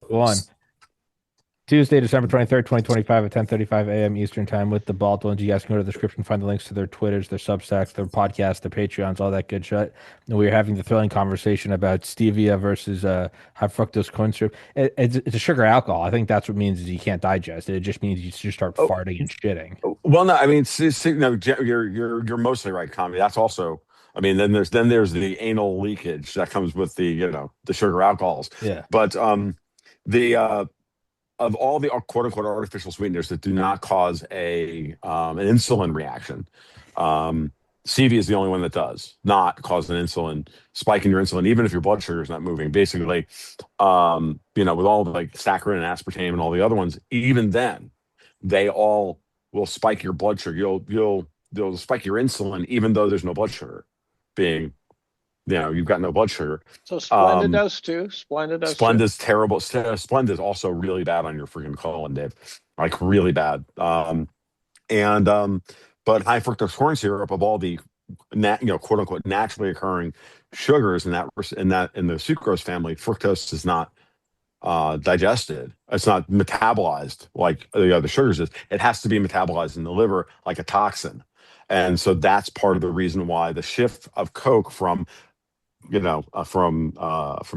One. Tuesday, December 23rd, 2025 at 10:35 a.m. Eastern Time with the Baldwins. You guys can go to the description, find the links to their Twitters, their Substacks, their podcasts, their Patreons, all that good shit. And we were having the thrilling conversation about stevia versus high fructose corn syrup. It's a sugar alcohol. I think that's what means is you can't digest it. It just means you just start Oh, farting and shitting. well, no, I mean, no, you're mostly right, Tommy. That's also, I mean, then there's the anal leakage that comes with the the sugar alcohols. Yeah. But the of all the quote unquote artificial sweeteners that do not cause a an insulin reaction, um, stevia is the only one that does not cause an insulin spike in your insulin, even if your blood sugar is not moving. Basically, with all the like saccharin and aspartame and all the other ones, even then, they all will spike your blood sugar. They'll spike your insulin, even though there's no blood sugar being, you've got no blood sugar. So Splenda does too. Splenda does too. Splenda's terrible. Splenda's also really bad on your freaking colon, Dave. Like really bad. And but high fructose corn syrup of all the quote unquote naturally occurring sugars in the sucrose family, fructose is not digested. It's not metabolized like the other sugars is. It has to be metabolized in the liver like a toxin. And so that's part of the reason why the shift of Coke from from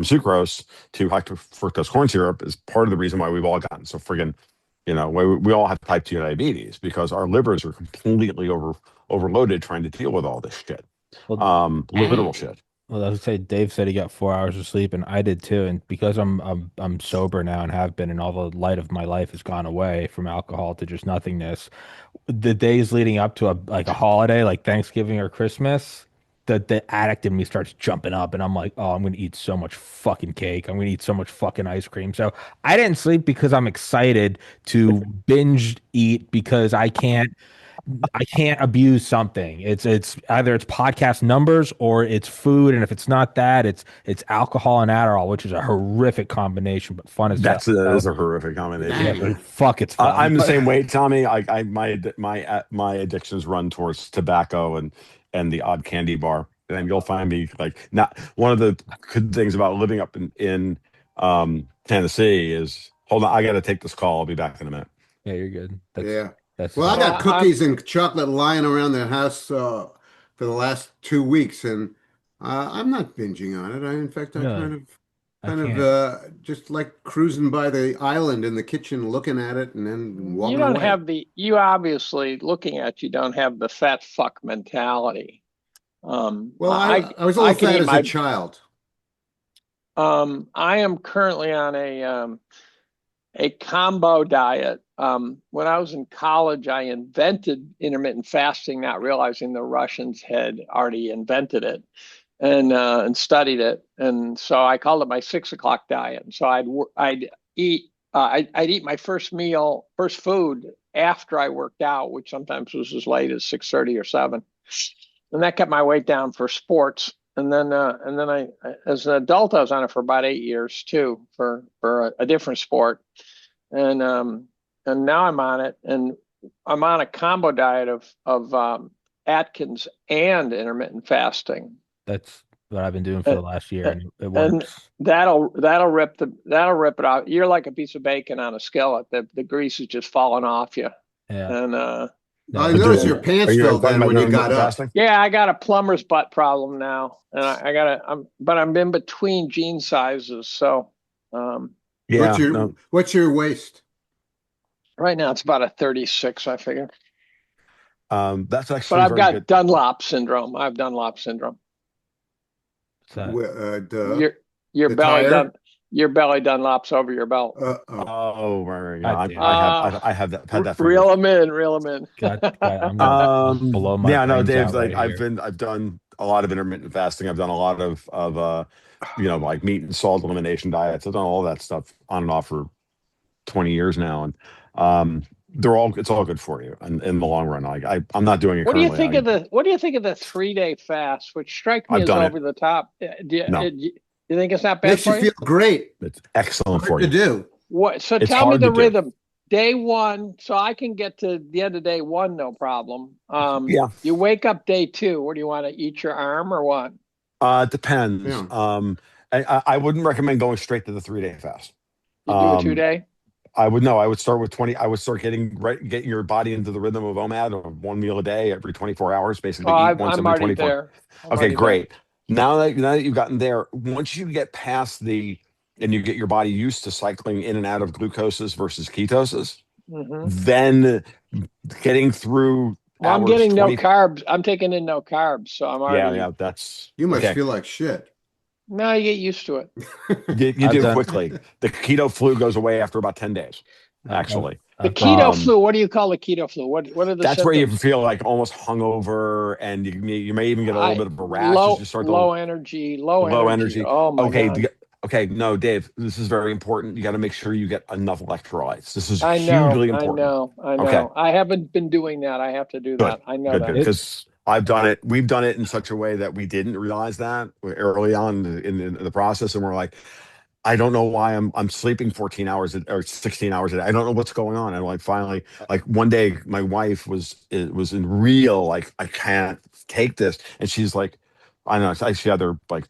sucrose to high fructose corn syrup is part of the reason why we've all gotten so friggin', we all have type 2 diabetes because our livers are completely overloaded trying to deal with all this shit. Literal shit. Well, I would say Dave said he got 4 hours of sleep, and I did too. And because I'm sober now and have been, and all the light of my life has gone away from alcohol to just nothingness. The days leading up to a holiday, like Thanksgiving or Christmas, the addict in me starts jumping up, and I'm like, oh, I'm gonna eat so much fucking cake. I'm gonna eat so much fucking ice cream. So I didn't sleep because I'm excited to binge eat because I can't abuse something. It's either it's podcast numbers or it's food, and if it's not that, it's alcohol and Adderall, which is a horrific combination, but fun as hell. That is a horrific combination. Yeah, but fuck, it's fun. I'm the same way, Tommy. My addictions run towards tobacco and the odd candy bar, and you'll find me like not one of the good things about living up in Tennessee is hold on, I got to take this call. I'll be back in a minute. Yeah, you're good. Yeah. That's Well, I got cookies and chocolate lying around the house for the last 2 weeks, and I'm not binging on it. In fact, I No, kind I of just like cruising by the island in the kitchen, looking at it, and then walking You don't away. have you obviously looking at you don't have the fat fuck mentality. Well, I was a little fat as a child. I am currently on a combo diet. When I was in college, I invented intermittent fasting, not realizing the Russians had already invented it and studied it. And so I called it my 6 o'clock diet. And so I'd eat my first food after I worked out, which sometimes was as late as 6:30 or 7. And that kept my weight down for sports. And then I, as an adult, I was on it for about 8 years too, for a different sport. And now I'm on it, and I'm on a combo diet of Atkins and intermittent fasting. That's what I've been doing for the last year, and it And works. that'll rip it out. You're like a piece of bacon on a skillet. The grease is just falling off you. Yeah. And I noticed your pants fell down when you got up. yeah, I got a plumber's butt problem now, and but I'm in between jean sizes, so Yeah. What's your waist? right now it's about a 36, I figure. That's But actually I've very got good. Dunlop syndrome. I have Dunlop syndrome. So, Your belly Dunlops over your belt. Oh, right. God Yeah, damn. I have that. Had that for Reel years. them in, reel them in. God, I'm gonna blow my Yeah, no, brains Dave. out Like right here. I've done a lot of intermittent fasting. I've done a lot of like meat and salt elimination diets. I've done all that stuff on and off for 20 years now, and it's all good for you and in the long run. I'm not doing it What do you currently. think what do you think of the 3-day fast, which strike me I've as done over it. the top? No. You think it's not bad Makes for you you? feel great. It's excellent Hard for to you. do. What? So It's tell me hard the to do. rhythm. Day one, so I can get to the end of day one, no problem. Yeah. You wake up day two. What do you want to eat your arm or what? It depends. Yeah. I wouldn't recommend going straight to the 3-day fast. You do a 2-day? I would know. I would start with 20. I would start getting your body into the rhythm of OMAD, or one meal a day every 24 hours, Oh, basically eat once I'm every already 24. there. I'm Okay, already there. great. Now that you've gotten there, once you get past and you get your body used to cycling in and out of glucoses versus ketosis, Hmm. then getting through Well, I'm hours getting no 20. carbs. I'm taking in no carbs, so I'm Yeah, already. yeah, that's You must okay. feel like shit. No, you get used to it. You I've do done. quickly. The keto flu goes away after about 10 days, I've, actually. The I've done. keto Um, flu. What do you call the keto flu? What are the that's where you symptoms? feel like almost hungover, and you may even get a little bit of a rash as you start to Low energy, low low energy. energy. Oh my Okay, God. okay, no, Dave, this is very important. You got to make sure you get enough electrolytes. This is I know, hugely I important. know, I Okay, know. I haven't been doing that. I have to do good, that. I know good, that. good. It, Because I've done it. We've done it in such a way that we didn't realize that early on in the process, and we're like, I don't know why I'm sleeping 14 hours or 16 hours a day. I don't know what's going on. And like finally, like one day, my wife was in real like, I can't take this, and she's like, I don't know. She had her like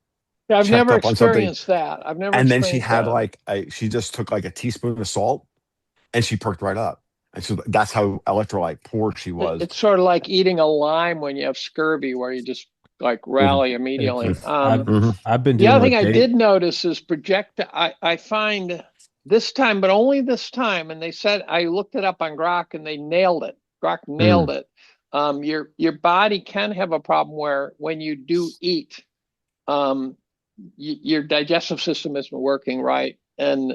Yeah, I've checked never up on something, experienced that. I've never and then she experienced had that. like she just took like a teaspoon of salt, and she perked right up. And so that's how electrolyte poor she was. It's sort of like eating a lime when you have scurvy, where you just like Mhm, rally immediately. I've mhm, I've been The doing other thing what I they. did notice is I find this time, but only this time, and they said I looked it up on Grok and they nailed it. Grok nailed mm, it. Your body can have a problem where when you do eat, um, your digestive system isn't working right, and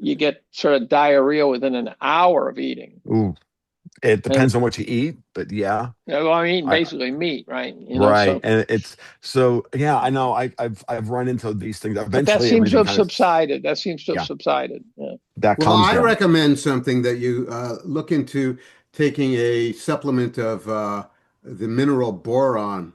you get sort of diarrhea within an hour of eating. ooh. It And depends on what you eat, but yeah, well, I'm eating I basically meat, right? right, So and it's so yeah. I know. I've run into these things. but that Eventually, seems to everything have kind of subsided. That seems to have yeah, subsided. Yeah. that Well, comes I down. recommend something that you look into taking a supplement of the mineral boron,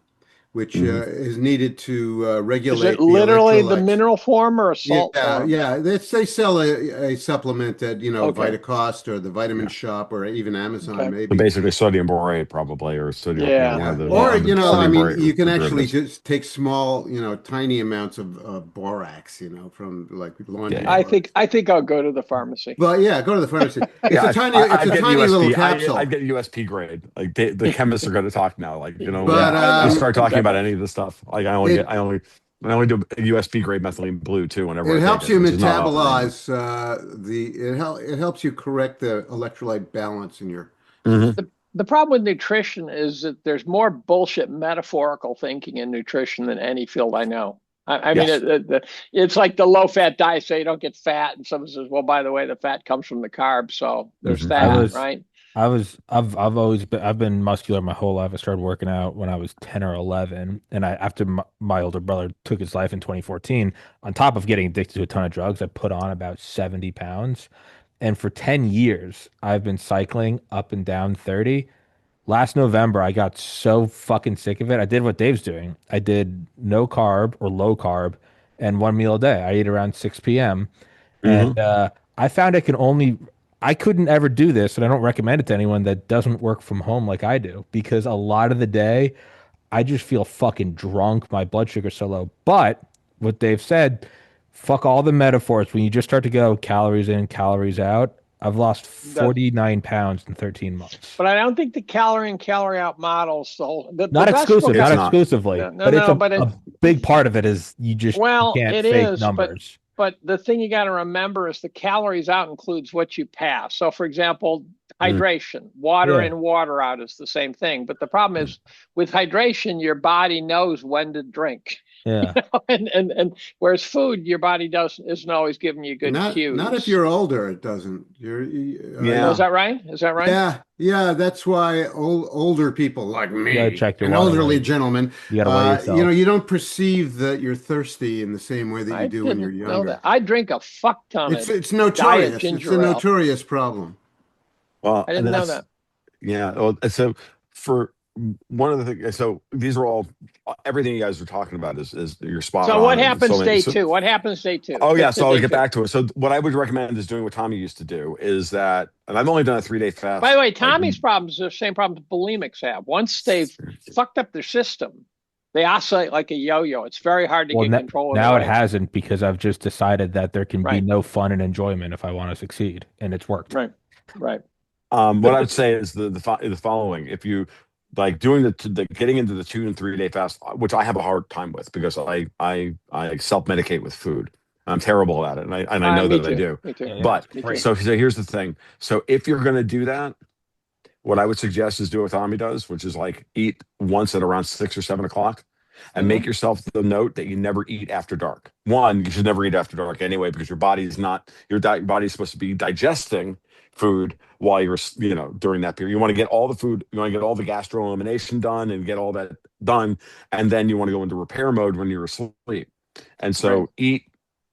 which Mhm. is needed to Is it regulate the literally the electrolytes. mineral form or a salt Yeah, form? yeah. They sell a supplement at, Okay. Vitacost or the Vitamin Yeah. Shop or even Amazon, Okay. So maybe. basically, sodium borate probably, or sodium, Yeah. one of Yeah. the Or, Yeah. I sodium mean, borate you can actually derivatives. just take small, tiny amounts of borax, from like Yeah, laundry yeah. borax. I think I'll go to the pharmacy. But yeah, go to the pharmacy. Yeah, It's a I'd get tiny little USP. I'd capsule. get USP grade. Like the chemists are going to talk now. Like But Yeah, I you know start talking about exactly. any of this stuff. Like it I only do USP grade methylene blue too whenever it I take helps it, you which is not often. metabolize it helps you correct the electrolyte balance in your Hmm. system. The problem with nutrition is that there's more bullshit metaphorical thinking in nutrition than any field I know. I mean, Yes. it's like the low fat diet, so you don't get fat, and someone says, "Well, by the way, the fat comes from the carbs, so there's Hmm. I that, was right?" I've been muscular my whole life. I started working out when I was 10 or 11, and after my older brother took his life in 2014, on top of getting addicted to a ton of drugs, I put on about 70 pounds. And for 10 years, I've been cycling up and down 30. Last November, I got so fucking sick of it. I did what Dave's doing. I did no carb or low carb and one meal a day. I eat around 6 p.m. Hmm. And I found I couldn't ever do this, and I don't recommend it to anyone that doesn't work from home like I do, because a lot of the day I just feel fucking drunk. My blood sugar's so low. But what Dave said, fuck all the metaphors. When you just start to go calories in, calories out, I've lost Does 49 pounds in 13 months. but I don't think the calorie in, calorie out models the Not best book exclusive, It's not I not. exclusively, no no but it's no, a, but a big part of it is you well, can't it fake is, numbers. but the thing you got to remember is the calories out includes what you pass. So, for example, Mm. hydration, water Yeah. in, water out is the same thing. But the problem is with hydration, your body knows when to drink. Yeah. And whereas food, your body doesn't isn't always giving you good Not if cues. you're older, it doesn't. Oh, is Yeah. that right? Is that right? Yeah. That's why older people like You gotta me, check your an water elderly weight. gentleman, You gotta weigh yourself. you don't perceive that you're thirsty in the same way that you I do when you're didn't know that. younger. I drink a fuck ton of It's diet notorious. It's a ginger ale. notorious problem. Well, I and didn't know that's that. yeah. Well, so for one of the things, so these are all everything you guys are talking about is you're spot So on. what And so happens many. day So two? What happens day two? oh yeah. Get to So I'll day get two. back to it. So what I would recommend is doing what Tommy used to do. Is that, and I've only done a 3 day By the fast. way, Like Tommy's problems are the same problems bulimics have. Once they've fucked up their system, They oscillate like a yo-yo. It's very hard to Well, get control of the now it weight. hasn't because I've just decided that there can be Right, no fun and enjoyment if I want to succeed, and it's worked. right, right. What I would say is the following: if you like doing the getting into the 2 and 3 day fast, which I have a hard time with because I self medicate with food. I'm terrible at it, and I know Me that I too. do. Me too. Yeah, But Me great. too. so here's the thing: so if you're going to do that, what I would suggest is do what Tommy does, which is like eat once at around 6 or 7 o'clock, and make Hmm. yourself the note that you never eat after dark. One, you should never eat after dark anyway, because your body's supposed to be digesting food while you're during that period. You want to get all the food, you want to get all the gastro elimination done and get all that done, and then you want to go into repair mode when you're asleep. And Right. so eat,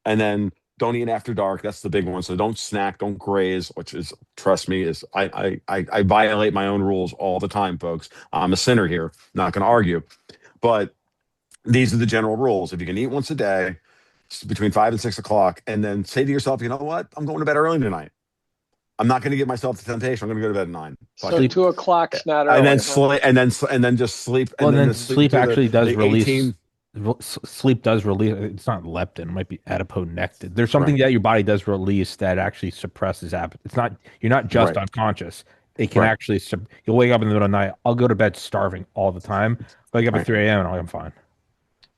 and then don't eat after dark. That's the big one. So don't snack, don't graze, which is, trust me, is I violate my own rules all the time, folks. I'm a sinner here, not going to argue, but these are the general rules. If you can eat once a day between 5 and 6 o'clock, and then say to yourself, you know what, I'm going to bed early tonight. I'm not going to give myself the temptation. I'm going to go to bed at 9. So Sleep. 2 o'clock's not And then early, huh? sleep, and then just sleep, Well, and and then then just sleep sleep through actually does the release. 18. Sleep does release. It's not leptin. It might be adiponectin. There's something Right, that your body does release that actually suppresses appetite. It's not. You're not just right, unconscious. It can right, actually. You'll wake up in the middle of the night. I'll go to bed starving all the time. Wake up at right. 3 a.m. and I'm fine.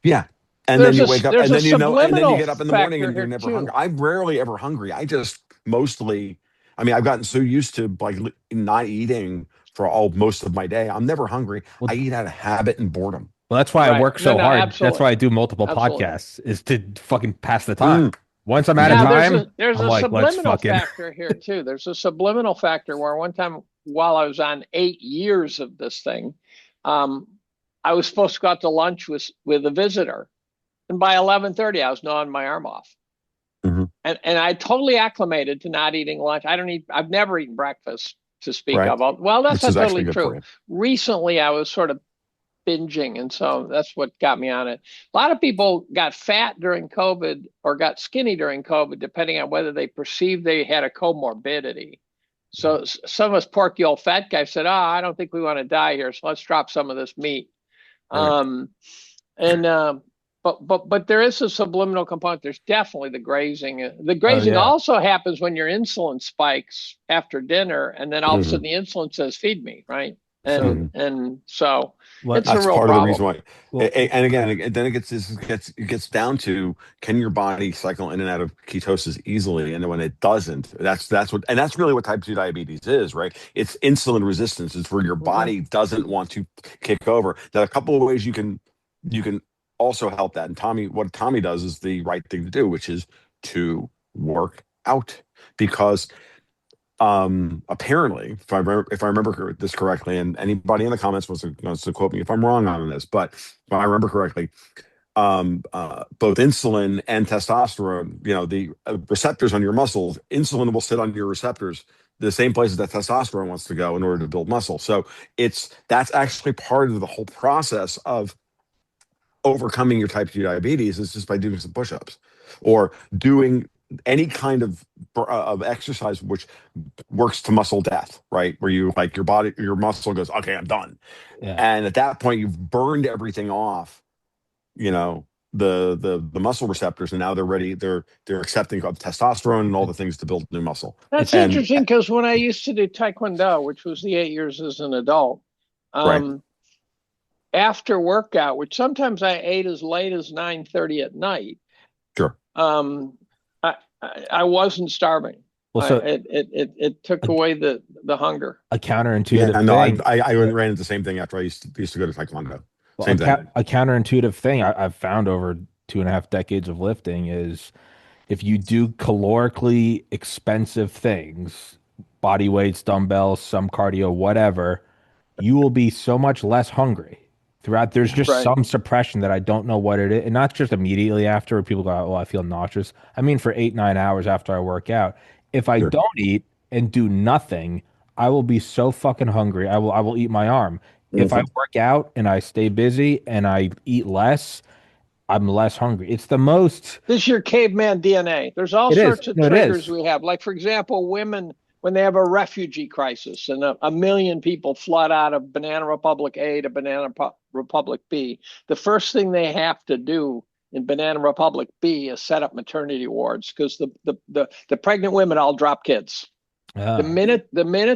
Yeah. And then you wake up, There's and a then and then you subliminal get up in the morning factor and you're here never hungry. too. I'm rarely ever hungry. I just mostly, I mean, I've gotten so used to like not eating for all most of my day. I'm never hungry. I Well, eat out of habit and boredom. well, that's why I Right. work No, so no, hard. That's absolutely. why I do multiple Absolutely. podcasts is to fucking pass the time. Mm, Once I'm out of Now mhm. time, there's I'm a like, let's subliminal fucking. factor here too. There's a subliminal factor where one time while I was on 8 years of this thing, um, I was supposed to go out to lunch with a visitor, and by 11:30 I was gnawing my arm off. Mhm. And I totally acclimated to not eating lunch. I've never eaten breakfast to speak Right. of. Well, that's Which is not actually totally good for true. you. Recently, I was sort of binging, and so that's what got me on it. A lot of people got fat during COVID or got skinny during COVID, depending on whether they perceived they had a comorbidity. So some of us porky old fat guys said, "Oh, I don't think we want to die here, so let's drop some of this meat." Right. Um, and but there is a subliminal component. There's definitely the grazing. The Oh grazing yeah. also happens when your insulin spikes after dinner, and then all of a Mhm. sudden the insulin says, "Feed me," right? So Mhm. And so what? it's a That's real part of the reason problem. why. Well, And again, then it gets down to, can your body cycle in and out of ketosis easily? And when it doesn't, that's really what type 2 diabetes is, right? It's insulin resistance. It's where your Hmm. body doesn't want to kick over. Now, a couple of ways you can also help that. And what Tommy does is the right thing to do, which is to work out, because apparently, if I remember this correctly, and anybody in the comments wants to quote me if I'm wrong on this, but if I remember correctly, both insulin and testosterone, the receptors on your muscles, insulin will sit on your receptors the same places that testosterone wants to go in order to build muscle. So that's actually part of the whole process of overcoming your type 2 diabetes, is just by doing some push-ups or doing any kind of exercise which works to muscle death, right? Where you, like, your muscle goes, okay, I'm done. yeah. And at that point, you've burned everything off, you know, the muscle receptors, and now they're ready. They're accepting of testosterone and all the things to build new muscle. That's It's And interesting because when I used to do Taekwondo, which was the 8 years as an adult, right, um, after workout, which sometimes I ate as late as 9:30 at night, sure. um, I wasn't starving. well, so It took a, away the hunger. a Yeah, counterintuitive no, thing. I ran into the same thing after I used to go to Taekwondo. Well, Same thing. a counterintuitive thing I've found over 2.5 decades of lifting is if you do calorically expensive things, body weights, dumbbells, some cardio, whatever, you will be so much less hungry throughout. There's Yeah. just Right. some suppression that I don't know what it is. And not just immediately after where people go, oh, I feel nauseous. I mean, for 8, 9 hours after I work out, if I Sure. don't eat and do nothing, I will be so fucking hungry. I will eat my arm. If I Mhm. work out and I stay busy and I eat less, I'm less hungry. It's the most, This is your caveman DNA. There's all it is. sorts of No, it triggers is. we have. Like, for example, women, when they have a refugee crisis and a million people flood out of Banana Republic A to Banana Republic B, the first thing they have to do in Banana Republic B is set up maternity wards because the pregnant women all drop kids. The Ah, minute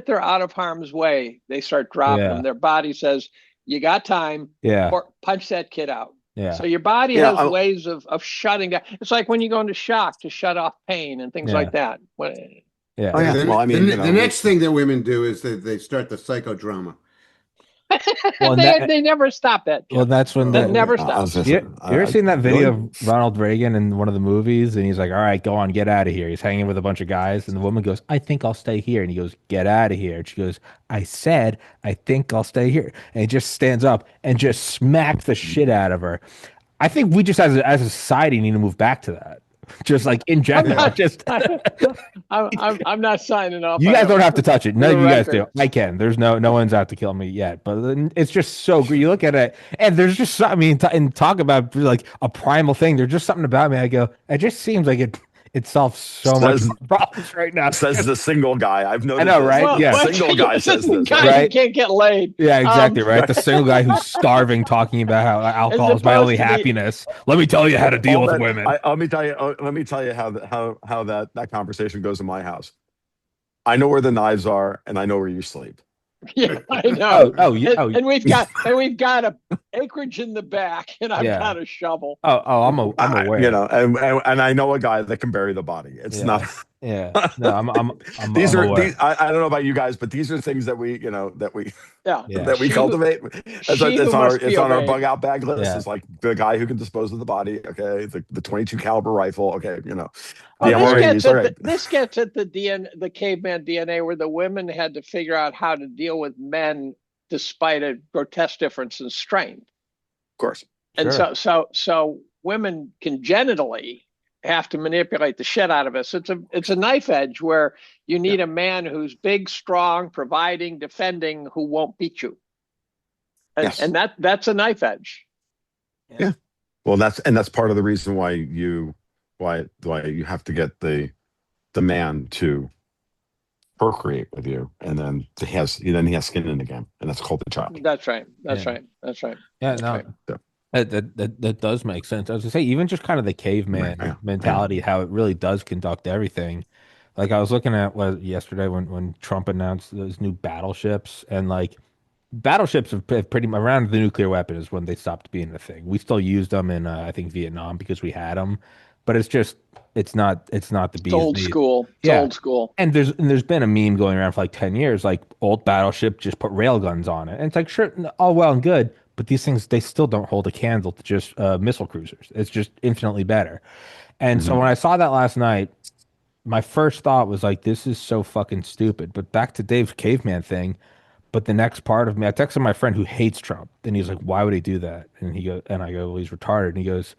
they're out of harm's way, they start dropping them. yeah, Their body says, "You got time, yeah, punch that kid out." yeah, So your body Yeah, has ways of shutting down. It's like when you go into shock to shut off pain and things yeah, like that. yeah. oh yeah. Well, I mean, The next thing that women do is they start the psychodrama. Well, and They never stop that, well, Jim. that's when That Oh, never I was stops. just, you ever seen that really? video of Ronald Reagan in one of the movies, and he's like, "All right, go on, get out of here." He's hanging with a bunch of guys, and the woman goes, "I think I'll stay here," and he goes, "Get out of here." And she goes, "I said, I think I'll stay here," and he just stands up and just smacks the shit out of her. I think we just as a society need to move back to that. Just like in I'm general, not. just I'm not signing off. you on guys don't the, have to touch it. for None the of you guys do. record. I can. There's no one's out to kill me yet. But then it's just so great. You look at it, and there's just I mean, and talk about like a primal thing. There's just something about me. I go, it just seems like it solves so much Says problems right now. says the single guy. I've noticed. know, this. right? Well, Yeah. The single guy this says is the this. guy Right? who can't get laid. Yeah, exactly, Um, right. The single guy who's starving, talking about how alcohol is my opposed only to the- happiness. Let me tell you how to deal All with that- women. let me tell you. Let me tell you how that conversation goes in my house. I know where the knives are, and I know where you sleep. Yeah, I know. Yeah, And we've got a acreage in the back, and I've Yeah. got a shovel. I'm aware. You know, and I know a guy that can bury the body. It's Yeah. not. Yeah. No, I'm These are aware. these. I don't know about you guys, but these are things that we, Yeah. Yeah. that we She- cultivate. she who must be It's on our obeyed. bug out bag list. Yeah. It's like the guy who can dispose of the body. Okay, the 22 caliber rifle. Okay, Well, the MREs. All right. this gets at the caveman DNA, where the women had to figure out how to deal with men despite a grotesque difference in strength. Of course. And Sure. so women congenitally have to manipulate the shit out of us. It's a knife edge where you need a man who's big, strong, providing, defending, who won't beat you. And, Yes. and that's a knife edge. Yeah. Well, that's part of the reason why you have to get the man to procreate with you, and then he has skin in the game, and that's called the child. That's right. That's Yeah. right. That's right. Yeah, That's no. right. That does make sense. I was gonna say, even just kind of the caveman Yeah. mentality, how it really does conduct everything. Like I was looking at yesterday when Trump announced those new battleships, and like battleships have pretty much around the nuclear weapon is when they stopped being a thing. We still used them in I think Vietnam because we had them, but it's not the It's bee's old knees. school. It's Yeah. old school. And there's been a meme going around for like 10 years, like old battleship just put rail guns on it. And it's like, sure, all well and good, but these things, they still don't hold a candle to just missile cruisers. It's just infinitely better. And so when I saw that last night, my first thought was like, this is so fucking stupid. But back to Dave's caveman thing. But the next part of me, I texted my friend who hates Trump, and he's like, why would he do that? And I go, well, he's retarded. And he goes,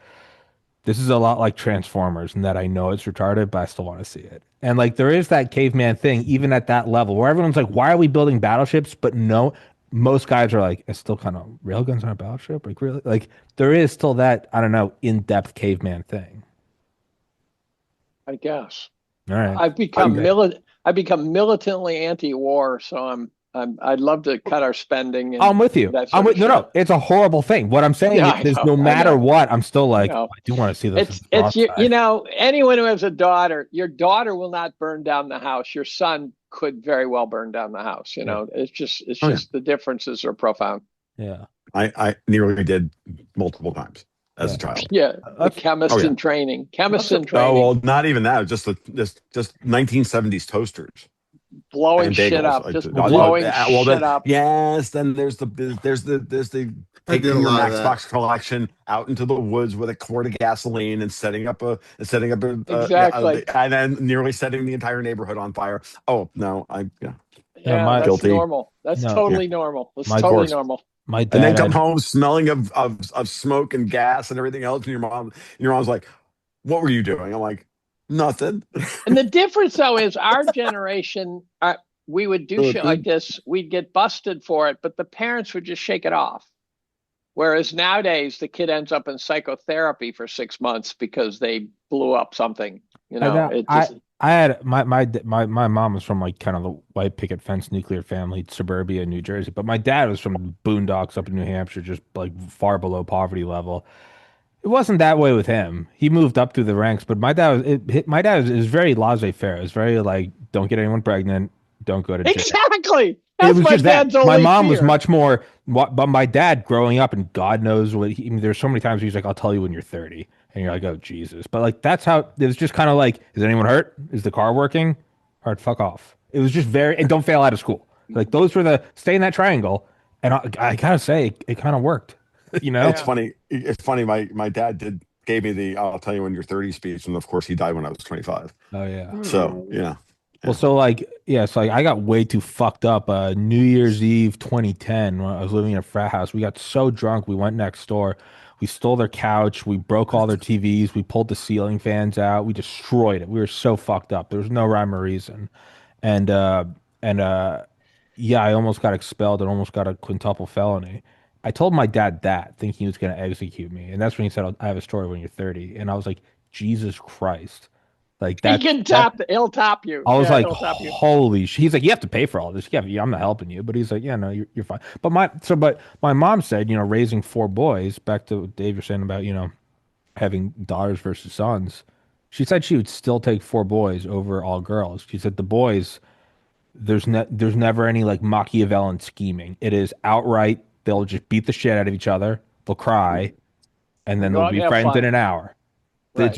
this is a lot like Transformers, in that I know it's retarded, but I still want to see it. And like there is that caveman thing, even at that level, where everyone's like, why are we building battleships? But no, most guys are like, it's still kind of railguns on a battleship. Like really, like there is still that, I don't know, in-depth caveman thing. I guess. All right. I've become militantly anti-war, so I'd love to cut our spending. And I'm with you. that I'm sort with of no, shit. it's a horrible thing. What I'm saying Yeah, I is, know, no I matter know. what, I'm still like, know. I do want to see this. It's you know, anyone who has a daughter, your daughter will not burn down the house. Your son could very well burn down the house. You know, it's just the differences are profound. Yeah. I nearly did multiple times as a child. Yeah, the chemist yeah. in training. Chemist in Oh training. well, not even that. Just 1970s toasters. Blowing And shit bagels. up. Like, Just well, blowing well, shit up. Yes, then there's the I taking did a your lot of that. Maxbox collection out into the woods with a quart of gasoline and setting up a Exactly. and then nearly setting the entire neighborhood on fire. Oh no, Yeah, my- that's Guilty. normal. That's No. totally normal. That's My totally course. normal. My and then dad, come home smelling of smoke and gas and everything else, and your mom's like, "What were you doing?" I'm like, "Nothing." And the difference, though, is our generation, we would do shit like this. We'd get busted for it, but the parents would just shake it off. Whereas nowadays, the kid ends up in psychotherapy for 6 months because they blew up something. You know, it just, I had my mom was from like kind of the white picket fence nuclear family, suburbia, New Jersey, but my dad was from the boondocks up in New Hampshire, just like far below poverty level. It wasn't that way with him. He moved up through the ranks, but my dad is very laissez-faire. It's very like, don't get anyone pregnant, don't go to jail. Exactly. It That's was my just that. dad's My only mom was fear. much more, but my dad growing up, and God knows what I mean, there's so many times he's like, I'll tell you when you're 30. And you're like, oh, Jesus. But like, that's how it was just kind of like, is anyone hurt? Is the car working? All right, fuck off. It was just very, and don't fail out of school. Like, those were the, stay in that triangle. And I gotta say, it kind of worked, you It's know? Yeah. funny. It's funny. My dad gave me the "I'll tell you when you're 30" speech, and of course he died when I was 25. Oh, yeah. So yeah, Well, yeah. so like, yeah, so like I got way too fucked up. New Year's Eve 2010, when I was living in a frat house, we got so drunk, we went next door, we stole their couch, we broke all their TVs, we pulled the ceiling fans out, we destroyed it. We were so fucked up. There was no rhyme or reason. And and yeah, I almost got expelled and almost got a quintuple felony. I told my dad that, thinking he was gonna execute me, and that's when he said, I have a story when you're 30, and I was like, Jesus Christ, like He that's can that. he'll top you. I was Yeah, like, he'll top you. holy He's like, you have to pay for all this. Yeah, I'm not helping you. But he's like, yeah, no, you're fine. But my mom said, raising four boys, back to what Dave, you're saying about, having daughters versus sons. She said she would still take four boys over all girls. She said the boys, there's never any like Machiavellian scheming. It is outright, they'll just beat the shit out of each other. They'll cry, and then Go they'll out and be have friends in fun. an hour. Right.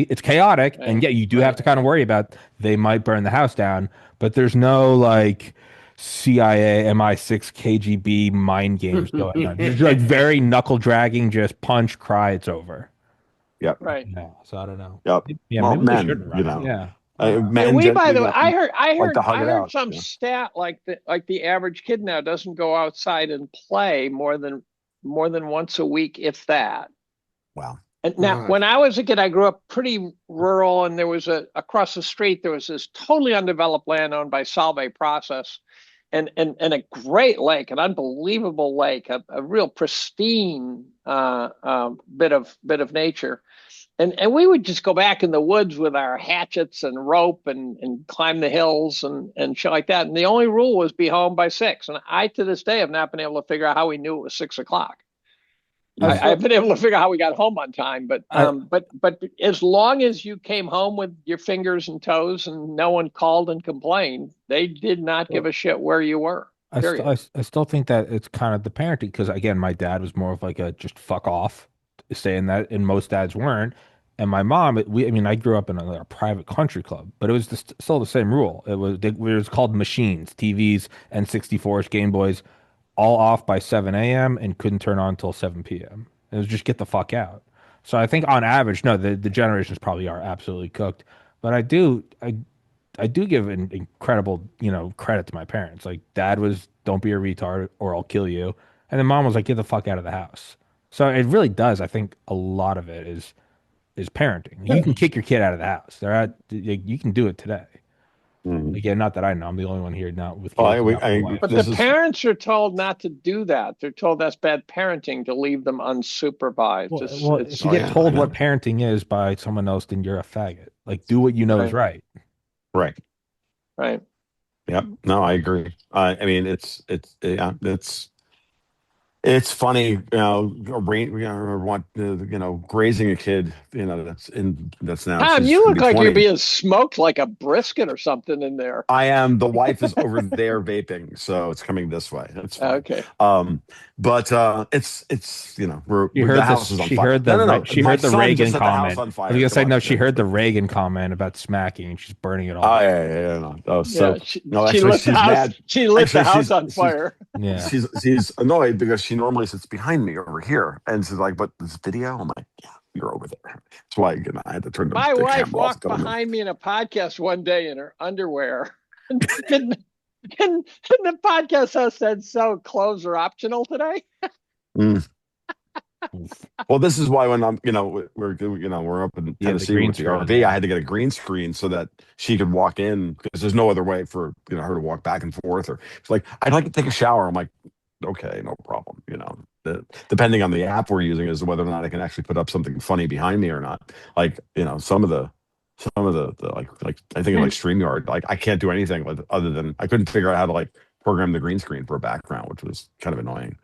It's chaotic, and Right. yeah, you do have Right. to kind of worry about they might burn the house down, but there's no like CIA, MI6, KGB mind games going on. It's like very knuckle dragging, just punch, cry, it's over. Yep. Right. Yeah, so I don't know. Yep. Yeah, Well, maybe they men, should run it. Yeah. Yeah, men we by generally the way, like to hug I it heard out. some Yeah. stat like the average kid now doesn't go outside and play more than once a week, if that. Wow. And now, God. when I was a kid, I grew up pretty rural, and there was across the street there was this totally undeveloped land owned by Solvay Process, and a great lake, an unbelievable lake, a real pristine bit of nature. And we would just go back in the woods with our hatchets and rope and climb the hills and shit like that. And the only rule was be home by 6. And I to this day have not been able to figure out how we knew it was 6 o'clock. I Mm. I've still been able to figure out how we got home on time, I but as long as you came home with your fingers and toes and no one called and complained, they did not give a shit where you were. Period. I still think that it's kind of the parenting because again, my dad was more of like a just fuck off, saying that, and most dads weren't. And my mom, I mean, I grew up in a private country club, but it was still the same rule. It was called machines, TVs, N64s, Game Boys, all off by 7 a.m. and couldn't turn on until 7 p.m. It was just get the fuck out. So I think on average, no, the generations probably are absolutely cooked. But I do give an incredible, credit to my parents. Like dad was, don't be a retard or I'll kill you. And then mom was like, get the fuck out of the house. So it really does. I think a lot of it is parenting. You can kick your kid out of the house. You can do it today. Mhm. Again, not that I know. I'm the only one here not with Well, kids, not my wife. But the this is parents are told not to do that. They're told that's bad parenting to leave them unsupervised. Well, if you oh get yeah, I told know. what parenting is by someone else, then you're a faggot. Like, do what you know is Right, right. Right. right. Yep. No, I agree. I mean, yeah, it's funny, remember grazing a kid, that's now Tom, she's you gonna look be like you're 20. being smoked like a brisket or something in there. I am. The wife is over there vaping, so it's coming this way. That's fine. Okay. But it's She the heard house this. is on She fire. heard No, the no, Re- no. she My heard the son just Reagan set the house comment. on I was fire. gonna Come say on. no. She heard the Reagan comment about smacking, and she's burning it all Oh down. yeah. No. Oh, Yeah, so no. she Actually, lit the she's house. mad. She lit the Actually, house on she's fire. Yeah. she's annoyed because she normally sits behind me over here, and she's like, "But this video?" I'm like, "Yeah, you're over there." That's why I had to turn My the wife camera off a walked couple minutes. behind me in a podcast one day in her underwear. and, and the podcast host said, "So clothes are optional today." Mm. Well, this is why when we're up in Yeah, the Tennessee green with the screen. RV, Yeah. I had to get a green screen so that she could walk in because there's no other way for her to walk back and forth. Or it's like I'd like to take a shower. I'm like, okay, no problem. Depending on the app we're using is whether or not I can actually put up something funny behind me or not. Like some of the some of the like I think of like StreamYard. Like I can't do anything with other than I couldn't figure out how to like program the green screen for a background, which was kind of annoying.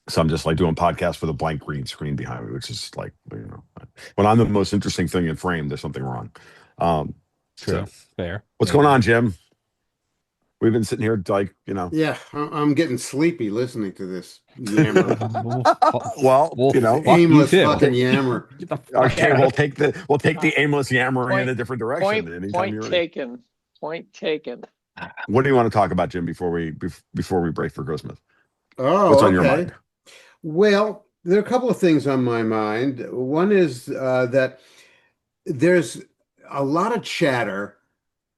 So I'm just like doing podcasts with a blank green screen behind me, which is like, when I'm the most interesting thing in frame, there's something wrong. True. So Fair. what's going on, Jim? We've been sitting here like, Yeah, I'm getting sleepy listening to this yammer. well, Well, fuck you Aimless too. fucking yammer. Get the fuck okay, out. we'll take the aimless yammering in Point, a different direction anytime point you're ready. taken. Point taken. What do you want to talk about, Jim, before we break for Christmas? What's Oh, on your okay. mind? Well, there are a couple of things on my mind. One is that there's a lot of chatter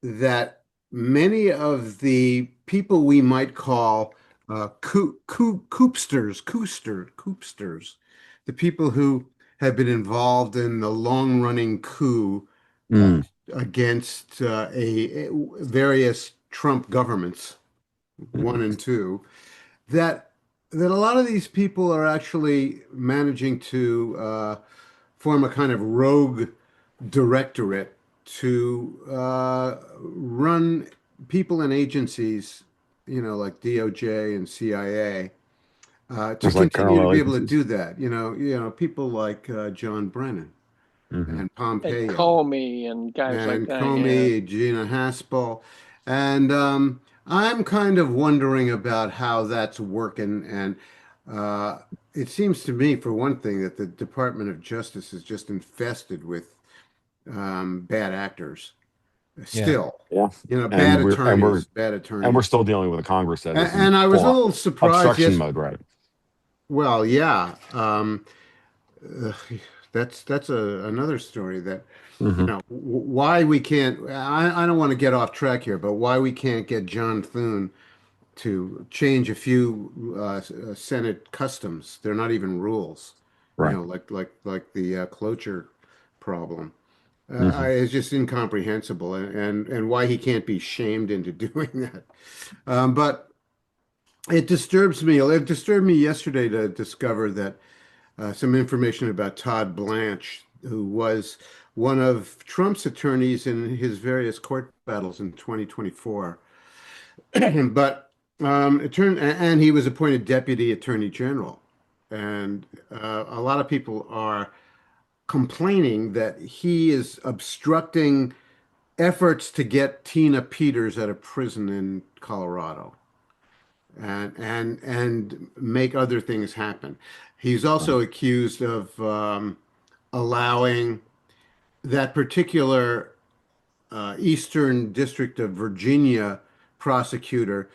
that many of the people we might call coopsters, the people who have been involved in the long-running coup uh, Mm, against various Trump governments, one mhm. and two, that a lot of these people are actually managing to form a kind of rogue directorate to run people and agencies, like DOJ and CIA, to It's like continue to Colonel be able to agencies. do that. People like John Brennan Hmm. and And Pompeo Comey and guys like and that. Yeah. Comey, Gina Haspel, and I'm kind of wondering about how that's working. And uh, it seems to me, for one thing, that the Department of Justice is just infested with bad actors. Yeah. Still, Yeah, bad and attorneys, bad we're attorneys. still dealing with a Congress that is in And I was a full little surprised. obstruction Yes, mode, right? well, yeah. Uh, that's another story that Hmm. why we can't. I don't want to get off track here, but why we can't get John Thune to change a few Senate customs? They're not even rules, Right. like the cloture problem. Hmm. It's just incomprehensible, and why he can't be shamed into doing that. But it disturbs me. It disturbed me yesterday to discover that some information about Todd Blanche, who was one of Trump's attorneys in his various court battles in 2024. But and he was appointed deputy attorney general. And a lot of people are complaining that he is obstructing efforts to get Tina Peters out of prison in Colorado and make other things happen. He's also accused of allowing that particular Eastern District of Virginia prosecutor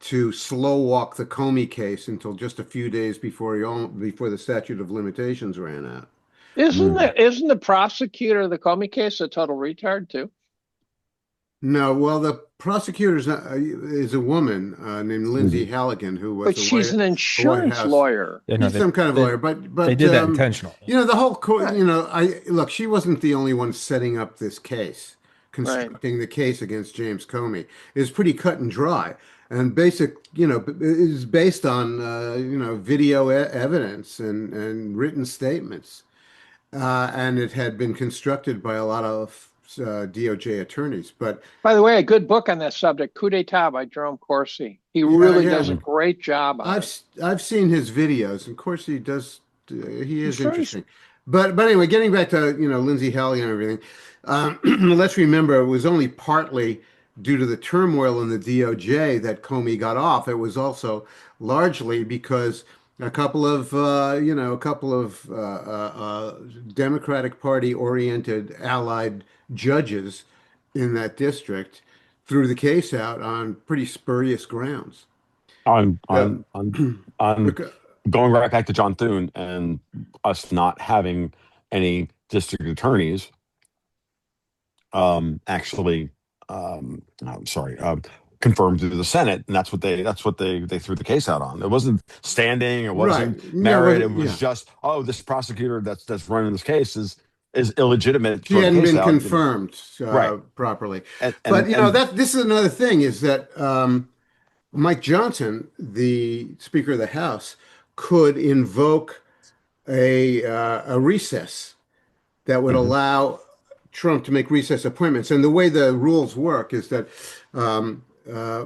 to slow walk the Comey case until just a few days before the statute of limitations ran out. Hmm. Isn't the prosecutor of the Comey case a total retard too? No, well, the prosecutor is a woman named Lindsay Hmm. Halligan, who was But she's an a White insurance House. lawyer. Yeah, no, She's some kind of they lawyer, they but did that intentionally. the whole Right. I look. She wasn't the only one setting up this case, Right. constructing the case against James Comey. It's pretty cut and dry, and is based on video evidence and written statements, and it had been constructed by a lot of DOJ attorneys. But By the way, a good book on that subject, Coup d'etat by Jerome Corsi. He yeah, really does yeah. a great job on it. I've seen his videos, and of course he does. He He's is very interesting, but anyway, getting back to Lindsay Halligan and everything. Let's remember it was only partly due to the turmoil in the DOJ that Comey got off. It was also largely because a couple of Democratic Party oriented allied judges in that district threw the case out on pretty spurious grounds. On So, on on on okay. going right back to John Thune and us not having any district attorneys actually I'm sorry confirmed through the Senate, and that's what they threw the case out on. It wasn't standing, it Right. wasn't No, merit, it was yeah. just, oh, this prosecutor that's running this case is illegitimate to She throw the hadn't case been out, confirmed right. properly. and But and and that this is another thing is that Mike Johnson, the Speaker of the House, could invoke a recess that would Mhm. allow Trump to make recess appointments. And the way the rules work is that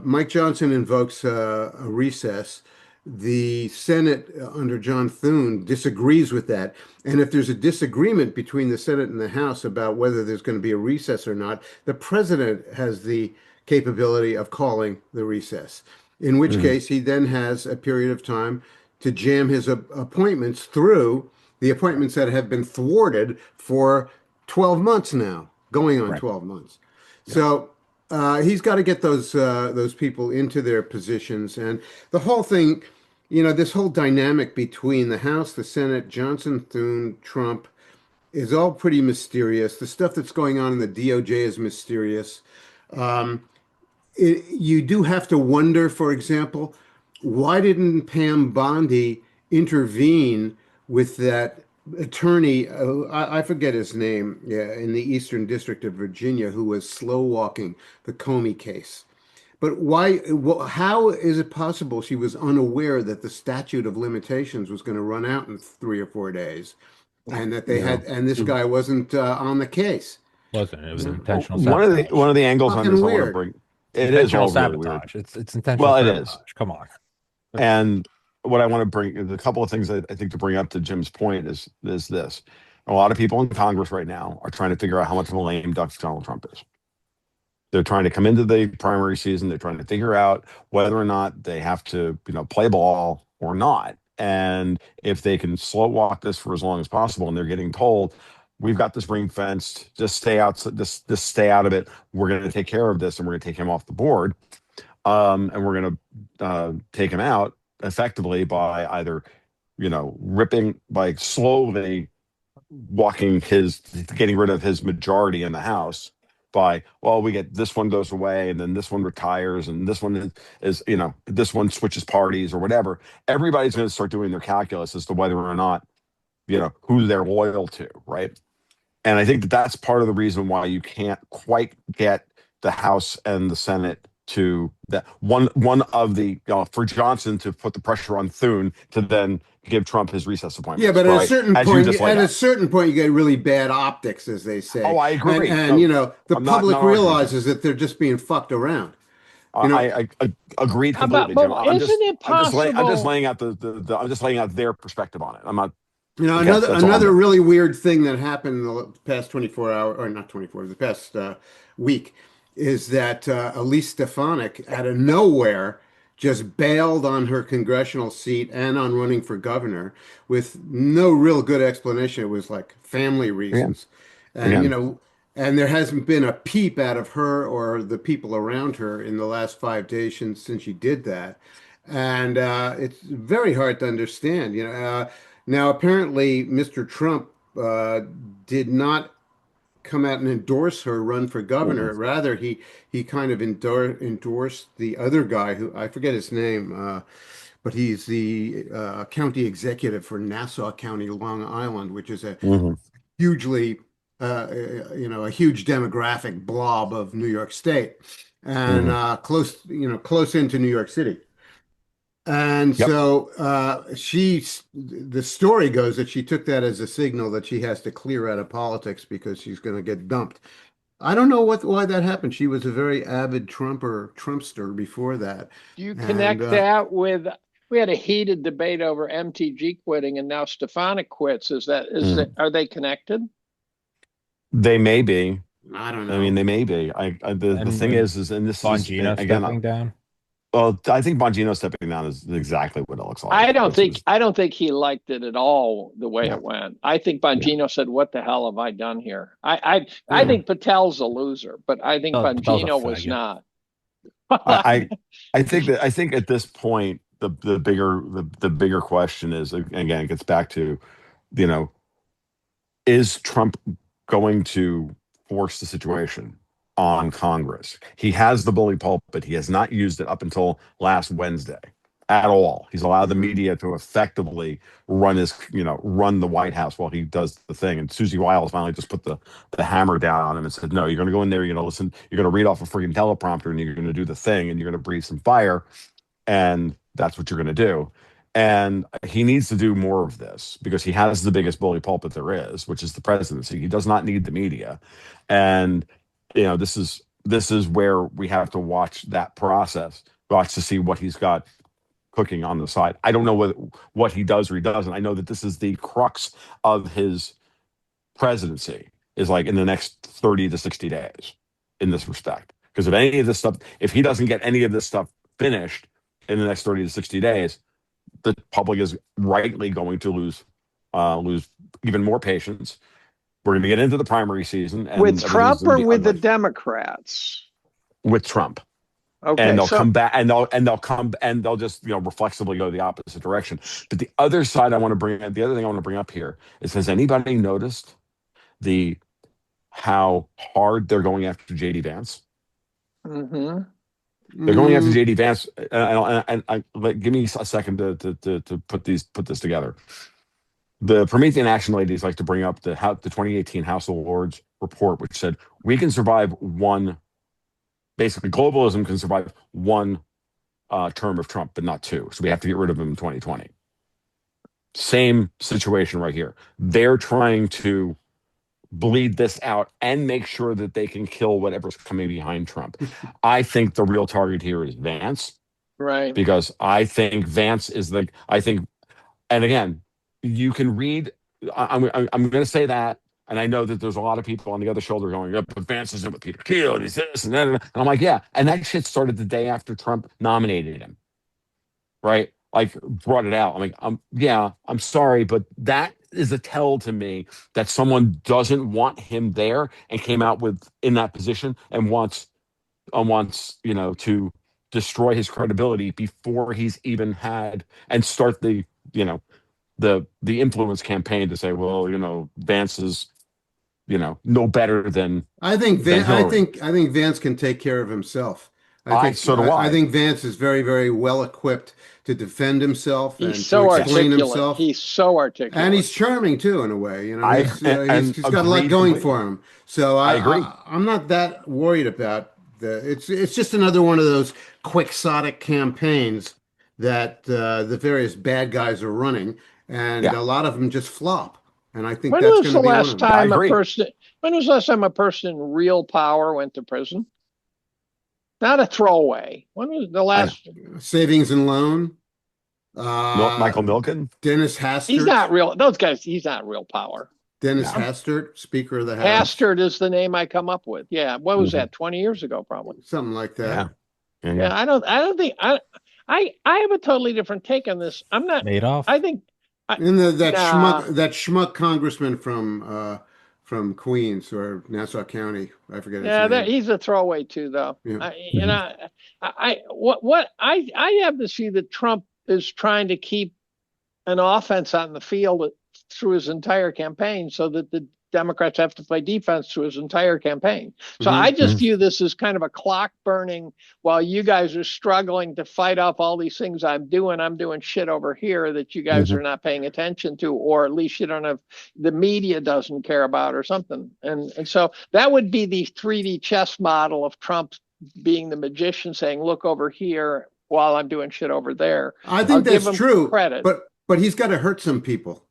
Mike Johnson invokes a recess. The Senate under John Thune disagrees with that. And if there's a disagreement between the Senate and the House about whether there's going to be a recess or not, the president has the capability of calling the recess, in which Mhm. case he then has a period of time to jam his appointments through, the appointments that have been thwarted for 12 months now, going on Right. 12 months. Yeah. So he's got to get those people into their positions. And the whole thing, this whole dynamic between the House, the Senate, Johnson, Thune, Trump is all pretty mysterious. The stuff that's going on in the DOJ is mysterious. Um, you do have to wonder, for example, why didn't Pam Bondi intervene with that attorney? I forget his name, yeah, in the Eastern District of Virginia, who was slow walking the Comey case. But why? How is it possible she was unaware that the statute of limitations was going to run out in 3 or 4 days, and that they Yeah. had, and this guy wasn't on the case? Wasn't it? It was Yeah. intentional One sabotage. of the angles on Fucking this I want to weird. bring, it is Intentional all really weird. sabotage. It's intentional Well, it is. sabotage. Come on. And what I want to bring, a couple of things that I think to bring up to Jim's point is this. A lot of people in Congress right now are trying to figure out how much of a lame duck Donald Trump is. They're trying to come into the primary season. They're trying to figure out whether or not they have to, play ball or not. And if they can slow walk this for as long as possible, and they're getting told, we've got this ring fenced, just stay out, just stay out of it. We're going to take care of this, and we're going to take him off the board, and we're going to take him out effectively by either, ripping, by slowly getting rid of his majority in the House by, well, we get this one goes away and then this one retires and this one is this one switches parties or whatever. Everybody's going to start doing their calculus as to whether or not, who they're loyal to, right? And I think that that's part of the reason why you can't quite get the House and the Senate to that one of the for Johnson to put the pressure on Thune to then give Trump his recess appointment. Yeah, but at a right? certain As you point, just laid out. you get really bad optics, as they say. Oh, I agree. And No, the I'm public not arguing with realizes that they're just being fucked around. I agreed How about, completely, Jim. but isn't it I'm just possible? laying out I'm just laying out their perspective on it. I'm not. Another That's all I'm doing. really weird thing that happened in the past 24 hours, or not 24, the past week, is that Elise Stefanik, out of nowhere, just bailed on her congressional seat and on running for governor with no real good explanation. It was like family Again, reasons. And, again. and there hasn't been a peep out of her or the people around her in the last 5 days since she did that. And it's very hard to understand. Now, apparently, Mr. Trump did not come out and endorse her run for governor. Mhm. Rather, he kind of endorsed the other guy who I forget his name, but he's the county executive for Nassau County, Long Island, which is a Mhm. hugely, a huge demographic blob of New York State, and Mhm. close into New York City. And Yep. so the story goes that she took that as a signal that she has to clear out of politics because she's going to get dumped. I don't know why that happened. She was a very avid Trumpster before that. Do you And connect that with? We had a heated debate over MTG quitting, and now Stefanik quits. Mhm. Are they connected? They may be. I don't I mean, know. they may be. The thing And is, and this is Bongino again. stepping down. Well, I think Bongino stepping down is exactly what it looks like. I don't Which is, think he liked it at all the way yeah, it went. I think yeah, Bongino said, "What the hell have I done here?" I Yeah. think Patel's a loser, but I think Patel's a Bongino was faggot. not. I think at this point the bigger question is, again, it gets back to, you know is Trump going to force the situation on Congress? He has the bully pulpit. He has not used it up until last Wednesday at all. He's allowed the Mhm. media to effectively run the White House while he does the thing. And Susie Wiles finally just put the hammer down on him and said, no, you're going to go in there, you're going to listen, you're going to read off a freaking teleprompter and you're going to do the thing and you're going to breathe some fire. And that's what you're going to do. And he needs to do more of this because he has the biggest bully pulpit there is, which is the presidency. He does not need the media. And this is where we have to watch that process, watch to see what he's got cooking on the side. I don't know what he does or he doesn't. I know that this is the crux of his presidency, is like in the next 30 to 60 days in this respect. Because if he doesn't get any of this stuff finished in the next 30 to 60 days, the public is rightly going to lose even more patience. We're going to get into the primary season, and with Trump or with the ugly. Democrats? With Trump. Okay, and they'll come back, and they'll just reflexively go the opposite direction. But the other thing I want to bring up here is: has anybody noticed how hard they're going after JD Vance? Mm-hmm. They're going after JD Vance, give me a second to put this together. The Promethean Action Ladies like to bring up the 2018 House of Lords report, which said we can survive basically globalism can survive one term of Trump, but not two. So we have to get rid of him in 2020. Same situation right here. They're trying to bleed this out and make sure that they can kill whatever's coming behind Trump. I think the real target here is Vance. Right. Because I think Vance is and again, you can read, I'm going to say that, and I know that there's a lot of people on the other shoulder going, oh, but Vance isn't with Peter Thiel, and he's this and that. And I'm like, yeah. And that shit started the day after Trump nominated him, right? Like, brought it out. I'm like, I'm sorry, but that is a tell to me that someone doesn't want him there and came out in that position and wants to destroy his credibility before he's even had and start the influence campaign to say, well, Vance is, no better than I think Hillary. I think Vance can take care of himself. So do I. I think Vance is very, very well equipped to defend himself and He's to so explain articulate. himself. He's so articulate, and he's charming too, in a way. He's got a lot agreed going completely. for him. So I agree. I'm not that worried about it's just another one of those quixotic campaigns that the various bad guys are running, and Yeah. a lot of them just flop. And I think When that's was going the to be one last of them. time I agree. when was the last time a person in real power went to prison? Not a throwaway. When was the last? Savings and loan. Michael Milken? Dennis Hastert. He's not real. Those guys. He's not real power. Dennis No. Hastert, Speaker of the House. Hastert is the name I come up with. Yeah. What was that? 20 years ago, probably. Something like that. Yeah. I don't think I have a totally different take on this. I'm not. Madoff? I think. And that schmuck congressman from Queens or Nassau County, I forget his name. He's a throwaway too, though. Yeah. What I have this view that Trump is trying to keep an offense on the field through his entire campaign, so that the Democrats have to play defense through his entire campaign. So I just view this as kind of a clock burning while you guys are struggling to fight off all these things I'm doing shit over here that you guys are not paying attention to, or at least you don't have, the media doesn't care about or something. And so that would be the 3D chess model of Trump being the magician saying, look over here while I'm doing shit over there. I think that's true, credit. But he's got to hurt some people.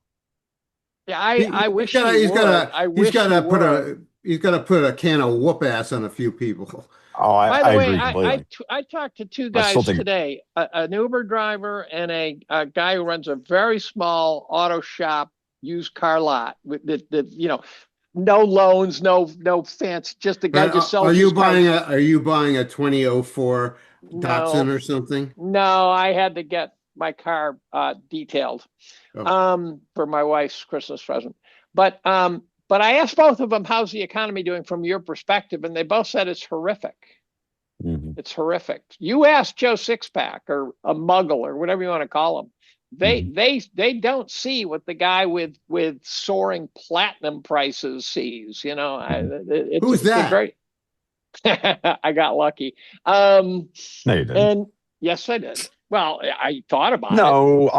Yeah, I wish he's got to put a can of whoop ass on a few people. Oh, By the way, agree completely. I talked to two guys today, an Uber driver and a guy who runs a very small auto shop, used car lot with no loans, no fancy, just a guy just sells. Are you buying a 2004 Datsun or something? No, I had to get my car detailed for my wife's Christmas present. But I asked both of them, how's the economy doing from your perspective? And they both said it's horrific. It's horrific. You ask Joe Sixpack or a Muggle or whatever you want to call him. They don't see what the guy with soaring platinum prices sees. Who's that? I got lucky. No, you didn't. And yes, I did. Well, I thought about it. No,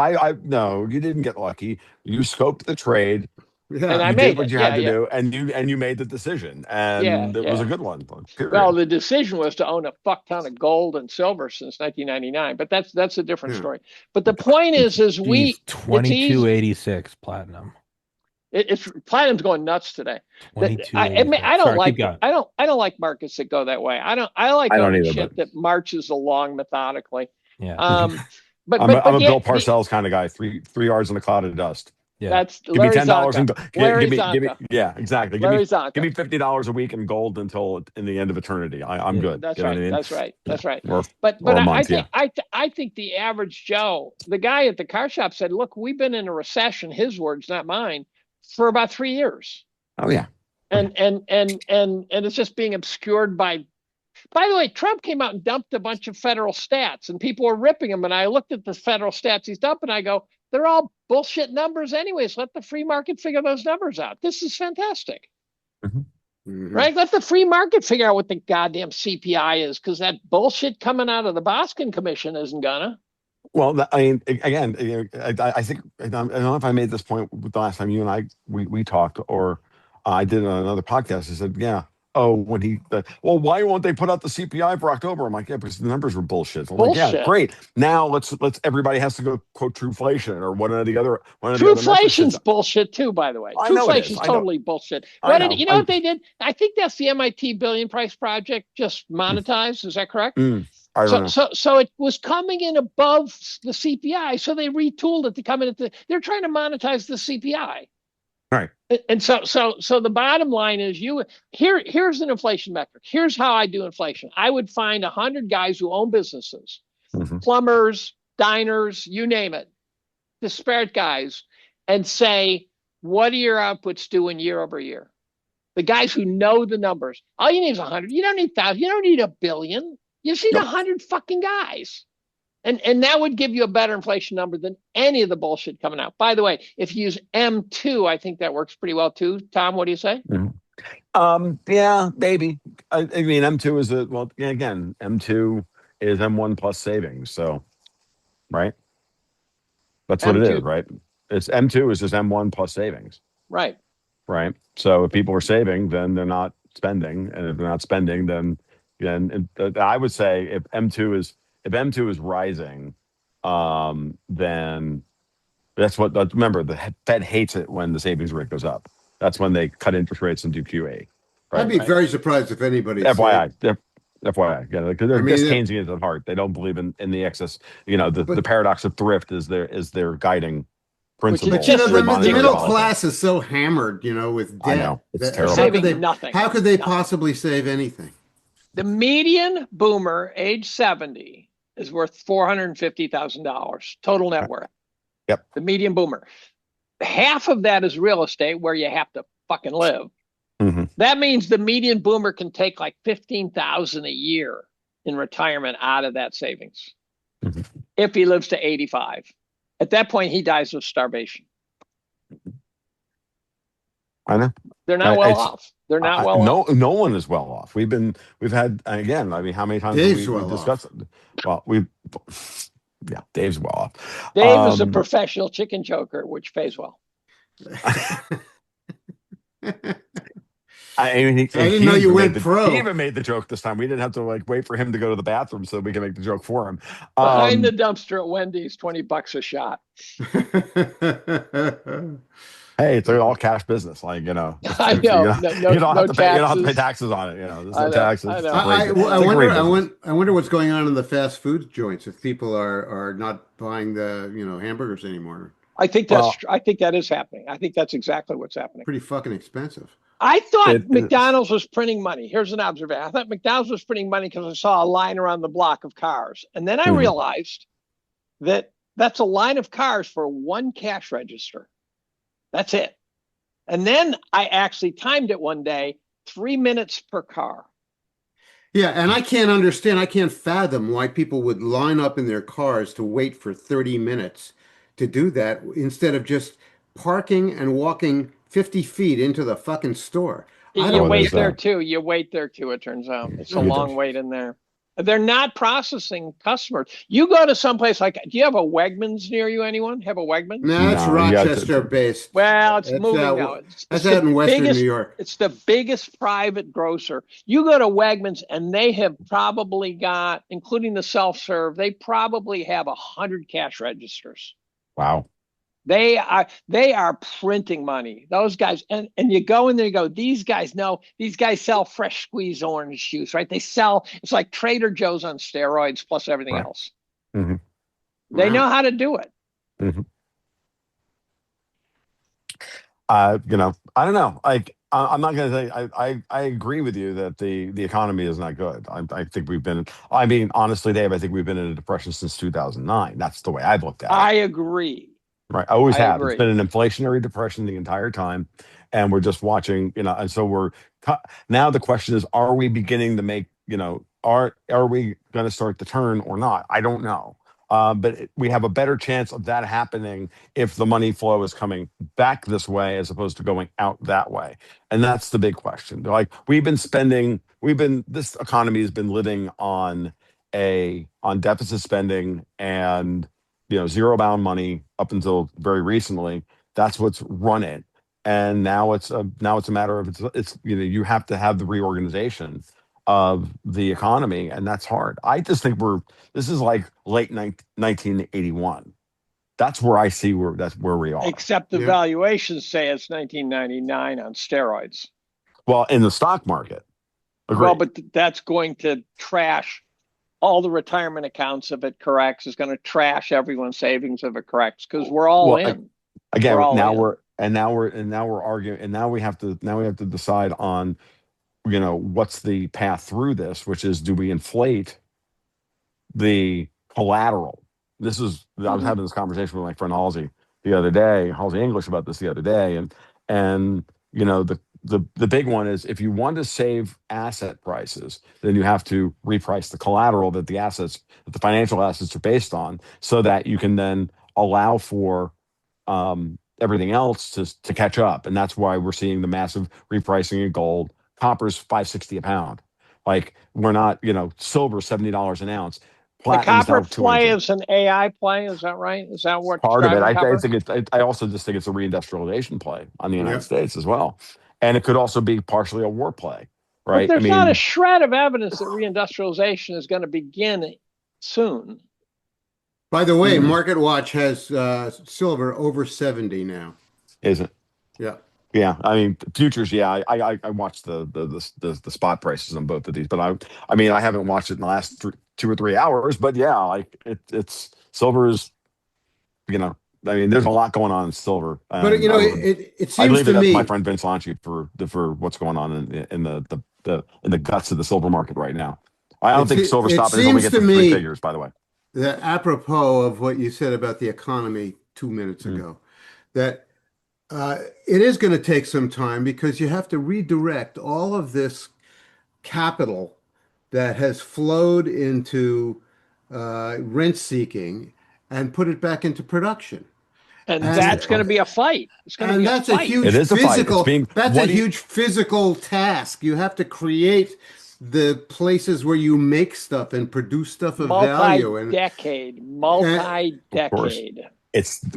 no, you didn't get lucky. You scoped the trade. And Yeah. I You made did what it. you Yeah, had to yeah, do, and you made the decision, yeah, and it was a yeah. good one. Well, Period. the decision was to own a fuck ton of gold and silver since 1999, but that's a different Yeah. story. But the point is Geez, it's easy. 2286 platinum. It's platinum's going nuts today. I admit, 2286. Sorry, keep going. I don't like markets that go that way. I like I don't owning either, but shit that marches along methodically. Yeah. Um, I'm but a Bill the Parcells kind of guy. Three yards in a cloud of dust. Yeah. that's Give me Larry $10 Zonka. and Larry give me Zonka. yeah, exactly. Larry Give Zonka. me $50 a week in gold until in the end of eternity. I'm Yeah. good. That's You know what right. I mean? That's right. Yeah. That's right. Or But a I month, think yeah. I think the average Joe, the guy at the car shop said, "Look, we've been in a recession." His words, not mine, for about 3 years, Oh yeah. and it's just being obscured by. By the way, Trump came out and dumped a bunch of federal stats, and people were ripping him. And I looked at the federal stats he's dumping, and I go, "They're all bullshit numbers, anyways. Let the free market figure those numbers out. This is fantastic." Mhm. Right? Let the free market figure out what the goddamn CPI is, because that bullshit coming out of the Boston Commission isn't gonna. Well, I mean, again, I think I don't know if I made this point the last time you and I we talked, or I did it on another podcast. I said, yeah. Oh, when well, why won't they put out the CPI for October? I'm like, yeah, because the numbers were bullshit. I'm like, yeah, Bullshit. great. Now let's everybody has to go quote truflation or one of the other metrics. Trueflation's bullshit too, by the way. I know it is. Trueflation's I know. totally bullshit. I What did know. you know what they did? I think that's the MIT billion price project just monetized. Is that correct? I don't know. So it was coming in above the CPI, so they retooled it to come in at they're trying to monetize the CPI. Right. And so the bottom line is here's an inflation metric. Here's how I do inflation. I would find 100 guys who own businesses, Mhm. plumbers, diners, you name it, disparate guys, and say, what are your outputs doing year over year? The guys who know the numbers. All you need is 100. You don't need 1,000. You don't need a billion. You just need Nope. 100 fucking guys. And that would give you a better inflation number than any of the bullshit coming out. By the way, if you use M2, I think that works pretty well too. Tom, what do you say? Yeah, maybe. I mean, M2 is again, M2 is M1 plus savings. So, right. That's what it M2, is, right? It's M2 is just M1 plus savings, right? right? So if people are saving, then they're not spending, and if they're not spending, then I would say if M2 is rising, then remember the Fed hates it when the savings rate goes up. That's when they cut interest rates and do QE. Right? I'd be very surprised if anybody FYI, FYI, yeah, because they're just it- Keynesians at heart. They don't believe in the excess. The But- paradox of thrift is their guiding principle. Which But you know, Just the ridiculous. middle policy. class is so hammered, with I debt. know. It's that- terrible. Saving nothing. How could they Nothing. possibly save anything? The median boomer, age 70, is worth $450,000 total net worth. Yep. The median boomer. Half of that is real estate where you have to fucking live. Mm-hmm. That means the median boomer can take like 15,000 a year in retirement out of that savings. Mm-hmm. If he lives to 85. At that point, he dies of starvation. I know. They're not well off. They're not well off. No one is well off. We've had again. I mean, how many times Dave's have we well discussed it? Well, Dave's well off. Dave is a professional chicken choker, which pays well. I mean, I didn't know you went pro. He even made the joke this time. We didn't have to wait for him to go to the bathroom so we can make the joke for him. Behind the dumpster at Wendy's, $20 a shot. Hey, it's an all cash business. I know. You don't have to pay. You don't have to pay taxes. taxes on it. There's I no know, taxes. I know. I wonder what's going on in the fast food joints if people are not buying the hamburgers anymore. I think that is happening. I think that's exactly what's happening. Pretty fucking expensive. I thought McDonald's was printing money. Here's an observation. I thought McDonald's was printing money because I saw a line around the block of cars. And then I realized that that's a line of cars for one cash register. That's it. And then I actually timed it one day, 3 minutes per car. Yeah, and I can't fathom why people would line up in their cars to wait for 30 minutes to do that instead of just parking and walking 50 feet into the fucking store. You wait there too. You wait there too, it turns out. It's a long wait in there. They're not processing customers. You go to someplace like, do you have a Wegmans near you? Anyone have a Wegmans? No, it's No, you got Rochester based. Well, it's That's moving now. out. That's out in Western New York. It's the biggest private grocer. You go to Wegmans and they have probably got, including the self-serve, they probably have 100 cash registers. Wow. They are printing money. Those guys, and you go in there, you go, these guys sell fresh squeezed orange juice, right? It's like Trader Joe's on steroids plus everything Right. else. Mm-hmm. They know how to do it. Mm-hmm. I don't know. Like, I'm not going to say I agree with you that the economy is not good. I think we've been. I mean, honestly, Dave, I think we've been in a depression since 2009. That's the way I've looked at it. I agree. Right. I always have. agree. It's been an inflationary depression the entire time. And we're just watching, and so now the question is, are we beginning to make, are we going to start to turn or not? I don't know. But we have a better chance of that happening if the money flow is coming back this way as opposed to going out that way. And that's the big question. Like this economy has been living on deficit spending and zero bound money up until very recently. That's what's run it. And now it's a matter of you have to have the reorganization of the economy, and that's hard. I just think this is like late 1981. That's where I see that's where we are. Except the valuations say it's 1999 on steroids. Well, in the stock market. Agreed. Well, but that's going to trash all the retirement accounts if it corrects. It's going to trash everyone's savings if it corrects because we're all in. Again, now we're arguing, and now we have to decide on what's the path through this, which is, do we inflate the collateral? I was having this conversation with my friend Halsey English about this the other day, and the big one is, if you want to save asset prices, then you have to reprice the collateral that the financial assets are based on, so that you can then allow for everything else to catch up. And that's why we're seeing the massive repricing of gold. Copper's $5.60 a pound. Like, we're not, silver $70 an ounce. The copper play is an AI play. Is that right? Is that what part of it? I also just think it's a reindustrialization play on the United States as well. And it could also be partially a war play, right? But there's not a shred of evidence that reindustrialization is going to begin soon. By the way, MarketWatch has silver over 70 now. Is it? Yeah. Yeah, I mean, futures. Yeah, I watched the spot prices on both of these, but I haven't watched it in the last 2 or 3 hours. But yeah, like it's silver is, there's a lot going on in silver. But it seems to me, my friend Vince Lanci for what's going on in the guts of the silver market right now. I don't think silver stopping until we get to 3 figures. By the way, that apropos of what you said about the economy 2 minutes ago, that. It is going to take some time, because you have to redirect all of this capital that has flowed into rent seeking and put it back into production. And that's going to be a fight. It's going to be a fight. It is a physical. That's a huge physical task. You have to create the places where you make stuff and produce stuff of value. Multi-decade.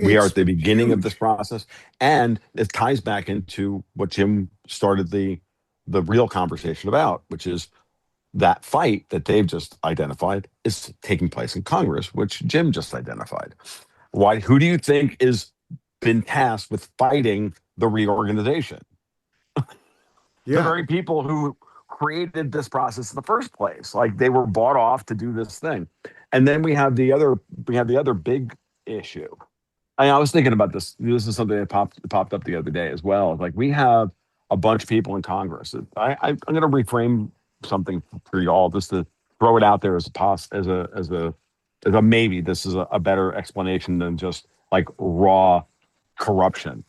We are at the beginning of this process, and it ties back into what Jim started the real conversation about, which is that fight that Dave just identified is taking place in Congress, which Jim just identified. Why? Who do you think is been tasked with fighting the reorganization? The very people who created this process in the first place. Like, they were bought off to do this thing. And then we have the other big issue. I was thinking about this. This is something that popped up the other day as well. Like, we have a bunch of people in Congress. I'm going to reframe something for you all, just to throw it out there as a maybe. This is a better explanation than just like raw corruption.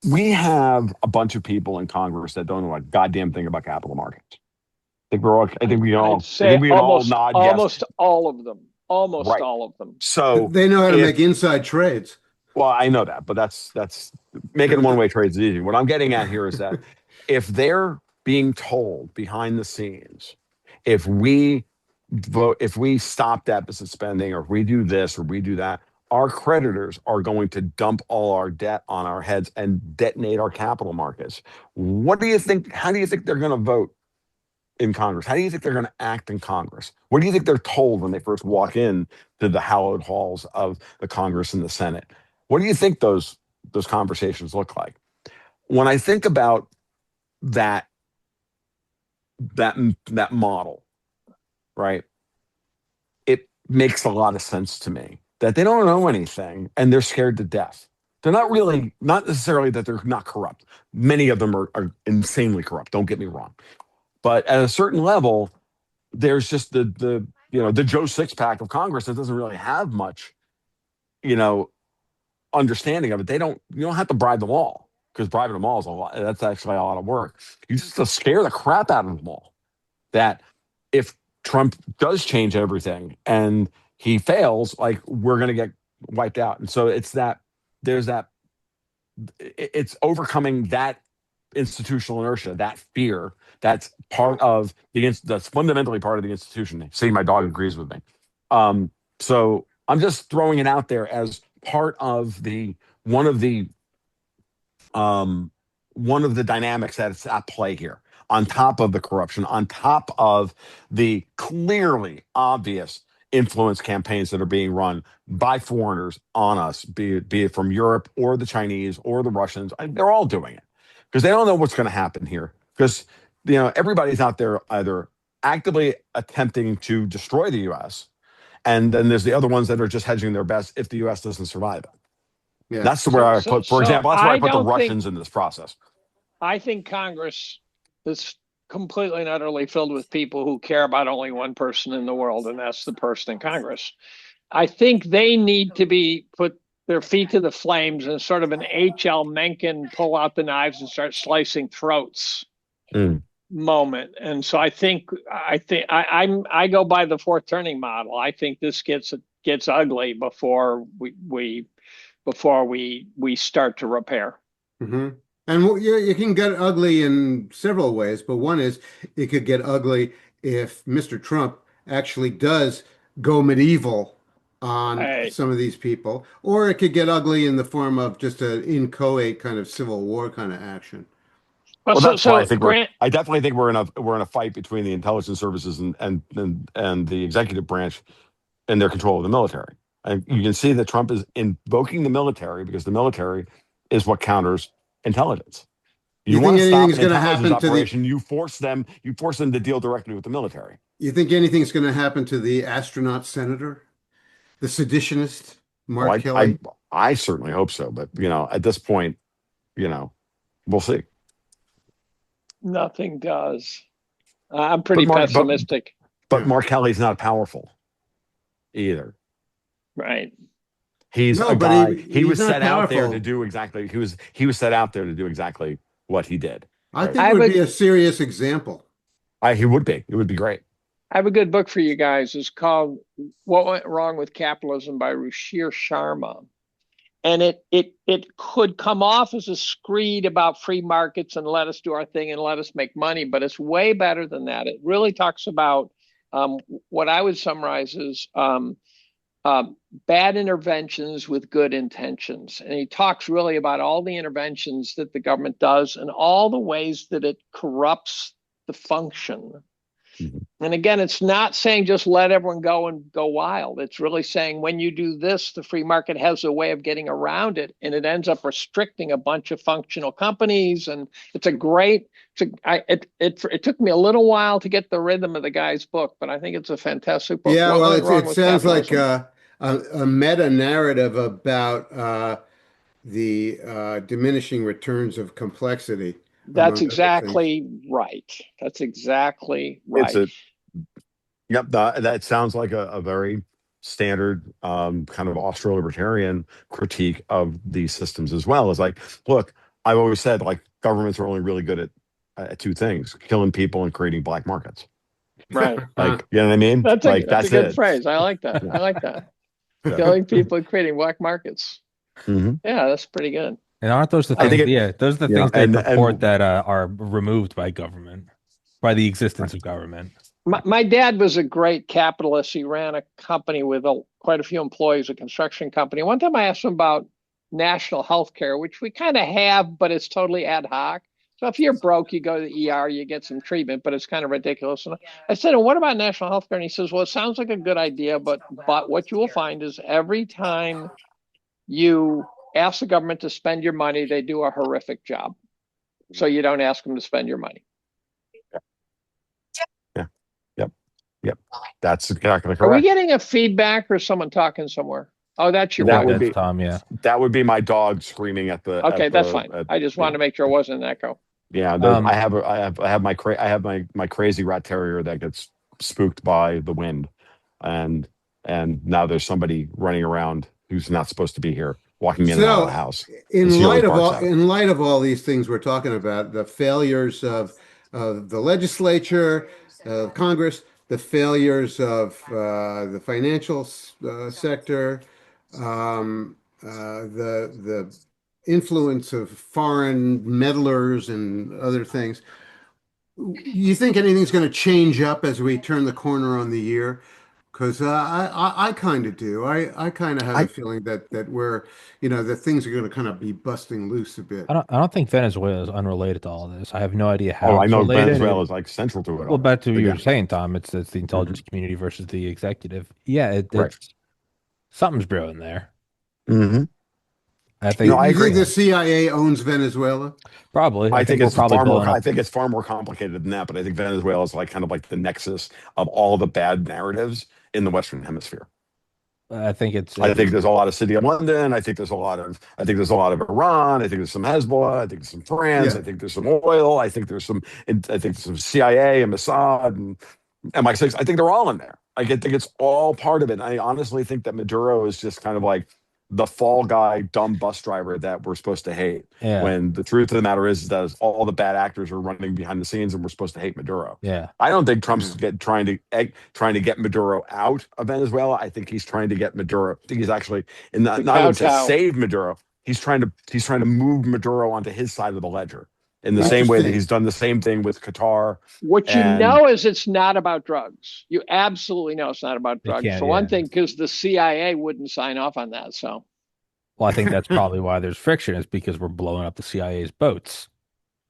We have a bunch of people in Congress that don't know a goddamn thing about capital markets. I think we all nod yes. Almost all of them. All of them. So they know how to make inside trades. Well, I know that, but that's making one-way trades is easy. What I'm getting at here is that if they're being told behind the scenes, if we vote, if we stop deficit spending, or if we do this or we do that, our creditors are going to dump all our debt on our heads and detonate our capital markets. What do you think? How do you think they're going to vote in Congress? How do you think they're going to act in Congress? What do you think they're told when they first walk in to the hallowed halls of the Congress and the Senate? What do you think those conversations look like? When I think about that that model, right? It makes a lot of sense to me that they don't know anything and they're scared to death. They're not necessarily that they're not corrupt. Many of them are insanely corrupt. Don't get me wrong. But at a certain level, there's just the the Joe Sixpack of Congress that doesn't really have much, understanding of it. You don't have to bribe them all, because bribing them all is a lot. That's actually a lot of work. You just have to scare the crap out of them all. That if Trump does change everything and he fails, like, we're going to get wiped out. And so it's overcoming that institutional inertia, that fear. That's that's fundamentally part of the institution. See, my dog agrees with me. So I'm just throwing it out there as part of one of the dynamics that's at play here, on top of the corruption, on top of the clearly obvious influence campaigns that are being run by foreigners on us, be it from Europe or the Chinese or the Russians. They're all doing it because they don't know what's going to happen here. Because everybody's out there either actively attempting to destroy the U.S., and then there's the other ones that are just hedging their bets if the U.S. doesn't survive it. Yeah. That's where I put, for example, that's where I put the Russians in this process. I think Congress is completely and utterly filled with people who care about only one person in the world, and that's the person in Congress. I think they need to put their feet to the flames and sort of an H.L. Mencken pull out the knives and start slicing throats moment. And so I go by the fourth turning model. I think this gets ugly before we start to repair. Mm-hmm. And you can get ugly in several ways, but one is it could get ugly if Mr. Trump actually does go medieval on some of these people, or it could get ugly in the form of just an inchoate kind of civil war kind of action. Well, that's why I definitely think we're in a fight between the intelligence services and the executive branch and their control of the military. And you can see that Trump is invoking the military because the military is what counters intelligence. You want to stop an intelligence operation, you force them to deal directly with the military. You think anything's going to happen to the astronaut senator, the seditionist, Mark Kelly? I certainly hope so, but at this point, we'll see. Nothing does. I'm pretty pessimistic. But Mark Kelly's not powerful either. Right. He's a guy. He was set out there to do exactly. He was set out there to do exactly what he did. I think it would be a serious example. He would be. It would be great. I have a good book for you guys. It's called "What Went Wrong with Capitalism" by Ruchir Sharma. And it could come off as a screed about free markets and let us do our thing and let us make money, but it's way better than that. It really talks about what I would summarize as bad interventions with good intentions. And he talks really about all the interventions that the government does and all the ways that it corrupts the function. Mm-hmm. And again, it's not saying just let everyone go and go wild. It's really saying when you do this, the free market has a way of getting around it, and it ends up restricting a bunch of functional companies. And it took me a little while to get the rhythm of the guy's book, but I think it's a fantastic book. Yeah, well, it sounds like a meta narrative about the diminishing returns of complexity. That's exactly right. That's exactly right. Yep. That sounds like a very standard kind of Austro-libertarian critique of these systems as well. It's like, look, I've always said, like, governments are only really good at two things: killing people and creating black markets. Right. Like, you know what I mean? That's a good phrase. I like that. I like that. Killing people and creating black markets. Mm-hmm. Yeah, that's pretty good. And aren't those the I think things? it, Yeah, those are the you know, things they purport and that are removed by government, by the existence of government. My dad was a great capitalist. He ran a company with quite a few employees, a construction company. One time I asked him about national health care, which we kind of have, but it's totally ad hoc. So if you're broke, you go to the ER, you get some treatment, but it's kind of ridiculous. And I said, and what about national health care? And he says, well, it sounds like a good idea, but what you will find is every time you ask the government to spend your money, they do a horrific job. So you don't ask them to spend your money. yeah, yep, yep. That's exactly Are we correct. getting a feedback or someone talking somewhere? Oh, that's your That wife. would That's be Tom, yeah. that would be my dog screaming at the Okay, at that's the fine. at, I just you wanted know. to make sure it wasn't an echo. Yeah, Um, I have my crazy rat terrier that gets spooked by the wind, and now there's somebody running around who's not supposed to be here, walking in and out of the So, house, and she always barks at it. in light of all these things we're talking about, the failures of the legislature, of Congress, the failures of the financial sector, the influence of foreign meddlers and other things. You think anything's going to change up as we turn the corner on the year? Because I kind of do. I kind of have a I feeling that we're, that things are going to kind of be busting loose a bit. I don't think Venezuela is unrelated to all this. I have no idea Oh, how I it's know related. Venezuela is like central to it Well, all. back to what But you yeah, were saying, Tom. It's the hmm intelligence community versus the executive. Yeah, right. it's something's brewing there. Hmm. I No, think I You agree. think the CIA owns Venezuela? probably. I I think think we're it's probably far more. blowing I up. think it's far more complicated than that. But I think Venezuela is like kind of like the nexus of all the bad narratives in the Western Hemisphere. I think it's I think there's a lot of City of London. I think there's a lot of Iran. I think there's some Hezbollah. I think there's some France. Yeah. I think there's some oil. I think some CIA and Mossad and MI6. I think they're all in there. I think it's all part of it. I honestly think that Maduro is just kind of like the fall guy, dumb bus driver that we're supposed to hate. yeah, When the truth of the matter is that all the bad actors are running behind the scenes, and we're supposed to hate Maduro. yeah. I don't think Yeah. Trump's trying to get Maduro out of Venezuela. I think he's trying to get Maduro. I think he's actually, and To not even to kowtow. save Maduro. He's trying to move Maduro onto his side of the ledger in the Right. same way that Interesting. he's done the same thing with Qatar. What you And know is it's not about drugs. You absolutely know it's not about They drugs. can't. For one Yeah. thing, because the CIA wouldn't sign off on that. So Well, I think that's probably why there's friction is because we're blowing up the CIA's boats.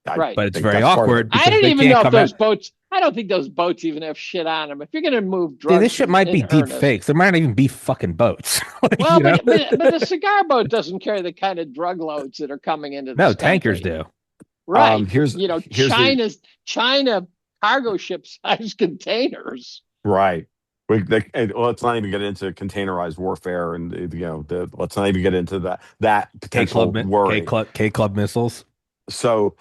I right. But it's think very that's part of it. awkward I because don't they even can't know if come out. those boats. I don't think those boats even have shit on them. If you're going to move Dude, this drugs shit might be in deep earnest, fakes. There might not even be fucking boats. Like, well, you know? but the cigar boat doesn't carry the kind of drug loads that are coming into No, this tankers country. do. Right. Here's You know, here's the China cargo ship size containers. right. Let's not even get into containerized warfare, and let's not even get into that potential worry. K Club missiles. So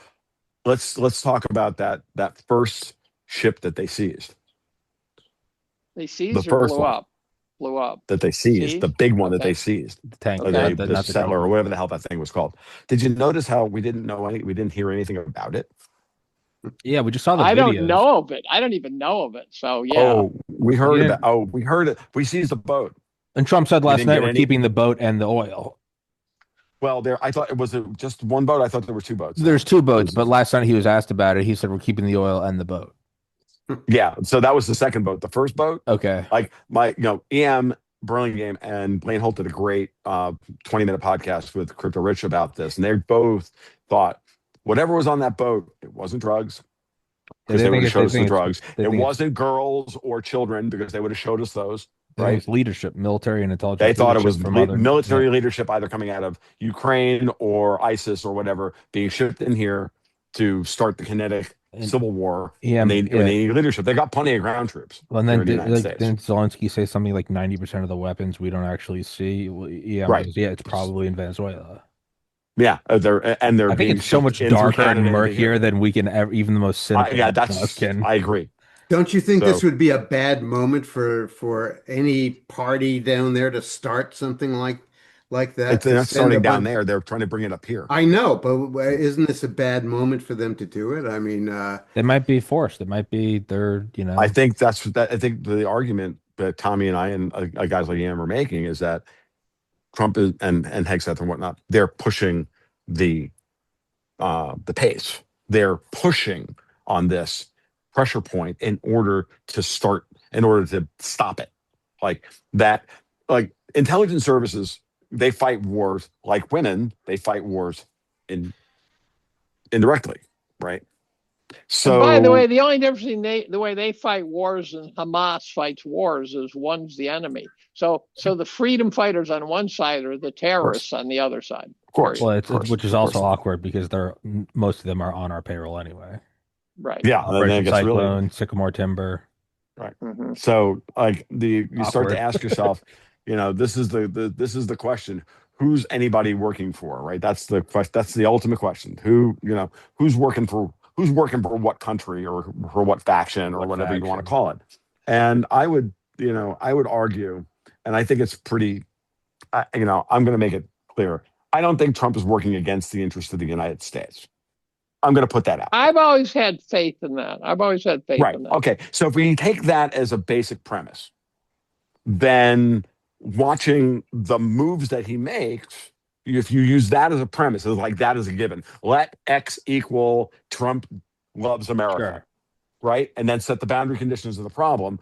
let's talk about that first ship that they seized. They The seized or first blew one up? Blew up. that they seized, the Seized? big one that they Okay. seized, The tank, Okay. the not the settler tanker. or whatever the hell that thing was called. Did you notice how we didn't hear anything about it? Yeah, we just saw the I don't videos. know of it. I don't even know of it. So yeah. Oh, we heard You about. didn't- Oh, we heard it. We seized the boat. And Trump said We last didn't night get we're any. keeping the boat and the oil. Well, I thought it was just one boat. I thought there were two boats. There's two boats, There's- but last night he was asked about it. He said we're keeping the oil and the boat. Yeah, so that was the second boat. The first boat, Okay. like EM Burlingame and Blaine Holt did a great 20-minute podcast with Crypto Rich about this, and they both thought whatever was on that boat, it wasn't drugs because they would have showed us the drugs. It wasn't girls or children because they would have showed us those. They think Right? it's leadership, military and intelligence. They thought it was from other military leadership either coming out of Ukraine or ISIS or whatever being shipped in here to start the kinetic civil war. Yeah, and they need leadership. They got plenty of ground troops. Well, and here then in the United States. didn't Zelensky say something like 90% of the weapons we don't actually see? Well, yeah, Right. Yeah, it's probably in Venezuela. Yeah, they're I think being it's so shipped much in through darker and Canada into here. murkier than we can ever, even the most cynical. Yeah, of us can. I agree. Don't you think So- this would be a bad moment for any party down there to start something like that? They're to not send starting a down bunch- there. They're trying to bring it up here. I know, but isn't this a bad moment for them to do it? I mean, It might be forced. It might be I think that's that. I think the argument that Tommy and I and guys like Ian are making is that Trump is, and Hegseth and whatnot, they're pushing the pace. They're pushing on this pressure point in order to stop it. Like that, like intelligence services, they fight wars like women. They fight wars indirectly, right? And by the way, So the only difference in the way they fight wars and Hamas fights wars is one's the enemy. So the freedom fighters on one side are the terrorists on the other side. of course, Well, of course, which is of course. also awkward because most of them are on our payroll anyway. Right. Yeah, and then Operation it gets really Cyclone, Sycamore Timber. right. Mm-hmm. So like you start to Awkward. ask yourself, this is the question: who's anybody working for? Right. That's the question. That's the ultimate question. Who's working for what country or for what faction or What whatever you want to faction? call it? And I would argue, and I think it's pretty. I'm going to make it clear. I don't think Trump is working against the interest of the United States. I'm going to put that out. I've always had faith in that. Right. In that. Okay. So if we take that as a basic premise, then watching the moves that he makes, if you use that as a premise, it's like that is a given. Let X equal Trump loves America, Sure. right? And then set the boundary conditions of the problem,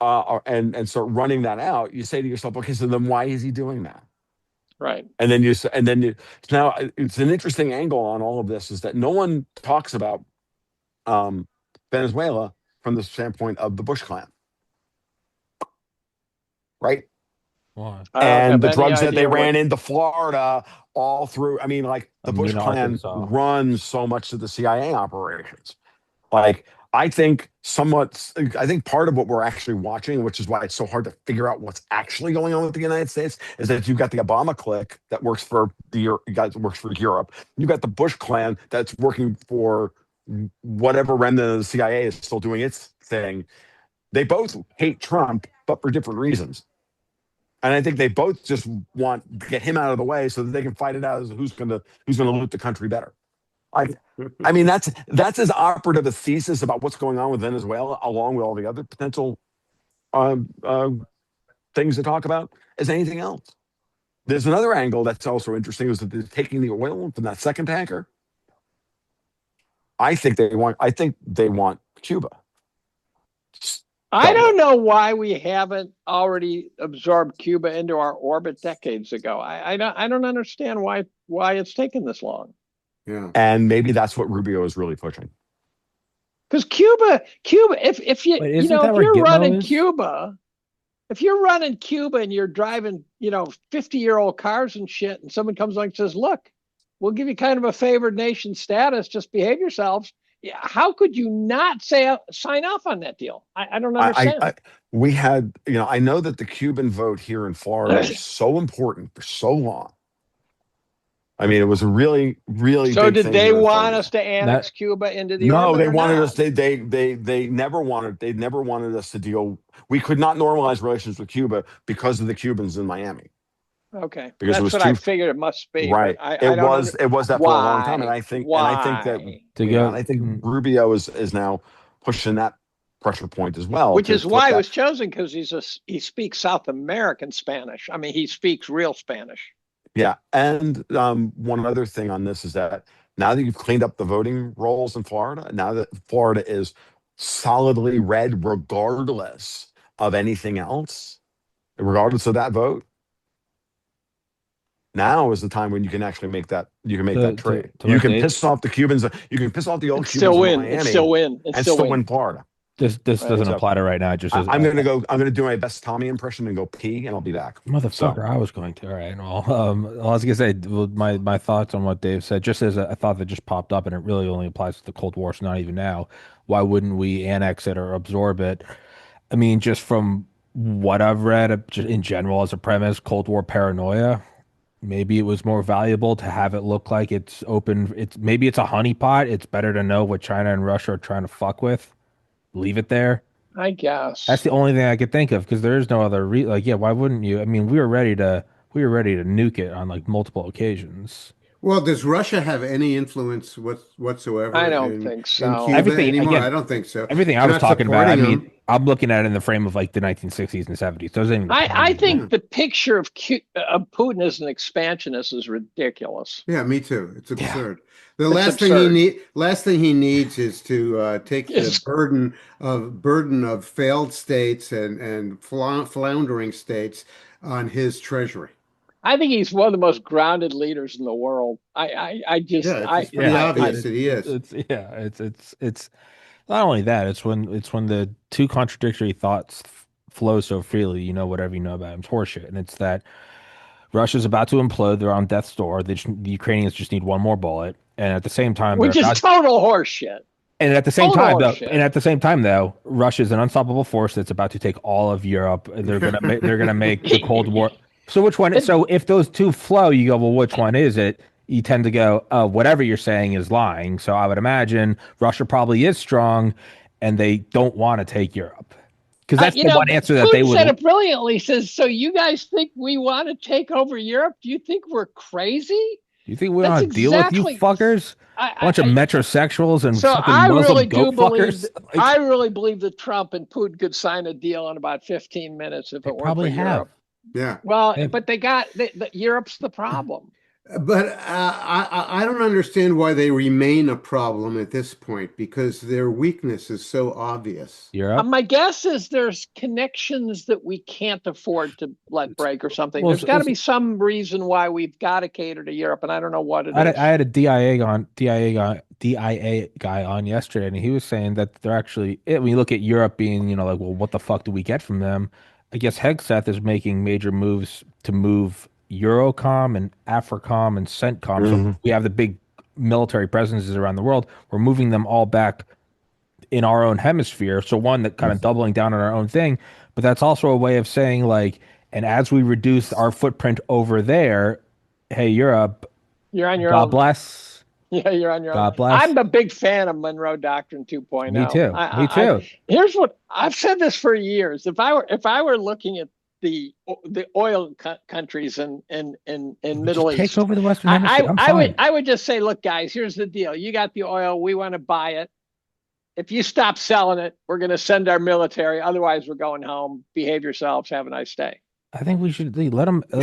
and start running that out. You say to yourself, okay, so then why is he doing that? Right. And then now it's an interesting angle on all of this is that no one talks about Venezuela from the standpoint of the Bush clan, right? Why? And the any drugs that they idea ran into Florida all through. I mean, like the Bush clan Arkansas. runs so much of the CIA operations. Like I think part of what we're actually watching, which is why it's so hard to figure out what's actually going on with the United States, is that you've got the Obama clique that works for Europe. You've got the Bush clan that's working for whatever remnant of the CIA is still doing its thing. They both hate Trump, but for different reasons. And I think they both just want to get him out of the way so that they can fight it out as who's gonna loot the country better. I mean, that's as operative a thesis about what's going on with Venezuela, along with all the other potential things to talk about, as anything else. There's another angle that's also interesting is that they're taking the oil from that second tanker. I think they want Cuba. I don't know why we haven't already absorbed Cuba into our orbit decades ago. I don't understand why it's taken this long. Yeah. And maybe that's what Rubio is really pushing. Because Cuba, if you Wait, if you're Gitmo running is? Cuba, if you're running Cuba and you're driving 50-year-old cars and shit, and someone comes along and says, "Look, we'll give you kind of a favored nation status. Just behave yourselves." Yeah, how could you not sign off on that deal? I don't understand. We had, I know that the Cuban vote here in Florida was so important for so long. I mean, it was a really, really. So big did thing they here in want Florida. us to annex Cuba into the No, orbit? they or wanted not? us. They never wanted us to deal. We could not normalize relations with Cuba because of the Cubans in Miami. Okay, Because that's it was what I figured it must be. right. But It was that for a long time, and why? I think Why? I think Rubio is now pushing that pressure point as well. Which to is flip why it that. was chosen, because he speaks South American Spanish. I mean, he speaks real Spanish. Yeah, and one other thing on this is that now that you've cleaned up the voting rolls in Florida, now that Florida is solidly red, regardless of anything else, regardless of that vote, now is the time when you can actually make that trade. You can piss off the Cubans. You can piss off the old Cubans in Miami, and still win, and still win Florida. This doesn't So, apply to right now. It just is. I'm gonna do my best Tommy impression and go pee, and I'll be back. Motherfucker, So, I was going to. All right. Well, I was gonna say my thoughts on what Dave said, just as a thought that just popped up, and it really only applies to the Cold War, so not even now. Why wouldn't we annex it or absorb it? I mean, just from what I've read, just in general as a premise, Cold War paranoia. Maybe it was more valuable to have it look like it's open. Maybe it's a honeypot. It's better to know what China and Russia are trying to fuck with. Leave it there. I guess. That's the only thing I could think of because there is no other why wouldn't you? I mean, we were ready to nuke it on like multiple occasions. Well, does Russia have any influence whatsoever I don't think so. in Cuba Everything anymore? again, I don't think so. Everything I They're was not talking about, I supporting mean, them. I'm looking at it in the frame of like the 1960s and 70s. Those ain't even the I plans anymore. think the picture of Putin as an expansionist is ridiculous. Yeah, me too. It's absurd. The It's last absurd. last thing he needs is to take the It's, burden of failed states and floundering states on his treasury. I think he's one of the most grounded leaders in the world. I just, Yeah, it's pretty Yeah, obvious that he is. it's not only that. It's when the two contradictory thoughts flow so freely. You know whatever you know about him. It's horseshit, and it's that Russia's about to implode. They're on death's door. The Ukrainians just need one more bullet, and at the same time, they're which is about. total horseshit. And at the same Total time, though, horseshit. Russia's an unstoppable force that's about to take all of Europe. They're gonna make the Cold War. So which one? So if those two flow, you go, well, which one is it? You tend to go, whatever you're saying is lying. So I would imagine Russia probably is strong, and they don't want to take Europe because that's the one answer that they Putin would. said it brilliantly. Says, so you guys think we want to take over Europe? Do you think we're crazy? You think we That's want to deal with you exactly- fuckers? Bunch of metrosexuals and So fucking I Muslim really do goat believe, fuckers. I really believe that Trump and Putin could sign a deal in about 15 minutes if They it weren't probably for have. Europe. Yeah. Well, Hey. but Europe's the problem. But I don't understand why they remain a problem at this point because their weakness is so obvious. Europe. My guess is there's connections that we can't afford to let break or something. Well, There's got to be some reason why we've got to cater to Europe, and I don't know what it is. I had a DIA guy on yesterday, and he was saying that they're actually when you look at Europe being, like, well, what the fuck do we get from them? I guess Hegseth is making major moves to move Eurocom and Africom and CENTCOM. So we have the big military presences around the world. We're moving them all back in our own hemisphere. So one that kind of doubling down on our own thing, but that's also a way of saying like, and as we reduce our footprint over there, hey, Europe, You're on your God own. bless. Yeah, you're on your own. God bless. I'm a big fan of Monroe Doctrine 2.0. Me too. Me too. Here's what I've said this for years. If I were looking at the oil countries in Middle East, take over the Western Hemisphere. I would just say, look, guys, here's the deal. You got the oil. We want to buy it. If you stop selling it, we're going to send our military. Otherwise, we're going home. Behave yourselves. Have a nice day. I think we should let them. I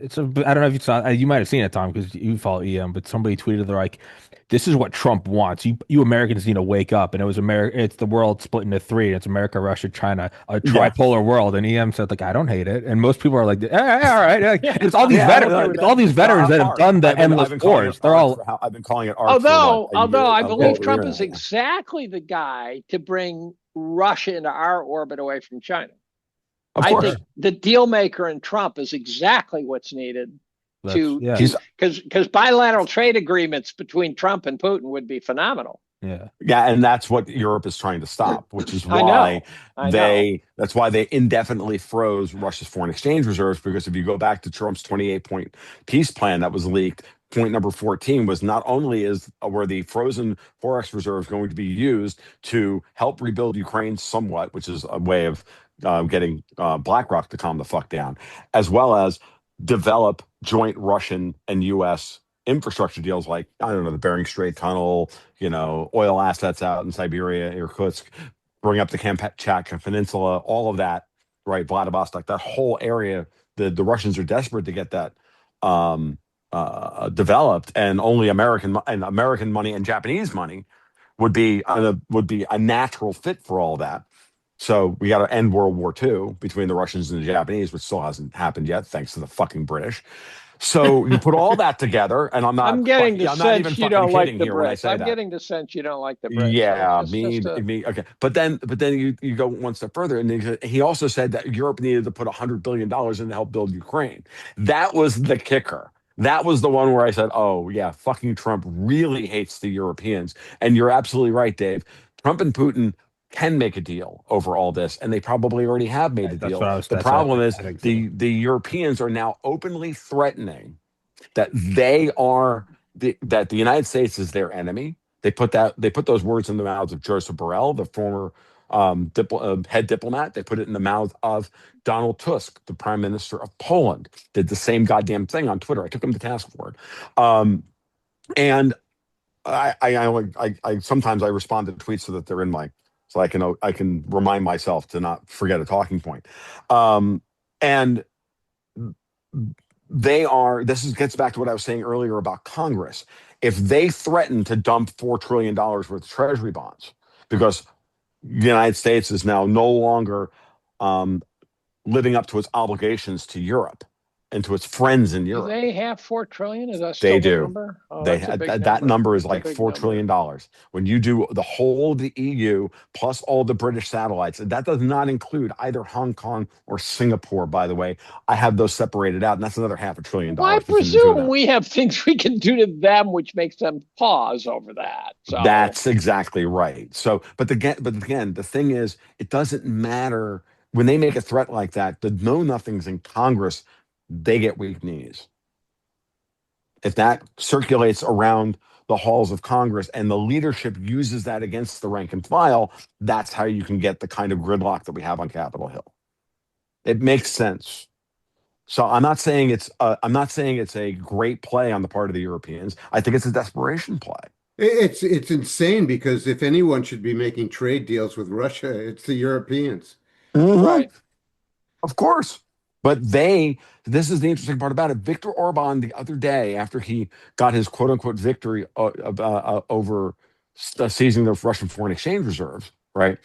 don't know if you saw. You might have seen it, Tom, because you follow EM. But somebody tweeted, they're like, "This is what Trump wants. You Americans need to wake up." And it was America. It's the world split into three. And it's America, Russia, China, a tripolar world. And EM said, like, I don't hate it. And most people are like, all right. Like, it's all these veterans. It's all these veterans that have done the endless wars. They're all. I've been calling it art. Although I for believe a Trump year is now. exactly the guy to bring Russia into our orbit away from China. Of I course. think the deal maker in Trump is exactly what's needed because bilateral trade agreements between Trump and Putin would be phenomenal. Yeah, and that's what Europe is trying to stop, which is I know. That's why they indefinitely froze Russia's foreign exchange reserves, because if you go back to Trump's 28-point peace plan that was leaked, point number 14 was not only were the frozen forex reserves going to be used to help rebuild Ukraine somewhat, which is a way of getting BlackRock to calm the fuck down, as well as develop joint Russian and U.S. infrastructure deals like, I don't know, the Bering Strait Tunnel, oil assets out in Siberia, Irkutsk, bring up the Kamchatka Peninsula, all of that, right? Vladivostok, that whole area. The Russians are desperate to get that developed, and only American money and Japanese money would be a natural fit for all that. So we got to end World War II between the Russians and the Japanese, which still hasn't happened yet, thanks to the fucking British. So you put all that together, and I'm getting the sense you don't like the Brits. I'm getting the sense you don't like the Brits. Yeah, me. Okay, but then you go one step further, and he also said that Europe needed to put $100 billion in to help build Ukraine. That was the kicker. That was the one where I said, "Oh yeah, fucking Trump really hates the Europeans." And you're absolutely right, Dave. Trump and Putin can make a deal over all this, and they probably already have made a deal. The problem is the Europeans are now openly threatening that that the United States is their enemy. They put those words in the mouths of Joseph Borrell, the former head diplomat. They put it in the mouth of Donald Tusk, the prime minister of Poland. Did the same goddamn thing on Twitter. I took him to task for it. And I sometimes I respond to tweets so that they're in my so I can remind myself to not forget a talking point. And gets back to what I was saying earlier about Congress. If they threaten to dump $4 trillion worth of treasury bonds because the United States is now no longer um, living up to its obligations to Europe and to its friends in Do Europe. they have 4 trillion? Is that They still the do. number? Oh, They that's a had big that number. number is That's a like big $4 trillion dollars. When you do the whole of the EU plus all the British satellites, that does not include either Hong Kong or Singapore, by the way. I have those separated out, and that's another $500 billion Well, I between the two of presume them. we have things we can do to them, which makes them pause over that. So That's exactly right. So, but again, the thing is, it doesn't matter when they make a threat like that. The know nothings in Congress, they get weak knees. If that circulates around the halls of Congress and the leadership uses that against the rank and file, that's how you can get the kind of gridlock that we have on Capitol Hill. It makes sense. So I'm not saying it's a great play on the part of the Europeans. I think it's a desperation play. It's insane because if anyone should be making trade deals with Russia, it's the Europeans. Mhm. right. Of course. But this is the interesting part about it. Viktor Orban, the other day, after he got his quote unquote victory over seizing the Russian foreign exchange reserves, right?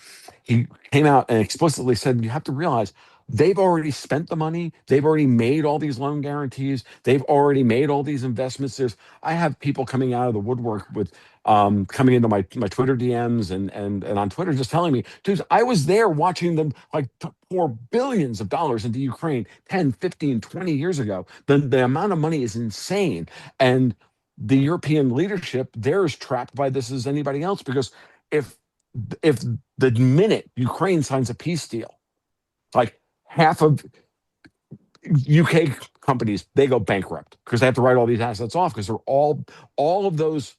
He came out and explicitly said, you have to realize they've already spent the money. They've already made all these loan guarantees. They've already made all these investments. I have people coming out of the woodwork with coming into my Twitter DMs and on Twitter just telling me, dude, I was there watching them like pour billions of dollars into Ukraine 10, 15, 20 years ago. The amount of money is insane. And the European leadership, they're as trapped by this as anybody else because if if the minute Ukraine signs a peace deal, like half of UK companies, they go bankrupt because they have to write all these assets off because they're all of those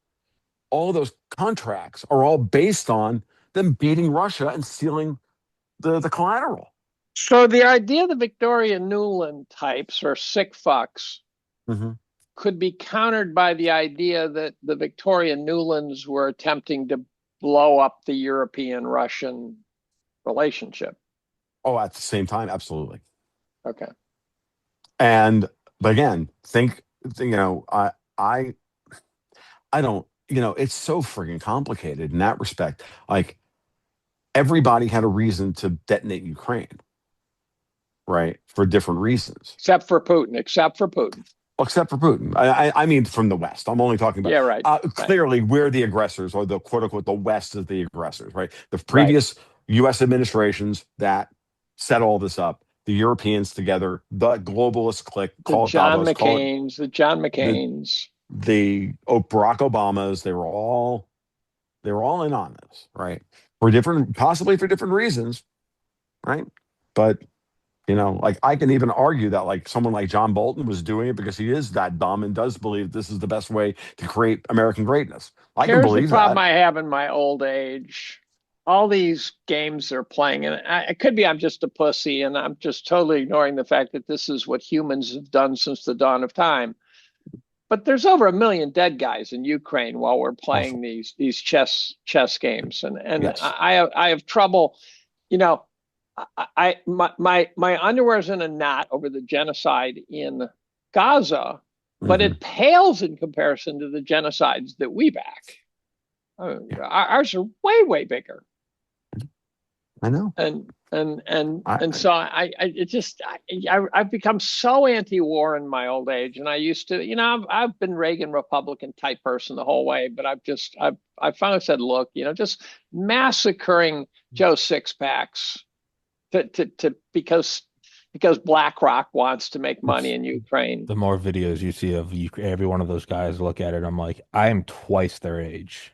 all of those contracts are all based on them beating Russia and stealing the collateral. So the idea the Victoria Nuland types or sick fucks Mm-hmm. could be countered by the idea that the Victoria Nulands were attempting to blow up the European-Russian relationship. Oh, at the same time, absolutely. Okay. And but again, I I don't, it's so friggin' complicated in that respect. Like everybody had a reason to detonate Ukraine, right? For different reasons. Except for Putin. Except for Putin. Well, except for Putin. I mean, from the West. I'm only talking about. Yeah, right. Clearly, we're the aggressors, or the quote unquote, the West is the aggressors, right? The Right. previous U.S. administrations that set all this up, the Europeans together, the globalist clique, The call it John Davos, call it McCain's, the John McCain's. Barack Obamas, they were all in on this, right? Possibly for different reasons, right? But like I can even argue that like someone like John Bolton was doing it because he is that dumb and does believe this is the best way to create American greatness. I can Here's the believe problem that. I have in my old age. All these games they're playing, and it could be I'm just a pussy, and I'm just totally ignoring the fact that this is what humans have done since the dawn of time. But there's over 1 million dead guys in Ukraine while we're playing these chess games, and Yes. I have trouble, you know. My underwear's in a knot over the genocide in Gaza, but Mhm. it pales in comparison to the genocides that we back. Ours are way bigger, I know. and so I've become so anti-war in my old age, and I used to, I've been Reagan Republican type person the whole way, but I finally said, look, just massacring Joe Sixpacks because BlackRock wants to make money in Ukraine. The more videos you see of every one of those guys, look at it, I'm like, I am twice their age.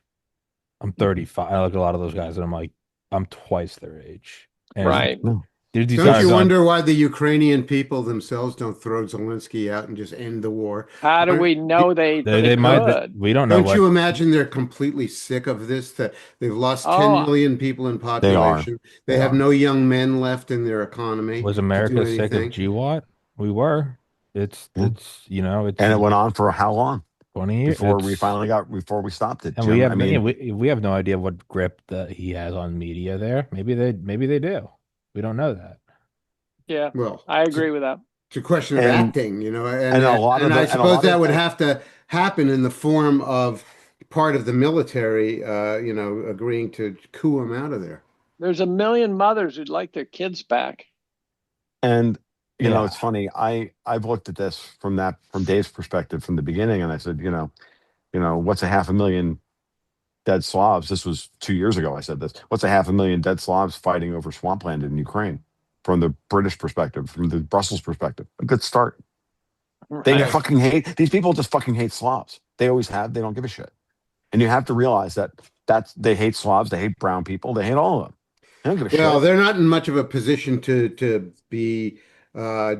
I'm 35. I look at a lot of those guys and I'm like, I'm twice their age. And Right. No. dude, these Don't guys you on, wonder why the Ukrainian people themselves don't throw Zelensky out and just end the war? How do we know they they might, could? we don't know Don't what. you imagine they're completely sick of this, that they've lost 10 Oh, million people in They are. population. They They have are. no young men left in their economy Was to do America sick of anything. GWAT? We were. It's Yeah. it's And it went on for how long? 20 years. before we stopped it, And Jim. we have I mean, we have no idea what grip that he has on media there. Maybe they do. We don't know that. Yeah, Well, I agree with that. it's a question of and acting, and a lot of and I the and a suppose lot that of would the, have to happen in the form of part of the military, agreeing to coup him out of there. There's a million mothers who'd like their kids back. and Yeah. it's funny. I've looked at this from Dave's perspective from the beginning, and I said, what's a 500,000 dead Slavs? This was 2 years ago. I said this. What's a 500,000 dead Slavs fighting over swampland in Ukraine? From the British perspective, from the Brussels perspective, a good start. They Right. fucking hate these people. Just fucking hate Slavs. They always have. They don't give a shit. And you have to realize they hate Slavs. They hate brown people. They hate all of them. They don't give a Well, shit. they're not in much of a position to be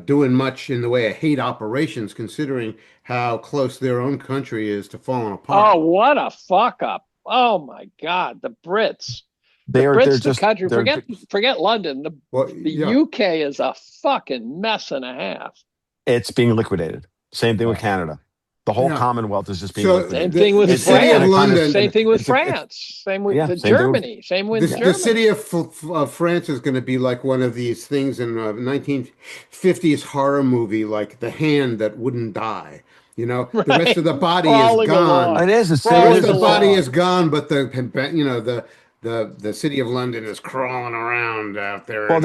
doing much in the way of hate operations, considering how close their own country is to falling Oh, apart. what a fuck up. Oh my God, the Brits. The They're Brits, the just country. they're Forget London. Well, The yeah. UK is a fucking mess and a half. it's being liquidated. Same thing with Yeah. Canada. The whole Yeah. Commonwealth is just being So liquidated. Same thing with the city of France. London, Same thing with it's a- it's- France. Same with Yeah, the same thing with- Germany. Same with the Germany. city of France is going to be like one of these things in a 1950s horror movie, like The Hand That Wouldn't Die. The rest of the body is Crawling gone. along. It is. It's The Crawling rest of the body along. is gone, but the city of London is crawling around out there. Well,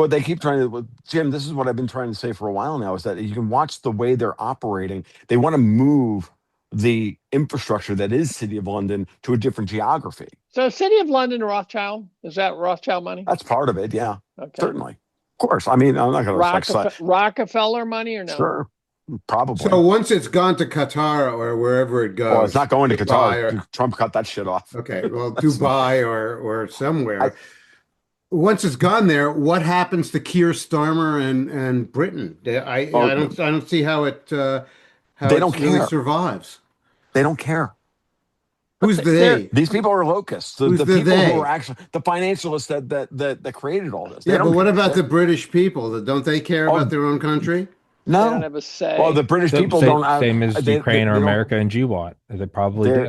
they keep trying to. Well, Jim, this is what I've been trying to say for a while now. Is that you can watch the way they're operating. They want to move the infrastructure that is City of London to a different geography. So, City of London, Rothschild, is that Rothschild money? That's part of it. Yeah, Okay. certainly. Of course. I mean, I'm not going to Rockefeller money or no? Sure, probably. So once it's gone to Qatar or wherever it goes, Well, it's not going to Qatar. Dubai Trump cut that shit off. okay, well, Dubai or somewhere. Once it's gone there, what happens to Keir Starmer and Britain? I don't see how it They don't really care. survives. They don't care. Who's they? These people are locusts. The Who's the people they? who are actually the financialists that created all this. They Yeah, don't but what give a about shit. the British people? Don't they care about their own country? They No. don't have a say. Well, the British people Same, don't have. same as they- Ukraine they or don't- America and GWAT. They probably do.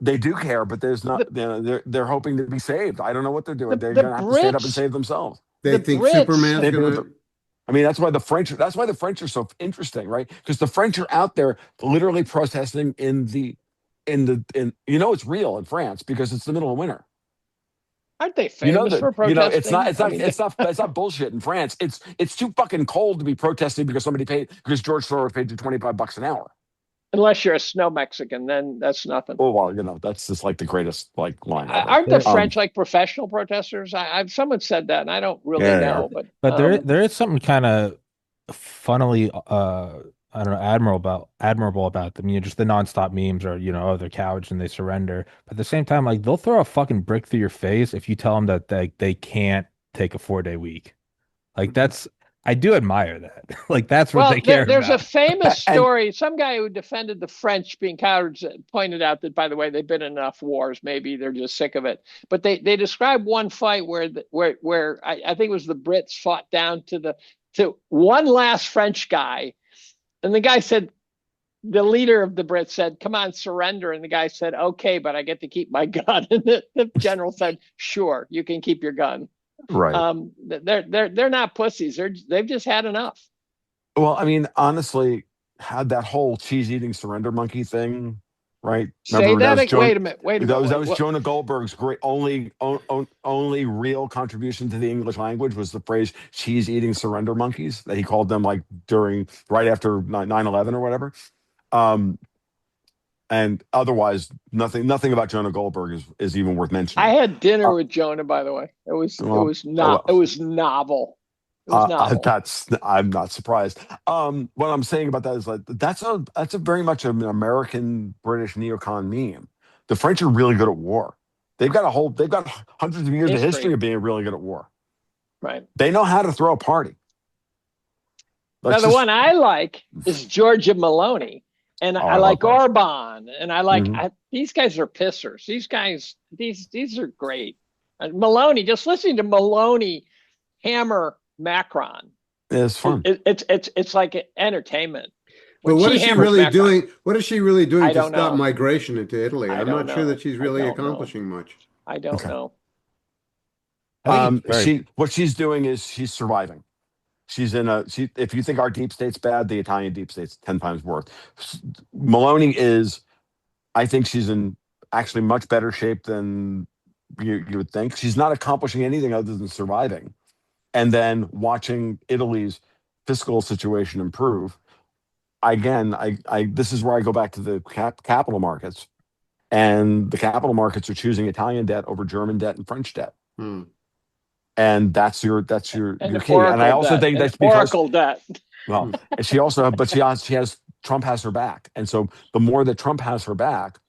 They do care, but there's not. They're hoping to be saved. I don't know what they're doing. They're the going to have to stand up and Brits- save themselves. They The think Brits- Superman's They do gonna. it. I mean, that's why the French. That's why the French are so interesting, right? Because the French are out there literally protesting it's real in France because it's the middle of winter. Aren't they famous for protesting? It's not bullshit in France. It's too fucking cold to be protesting because George Soros paid you $25 an hour. Unless you're a snow Mexican, then that's nothing. Oh well, that's just like the greatest line ever. Aren't the French like professional protesters? Someone said that, and I don't really know. But there is something kind of funnily I don't know, admirable about them. Just the nonstop memes are, they're cowards and they surrender. But at the same time, like they'll throw a fucking brick through your face if you tell them that they can't take a 4-day week. Like I do admire that. Like that's what they care there's about. a famous story. Some guy who defended the French being cowards pointed out that, by the way, they've been in enough wars. Maybe they're just sick of it. But they described one fight where I think it was the Brits fought down to one last French guy. And the guy said, the leader of the Brits said, "Come on, surrender." And the guy said, "Okay, but I get to keep my gun." And the general said, "Sure, you can keep your gun." Right. They're not pussies. They've just had enough. Well, I mean, honestly, had that whole cheese-eating surrender monkey thing, right? Say that. Wait a minute. That was Jonah Goldberg's great only real contribution to the English language was the phrase "cheese-eating surrender monkeys" that he called them like right after 9/11 or whatever. And otherwise, nothing about Jonah Goldberg is even worth mentioning. I had dinner with Jonah, by the way. It was novel. It was novel. I'm not surprised. What I'm saying about that is like that's a very much an American British neocon meme. The French are really good at war. They've got hundreds of years of history of being really good at war. Right. They know how to throw a party. Now the one I like is Giorgia Meloni, and I like Orban, and I like these guys are pissers. These guys, these are great. And Meloni, just listening to Meloni hammer Macron. It's fun. It's like entertainment. But when what she is she hammers really Macron, doing? What is she really doing I to don't stop know. migration into Italy? I I'm don't not sure know. that she's I really don't know. accomplishing much. I don't Okay. know. I think it's very. What she's doing is she's surviving. She's in a she. If you think our deep state's bad, the Italian deep state's 10 times worse. Maloney is. I think she's in actually much better shape than you would think. She's not accomplishing anything other than surviving, and then watching Italy's fiscal situation improve. Again, I this is where I go back to the capital markets, and the capital markets are choosing Italian debt over German debt and French debt. Hmm. And that's your And key. And I Oracle also debt. think And that's because Oracle debt. well, and she has Trump has her back, and so the more that Trump has her back,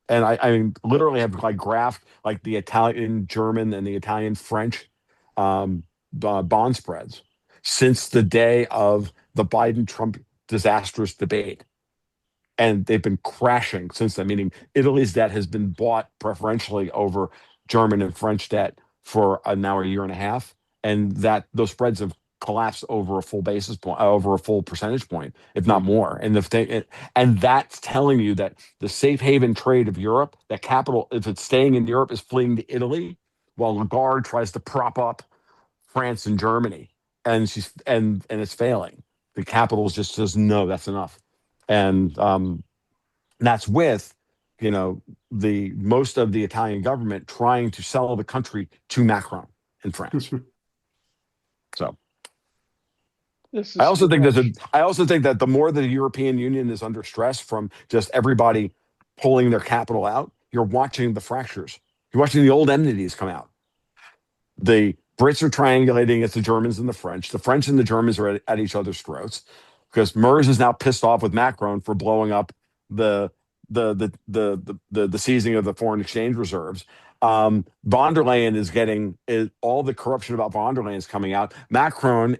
and I mean literally have like graphed like the Italian German and the Italian French bond spreads since the day of the Biden Trump disastrous debate, and they've been crashing since then. Meaning Italy's debt has been bought preferentially over German and French debt for now a year and a half, and that those spreads have collapsed over a full basis point, over a full percentage point, if not more. And the thing, and that's telling you that the safe haven trade of Europe, that capital, if it's staying in Europe, is fleeing to Italy, while Lagarde tries to prop up France and Germany, and and it's failing. The capital just says no, that's enough, and that's with the most of the Italian government trying to sell the country to Macron in France. So This I is also too think much. I also think that the more the European Union is under stress from just everybody pulling their capital out, you're watching the fractures. You're watching the old enmities come out. The Brits are triangulating against the Germans and the French. The French and the Germans are at each other's throats because Mers is now pissed off with Macron for blowing up the the seizing of the foreign exchange reserves. Von der Leyen all the corruption about von der Leyen is coming out. Macron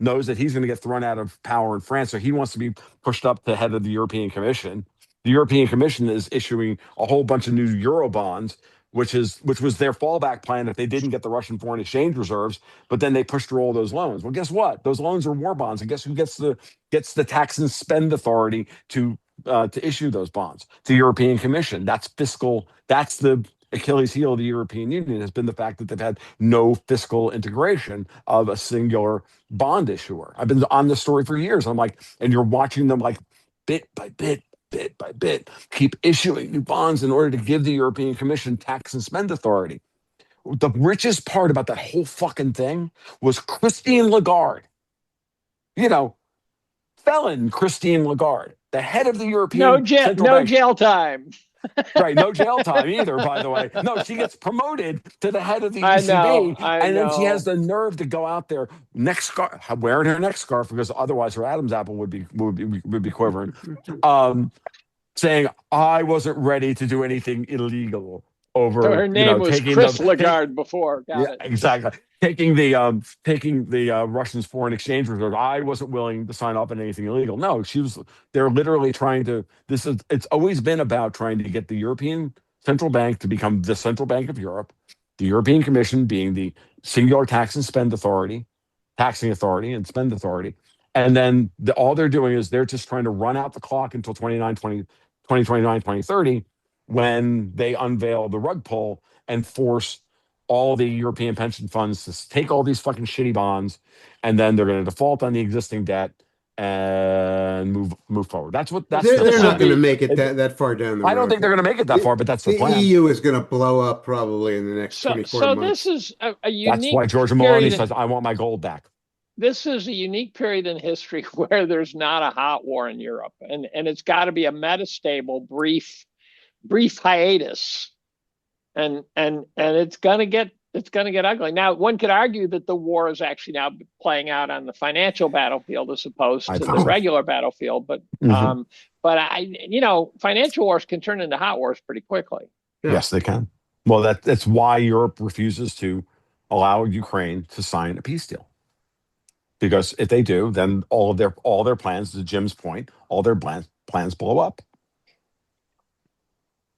knows that he's going to get thrown out of power in France, so he wants to be pushed up to head of the European Commission. The European Commission is issuing a whole bunch of new Euro bonds, which was their fallback plan if they didn't get the Russian foreign exchange reserves. But then they pushed through all those loans. Well, guess what? Those loans are war bonds, and guess who gets the tax and spend authority to issue those bonds? The European Commission. That's fiscal. That's the Achilles heel of the European Union has been the fact that they've had no fiscal integration of a singular bond issuer. I've been on this story for years. I'm like, and you're watching them like bit by bit, keep issuing new bonds in order to give the European Commission tax and spend authority. The richest part about that whole fucking thing was Christine Lagarde. You know, felon Christine Lagarde, the head of the European Central No Bank. jail time. Right, no jail time either, by the way. No, she gets promoted to the head of the I ECB, know. I and then she has know. the nerve to go out there wearing her neck scarf because otherwise her Adam's apple would be quivering. Saying I wasn't ready to do anything illegal So over, her name was taking Chris Lagarde before. Got yeah, it. exactly. Taking the Russians' foreign exchange reserve. I wasn't willing to sign off on anything illegal. No, she was. They're literally trying to. It's always been about trying to get the European Central Bank to become the central bank of Europe. The European Commission being the singular tax and spend authority, taxing authority and spend authority. And then all they're doing is they're just trying to run out the clock until 2029, 2030, when they unveil the rug pull and force all the European pension funds to take all these fucking shitty bonds, and then they're going to default on the existing debt and move forward. That's They're not going to plan. make it that far down the I don't road. think they're going to make it that far, but that's the The plan. EU is going to blow up probably in the next 24 So months. this is a That's unique why Georgia Maloney period. says, "I want my gold back." This is a unique period in history where there's not a hot war in Europe, and it's got to be a metastable, brief hiatus, and it's gonna get ugly. Now, one could argue that the war is actually now playing out on the financial battlefield as opposed to the regular battlefield, but financial wars can turn into hot wars pretty quickly. Yeah. Yes, they can. Well, that's why Europe refuses to allow Ukraine to sign a peace deal. Because if they do, then all their plans, to Jim's point, all their plans blow up.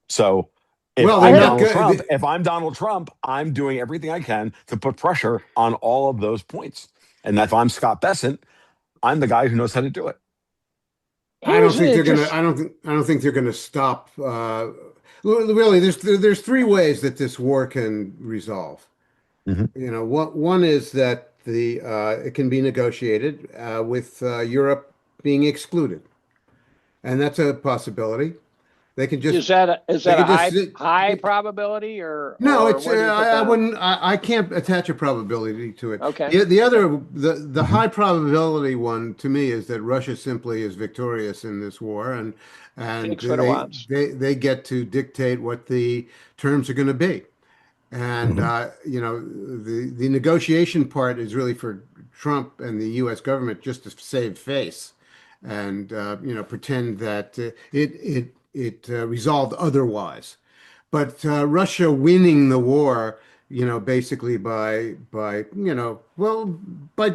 So if I'm Donald Trump, I'm doing everything I can to put pressure on all of those points. And if I'm Scott Bessent, I'm the guy who knows how to do it. I don't Here's an think they're gonna. interest. I don't think they're gonna stop. Really, there's three ways that this war can resolve. Mhm. One is that the it can be negotiated with Europe being excluded, and that's a possibility. They can just Is they that a can just high probability no, or it's where do you put I that? wouldn't I can't attach a probability to it. Okay. The Okay. other the high probability one to me is that Russia simply is victorious in this war, and Takes what it wants. they get to dictate what the terms are going to be. And Mhm. the negotiation part is really for Trump and the U.S. government just to save face, and pretend that it resolved otherwise. But Russia winning the war, basically by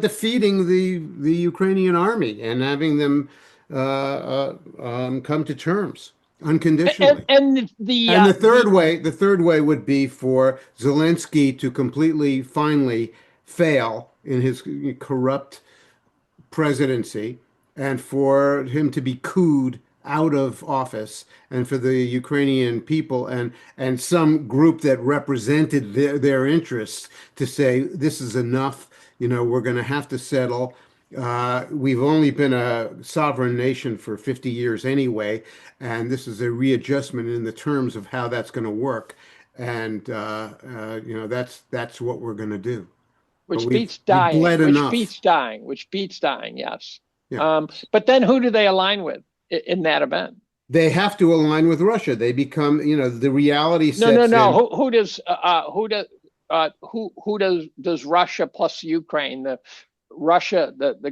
defeating the Ukrainian army and having them come to terms unconditionally. And the And the the third way would be for Zelensky to completely, finally fail in his corrupt presidency and for him to be cooed out of office and for the Ukrainian people and some group that represented their interests to say this is enough, we're going to have to settle. We've only been a sovereign nation for 50 years anyway, and this is a readjustment in the terms of how that's going to work. And that's what we're going to do. But which we've beats we've dying, bled enough. which beats dying, yes. Yeah. But then who do they align with in that event? They have to align with Russia. They become, the reality No, no, sets no. in. Who does Russia plus Ukraine, the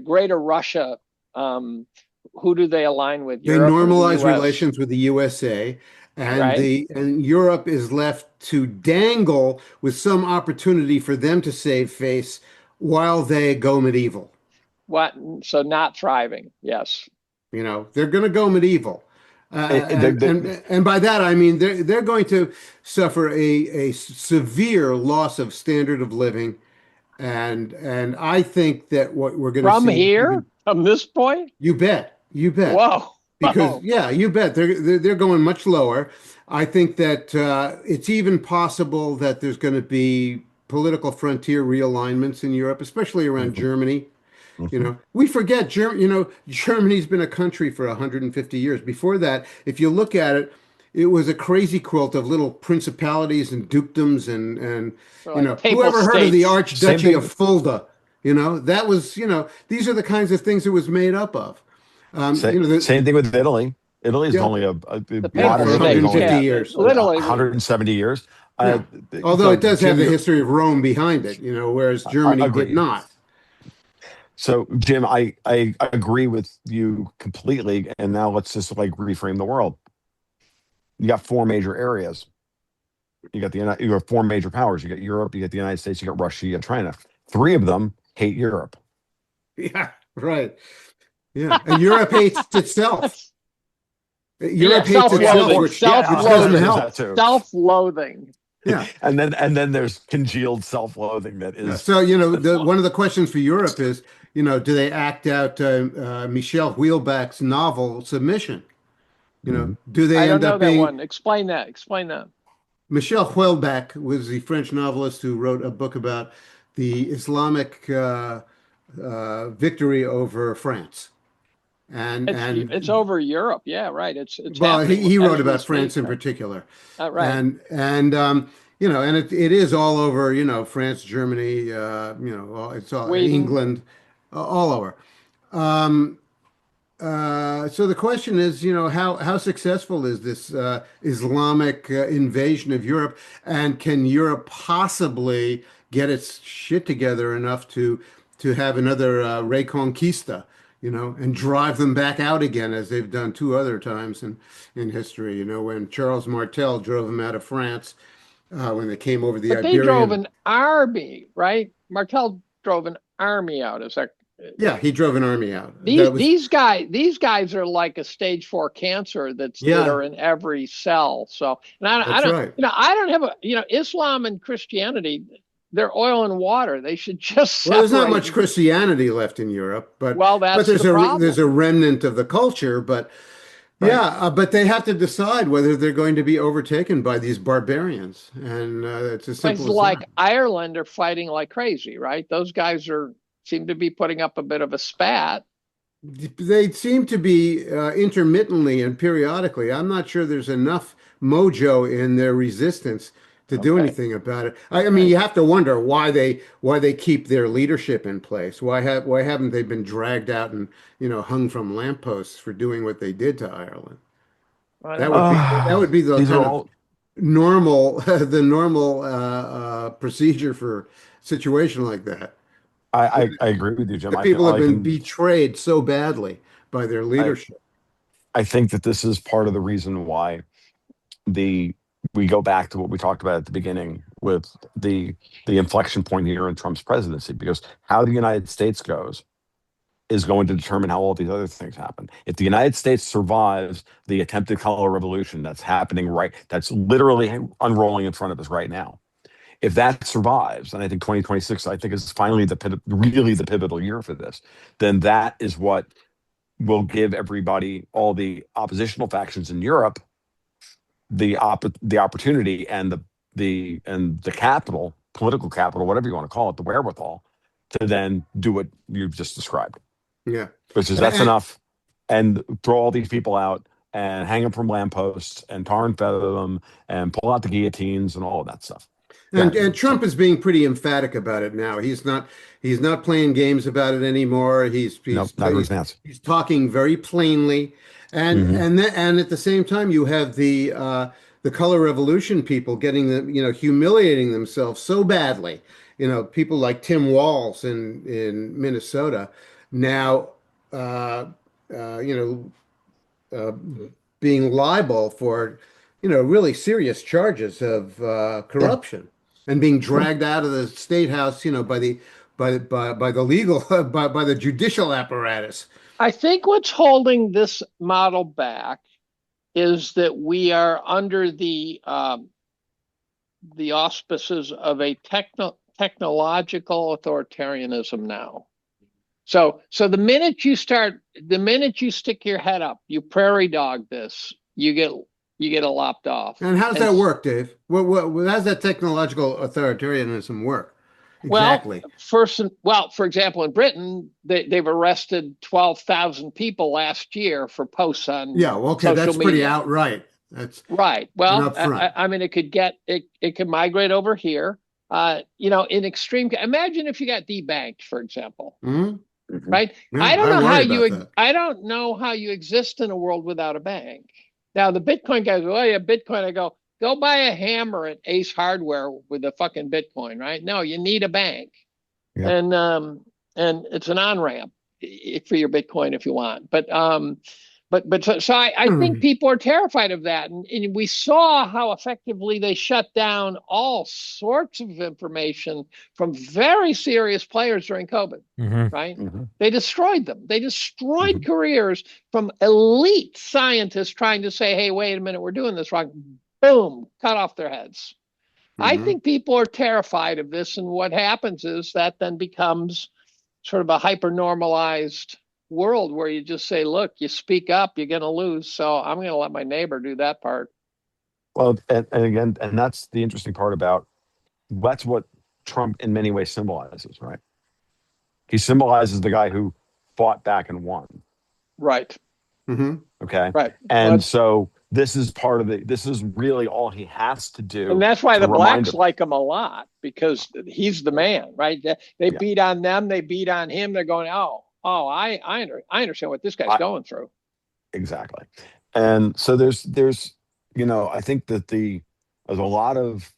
greater Russia, who do they align with? They Europe or the normalize US? relations with the USA, and Right? Europe is left to dangle with some opportunity for them to save face while they go medieval. What? So not thriving. Yes. They're going to go medieval. Eh, eh, the- the- And by that I mean they're going to suffer a severe loss of standard of living, and I think that what we're going to From see here, even from this point? you bet. Whoa. Because Whoa. yeah, you bet they're going much lower. I think that it's even possible that there's going to be political frontier realignments in Europe, especially around Mhm. Germany. Mhm. We forget Germany's been a country for 150 years. Before that, if you look at it, it was a crazy quilt of little principalities and dukedoms and Like papal whoever heard of the states. Same Archduchy of thing. Fulda? That was, these are the kinds of things it was made up of. Same thing with Italy. Italy is Yeah, only The yeah, papal for modern Italy is states, only 150 yeah. years. Literally, 170 years. Uh, Yeah. Although so it does have Jim, the history of Rome behind it, whereas Germany did agreed. not. So Jim, I agree with you completely. And now let's just like reframe the world. You got four major areas. You have four major powers. You got Europe, you got the United States, you got Russia, you got China. Three of them hate Europe. Yeah, right. Yeah. And Europe hates itself. that's yeah, Europe hates itself, self-loathing, which doesn't self-loathing, There's help. that too. self-loathing. Yeah. And then there's congealed self-loathing that Yeah. is So, one of the questions for Europe is, do they act out Michel Houellebecq's novel Submission? Mhm. Do I they don't end know up that being one. Explain that. Explain that. Michel Houellebecq was the French novelist who wrote a book about the Islamic victory over France. It's And over Europe. Yeah, right. It's well, happening he wrote as we about speak, France in right? particular, Right. and it is all over, France, Germany, it's all Sweden. England, all over. Um, so the question is, how successful is this Islamic invasion of Europe, and can Europe possibly get its shit together enough to have another Reconquista, and drive them back out again as they've done two other times in history, when Charles Martel drove them out of France when they came over the But they drove Iberian. an army, right? Martel drove an army out. Is that Yeah, he drove an army out. these That was these guys are like a stage 4 cancer that yeah, are in every cell. So, and I that's don't, right. I don't have Islam and Christianity. they're oil and water. They should just Well, there's not separate. much Christianity left in Europe, but Well, that's there's the problem. there's a remnant of the culture. But Right. yeah, but they have to decide whether they're going to be overtaken by these barbarians, and it's as Places simple as like that. Ireland are fighting like crazy, right? Those guys seem to be putting up a bit of a spat. They seem to be intermittently and periodically. I'm not sure there's enough mojo in their resistance to do Okay. anything about it. I mean, you have to wonder why they keep their leadership in place. Why haven't they been dragged out and hung from lampposts for doing what they did to Ireland? I That don't would know. be the These are kind of all normal the normal procedure for a situation like that. I agree with you, Jim. The I can people have I been can betrayed so badly by their I leadership. I think that this is part of the reason why the we go back to what we talked about at the beginning with the inflection point here in Trump's presidency, because how the United States goes is going to determine how all these other things happen. If the United States survives the attempted color revolution that's happening that's literally unrolling in front of us right now, if that survives, and I think 2026, I think is finally really the pivotal year for this, then that is what will give everybody, all the oppositional factions in Europe, the opportunity and the capital, political capital, whatever you want to call it, the wherewithal to then do what you've just described, Yeah. which is that's enough, and throw all these people out and hang them from lampposts and tar and feather them and pull out the guillotines and all of that stuff. And Trump is being pretty emphatic about it now. He's not playing games about it anymore. Nope, not his pants. He's talking very plainly, and Mhm. and at the same time you have the color revolution people getting humiliating themselves so badly. People like Tim Walz in Minnesota now uh, uh, you know uh, being liable for really serious charges of Yeah. corruption and being dragged out of the state house, by the legal by the judicial apparatus. I think what's holding this model back is that we are under the auspices of a technological authoritarianism now. So the minute you stick your head up, you prairie dog this, you get a lopped off. And how does that work, Dave? How does that technological authoritarianism work exactly? For example, in Britain, they've arrested 12,000 people last year for posts on Yeah, well, okay, social that's pretty media. outright. That's Right. Well, upfront. I mean, it could migrate over here. In extreme. Imagine if you got debanked, for example. Mhm. Right. Yeah, I don't know how worry about that. I don't know how you exist in a world without a bank. Now the Bitcoin guys go, oh yeah, Bitcoin. I go buy a hammer at Ace Hardware with the fucking Bitcoin, right? No, you need a bank. Yep. And it's an on-ramp for your Bitcoin if you want. So I think people are terrified of that. And we saw how effectively they shut down all sorts of information from very serious players during COVID, right? Mm-hmm. They destroyed them. They destroyed careers from elite scientists trying to say, hey, wait a minute, we're doing this wrong. Boom, cut off their heads. I think people are terrified of this. And what happens is that then becomes sort of a hyper normalized world where you just say, look, you speak up, you're going to lose. So I'm going to let my neighbor do that part. Well, and again, and that's the interesting part about that's what Trump in many ways symbolizes, right? He symbolizes the guy who fought back and won. Right. Mm-hmm. Okay. Right. And so this is this is really all he has to do. And that's why the blacks him. like him a lot, because he's the man, right? They beat on them. They beat on him. They're going, I understand what this guy's going through. Exactly. And so there's I think that there's a lot of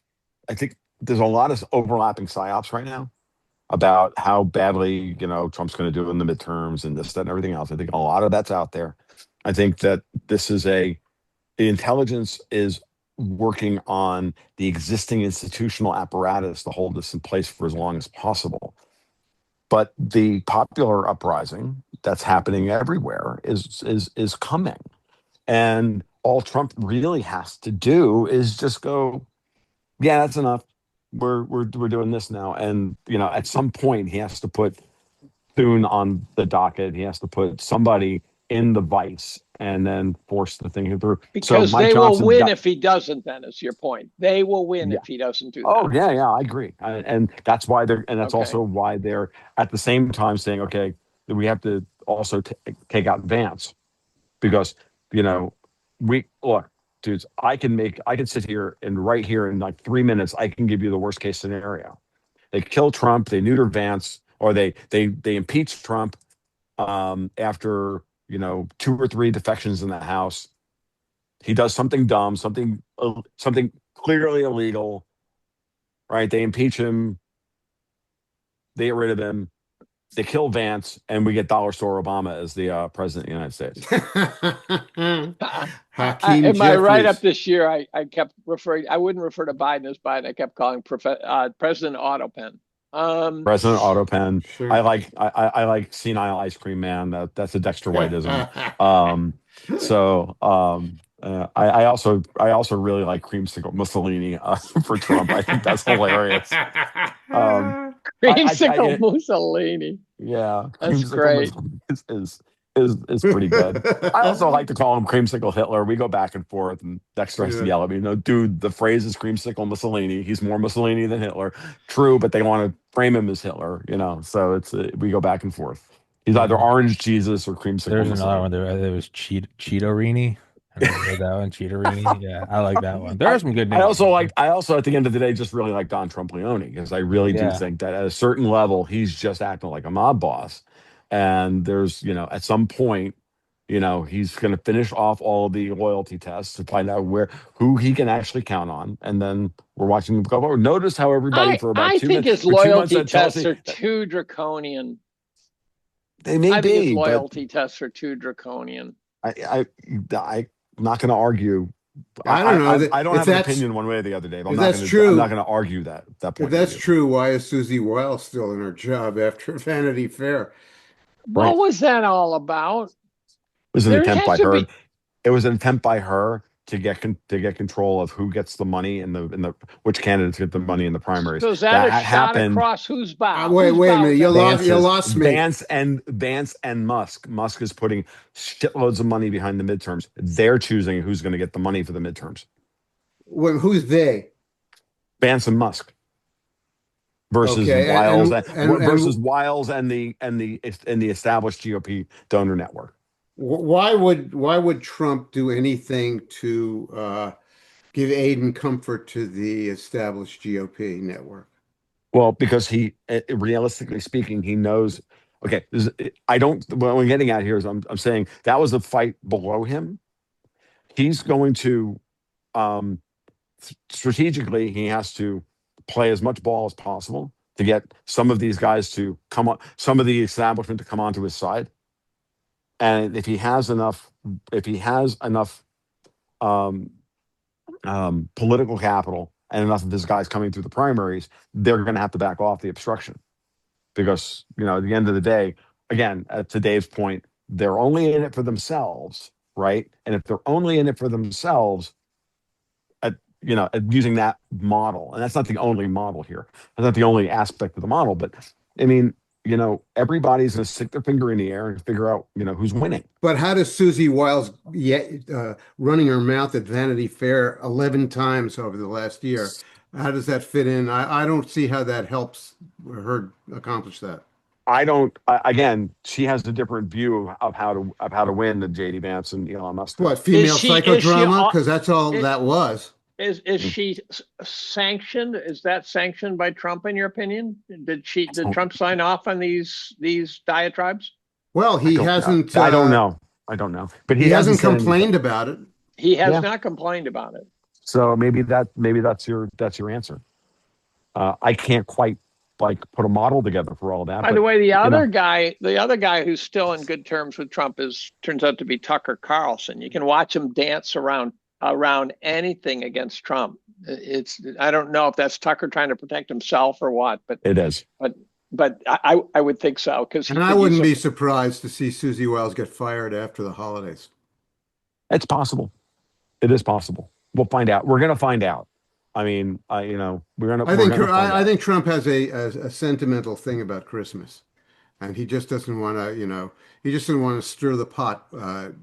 overlapping psyops right now about how badly, Trump's going to do in the midterms and this, that, and everything else. I think a lot of that's out there. I think that the intelligence is working on the existing institutional apparatus to hold this in place for as long as possible. But the popular uprising that's happening everywhere is coming. And all Trump really has to do is just go, yeah, that's enough. we're doing this now, and at some point he has to put Thune on the docket. He has to put somebody in the vice and then force the thing through. So Because Mike they will Johnson win got, if he doesn't, then is your point. They will win yeah. if he doesn't do Oh that. yeah, I agree, and that's why that's Okay. also why they're at the same time saying, okay, that we have to also take out Vance because we look, dudes. I can sit here and right here in like 3 minutes, I can give you the worst case scenario. They kill Trump, they neuter Vance, or they impeach Trump after 2 or 3 defections in the House. He does something dumb, something clearly illegal, right? They impeach him, they get rid of him, they kill Vance, and we get Dollar Store Obama as the president of the United States. Hakeem in my write-up Jeffries. this year, I kept referring. I wouldn't refer to Biden as Biden. I kept calling President Autopen. President Autopen. Sure. I like senile ice cream man. That's a Dexter Whiteism. I also really like creamsicle Mussolini for Trump. I think that's hilarious. Creamsicle Mussolini. Yeah, That's creamsicle great. Mussolini is pretty good. I also like to call him creamsicle Hitler. We go back and forth, and Dexter has to yell at me. No, dude, the phrase is creamsicle Mussolini. He's more Mussolini than Hitler. True, but they want to frame him as Hitler. So it's we go back and forth. He's either orange Jesus or creamsicle. There's Mussolini. another one. There was Cheetorini. I never heard that one. Cheetorini. Yeah, I like that one. There are some good names. I also at the end of the day just really like Don Trumplioni because I really do think that at a certain level he's just acting like a mob boss. And there's, at some point, he's going to finish off all of the loyalty tests to find out who he can actually count on. And then we're watching him go forward. Notice how everybody for about I 2 think minutes. his loyalty tests are too draconian. They may be. His loyalty tests are too draconian. I'm not going to argue. I don't know. I don't have an opinion one way or the other, Dave. I'm not going to argue that point. If that's true, why is Susie Wiles still in her job after Vanity Fair? What was that all about? It was an attempt by her. It was an attempt by her to get control of who gets the money and the which candidates get the money in the primaries. So is that a shot across whose bow? Wait a minute. You lost me. Vance and Musk. Musk is putting shitloads of money behind the midterms. They're choosing who's going to get the money for the midterms. Well, who's they? Vance and Musk. Versus Wiles versus Wiles and the established GOP donor network. Why would Trump do anything to give aid and comfort to the established GOP network? Well, because he, realistically speaking, he knows. Okay, what I'm getting at here is I'm saying that was a fight below him. He's going to strategically he has to play as much ball as possible to get some of these guys to come on, some of the establishment to come onto his side. And if he has enough political capital and enough of his guys coming through the primaries, they're going to have to back off the obstruction because, at the end of the day, again, to Dave's point, they're only in it for themselves, right? And if they're only in it for themselves, using that model, and that's not the only model here. That's not the only aspect of the model, but I mean, everybody's going to stick their finger in the air and figure out, who's winning. But how does Susie Wiles running her mouth at Vanity Fair 11 times over the last year? How does that fit in? I don't see how that helps her accomplish that. I don't. Again, she has a different view of how to win than JD Vance and Elon Musk. What, female psychodrama? Because that's all that was. Is she sanctioned? Is that sanctioned by Trump, in your opinion? Did Trump sign off on these diatribes? Well, he hasn't. I don't know. But he hasn't complained about it. He has not complained about it. So maybe that's your answer. I can't quite put a model together for all that. By the way, the other guy who's still in good terms with Trump turns out to be Tucker Carlson. You can watch him dance around anything against Trump. I don't know if that's Tucker trying to protect himself or what, but it is. But I would think so and I wouldn't be surprised to see Susie Wiles get fired after the holidays. It's possible. It is possible. We'll find out. We're going to find out. I mean, I we're think gonna find I out. think Trump has a sentimental thing about Christmas, and he just doesn't want to, he just doesn't want to stir the pot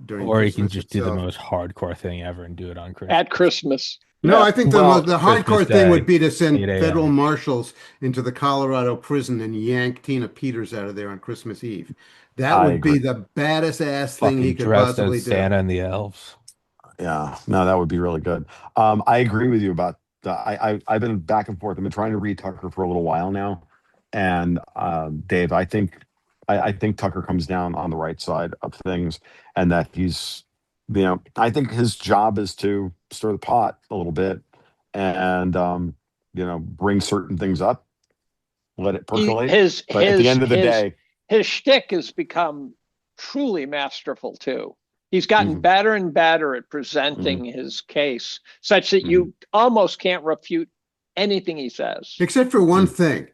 during Or you can Christmas just do the itself. most hardcore thing ever and do it on Christmas. At Christmas. No, Yeah. I think Well, the Christmas hardcore thing would Day, be to send 8 federal a.m. marshals into the Colorado prison and yank Tina Peters out of there on Christmas Eve. That I would be agree. the baddest ass thing he Fucking could dressed as possibly do. Santa and the elves. Yeah, no, that would be really good. I agree with you about I've been back and forth. I've been trying to read Tucker for a little while now, and Dave, I think Tucker comes down on the right side of things, and that I think his job is to stir the pot a little bit, and bring certain things up, let it He, percolate. his But at the his end of the his day, his shtick has become truly masterful too. He's gotten mhm, better and better at mhm, presenting his case, such that mhm, you almost can't refute anything he says. Except for one mhm, thing.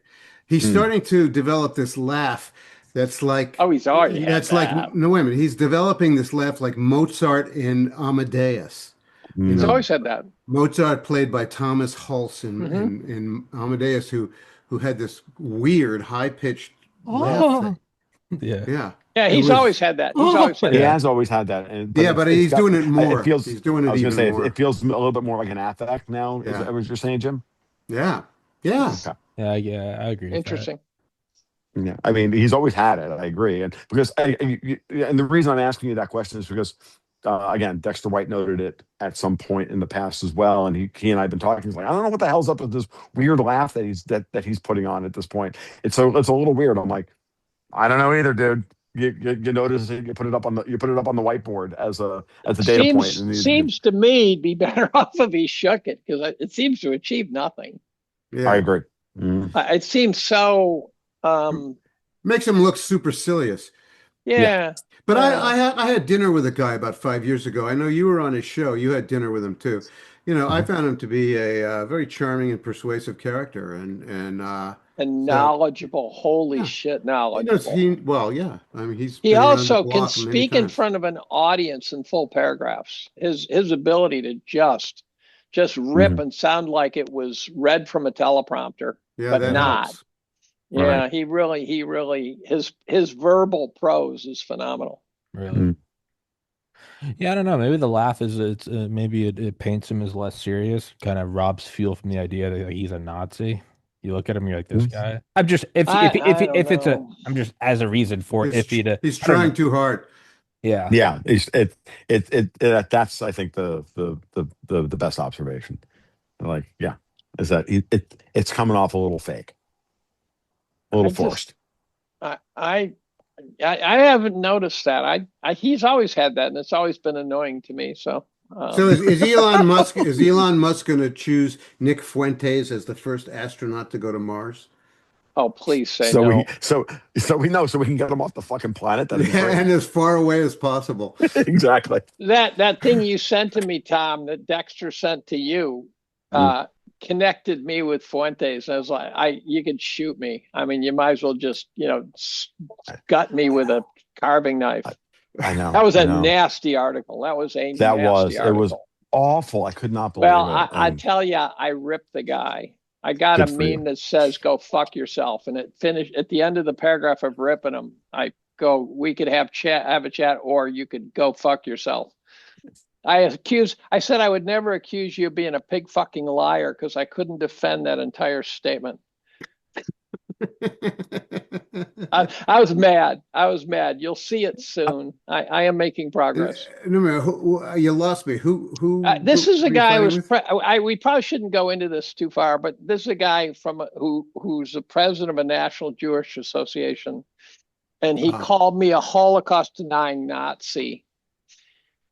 He's mhm, starting to develop this laugh that's Oh, he's already had that. no, wait a minute. He's developing this laugh like Mozart in Amadeus. You He's know, mhm. always had that. Mozart played by Thomas Hulse Hmm. in Amadeus, who had this weird high pitched laugh thing. Oh, yeah. Yeah, Yeah, it he's always was. had that. He's Oh, always had He that. yeah. has always had that, but Yeah, but it's he's got doing it it more. feels. He's doing I it was gonna even say more. it feels a little bit more like an affect now. Is Yeah, that what you're saying, Jim? yeah, yeah. Okay. Yeah, I agree with that. Interesting. Yeah, I mean, he's always had it. I agree, and because and the reason I'm asking you that question is because again, Dexter White noted it at some point in the past as well, and he and I've been talking. He's like, I don't know what the hell's up with this weird laugh that he's putting on at this point. It's a little weird. I'm like, I don't know either, dude. You notice it, you put it up on the whiteboard as a data point, Seems and seems to me be better off if he shook it because it seems to achieve nothing. I Yeah. agree. Mhm. It seems so. Um, Makes him look supercilious. Yeah. yeah, But yeah. I had dinner with a guy about 5 years ago. I know you were on his show. You had dinner with him too. I Mhm. found him to be a very charming and persuasive character, and And so knowledgeable. Holy yeah, shit, he knows knowledgeable. he well, yeah. I mean, he's He been around the also can block many speak in times. front of an audience in full paragraphs. His ability to just rip Mhm. and sound like it was read from a teleprompter, Yeah, but that Mhm. not. helps. Right. Yeah, he really his verbal prose is phenomenal. Really. Mhm. Yeah, I don't know. Maybe the laugh is it's maybe it paints him as less serious, kind of robs fuel from the idea that like, he's a Nazi. You look at him, you're like this Mhm. guy. I'm just I don't if it's a know. I'm just as a reason for He's iffy to he's I don't trying know. too hard. Yeah, Yeah, that's I think the best observation. Like, yeah, is that it's coming off a little fake, a little I just forced. I I I haven't noticed that. He's always had that, and it's always been annoying to me. So, So is Elon Musk going to choose Nick Fuentes as the first astronaut to go to Mars? oh, please say So we no. so we know so we can get them off the fucking planet. That'd be great. And as far away as possible. Exactly. That thing you sent to me, Tom, that Dexter sent to you, Mm. uh, connected me with Fuentes. I was like, you could shoot me. I mean, you might as well just gut me with a carving knife. I That know. was I a know. nasty article. That was a That nasty was it was article. awful. I could not Well, believe it. I And tell you, I ripped the guy. I got a good for you. meme that says "Go fuck yourself," and it finished at the end of the paragraph of ripping him. I go, "We could have a chat, or you could go fuck yourself." I said I would never accuse you of being a pig fucking liar because I couldn't defend that entire statement. I was mad. I was mad. You'll see it soon. I am making progress. No, no, you lost me. This is a Who are you guy who fighting was. with? We probably shouldn't go into this too far, but this is a guy who's the president of a National Jewish Association, and he Ah, called me a Holocaust denying Nazi,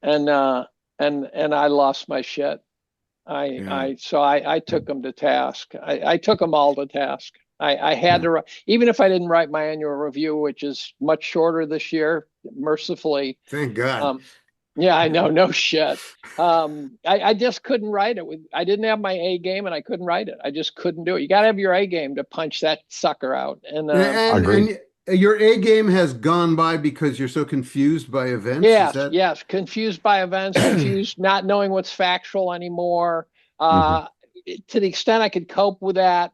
and and I lost my shit. yeah. I took him to task. I took them all to task. I had to, even if I didn't write my annual review, which is much shorter this year, mercifully. Thank God. Um, yeah, I know, no shit. I just couldn't write it. I didn't have my A game, and I couldn't write it. I just couldn't do it. You got to have your A game to punch that sucker out. And Agreed. And your A game has gone by because you're so confused by events. Is yes, that? yes, confused by events, confused, not knowing what's factual anymore. Mhm. Uh, to the extent I could cope with that,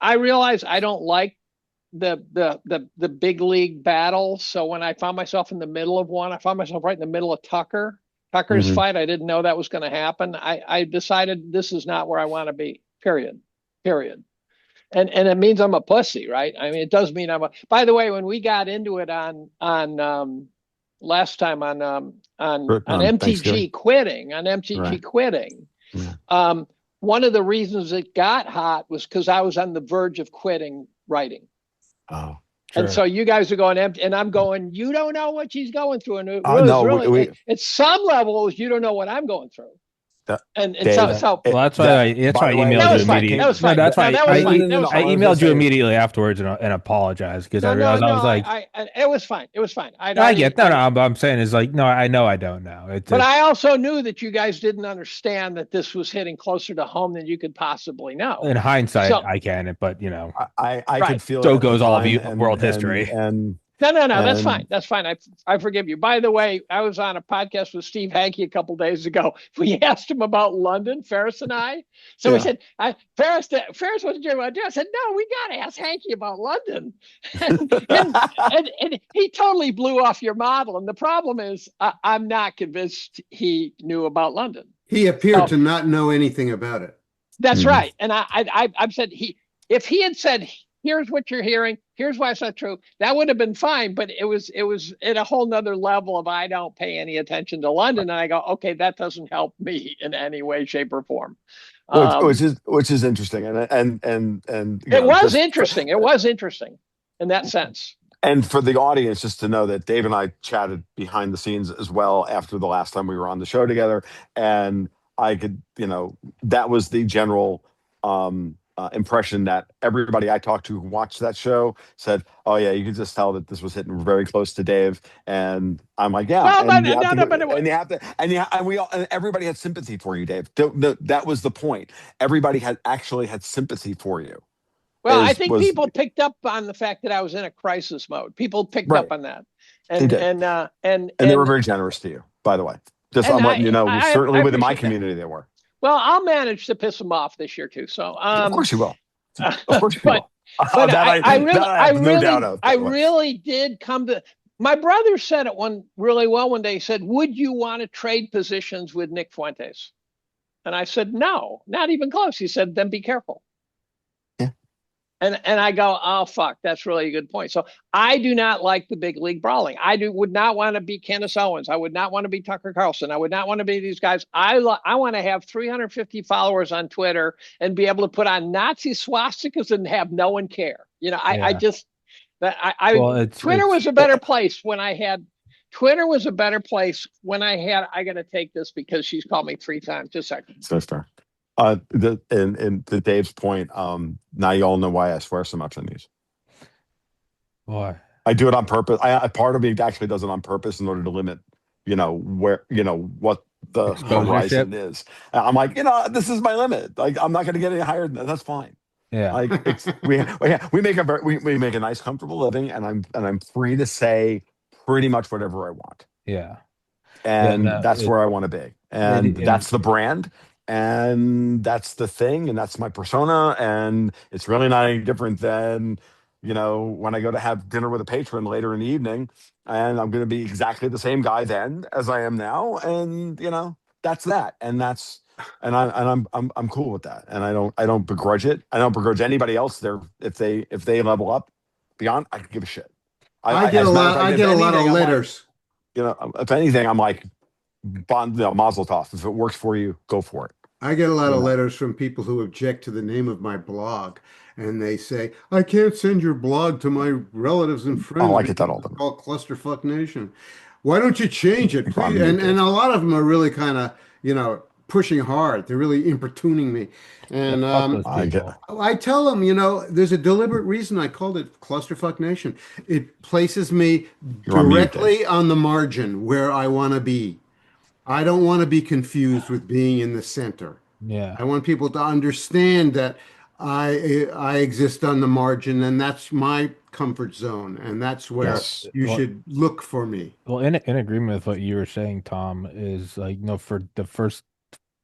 I realize I don't like the big league battle. So when I found myself in the middle of one, I found myself right in the middle of Tucker's Mhm. fight. I didn't know that was going to happen. I decided this is not where I want to be. Period. And it means I'm a pussy, right? I mean, it does mean by the way, when we got into it on last time on Thanksgiving. MTG quitting, Right. Yeah. one of the reasons it got hot was because I was on the verge of quitting writing. Oh, And Sure. so you guys are going empty, and I'm going, you don't know what she's going through. And it was no, really, at some levels, you don't know what I'm going through. that, And Dave, so Well, that's why that, by I the way, emailed that you was fine. immediately. That was fine. No, that's No, why that was fine. That was I fine. emailed you immediately afterwards and apologized because No, I was like, it was fine. It was fine. no, I get that. No, I'm saying is like, no, I know I don't know. But I also knew that you guys didn't understand that this was hitting closer to home than you could possibly know. In hindsight, So, I can, but you know, I right. could feel so it at the goes all time, of world history. No, that's and fine. That's fine. I forgive you. By the way, I was on a podcast with Steve Hankey a couple days ago. We asked him about London, Ferris and I. So we said, Ferris wasn't sure what to do. I said, no, we got to ask Hankey about London. and he totally blew off your model. And the problem is, I'm not convinced he knew about London. He appeared to not know anything about it. That's right. And I've said if he had said, here's what you're hearing, here's why it's not true, that would have been fine. But it was at a whole nother level of I don't pay any attention to London. And I go, okay, that doesn't help me in any way, shape, or form. which is interesting, and it was interesting. It was interesting in that sense. And for the audience, just to know that Dave and I chatted behind the scenes as well after the last time we were on the show together, and I could, that was the general impression that everybody I talked to who watched that show said, "Oh yeah, you could just tell that this was hitting very close to Dave." And I'm like, "Yeah." Well, and everybody had sympathy for you, Dave. That was the point. Everybody actually had sympathy for you. Well, I think people picked up on the fact that I was in a crisis mode. People picked up on that, and they were very generous to you, by the way. Just I'm letting you know, certainly within my community, they were. Well, I'll manage to piss them off this year too. So, of course you will. Of course you will. But I really did come to. My brother said it really well one day. He said, "Would you want to trade positions with Nick Fuentes?" And I said, "No, not even close." He said, "Then be careful." And I go, oh, fuck, that's really a good point. So I do not like the big league brawling. Would not want to be Candace Owens. I would not want to be Tucker Carlson. I would not want to be these guys. I want to have 350 followers on Twitter and be able to put on Nazi swastikas and have no one care. Twitter was a better place when I had. Twitter was a better place when I got to take this because she's called me 3 times. Just a second. So star. And to Dave's point, now you all know why I swear so much on these. Why? I do it on purpose. Part of me actually does it on purpose in order to limit, what the horizon is. I'm like, this is my limit. Like, I'm not going to get any higher than that. That's fine. Yeah. Like we make a nice, comfortable living, and I'm free to say pretty much whatever I want. Yeah. And that's where I want to be. And that's the brand. And that's the thing, and that's my persona, and it's really not any different than, when I go to have dinner with a patron later in the evening, and I'm going to be exactly the same guy then as I am now, and that's that, and I'm cool with that, and I don't begrudge it. I don't begrudge anybody else there if they level up beyond. I can give a shit. I get a lot of letters. If anything, I'm like, Mazel tov. If it works for you, go for it. I get a lot of letters from people who object to the name of my blog, and they say, I can't send your blog to my relatives and friends. Oh, I get that all the time. It's called Clusterfuck Nation. Why don't you change it, please? And a lot of them are really kind of, pushing hard. They're really importuning me. And I tell them, there's a deliberate reason I called it Clusterfuck Nation. It places me directly on the margin where I want to be. I don't want to be confused with being in the center. Yeah. I want people to understand that I exist on the margin, and that's my comfort zone, and that's where you should look for me. Well, in agreement with what you were saying, Tom, is like, for the first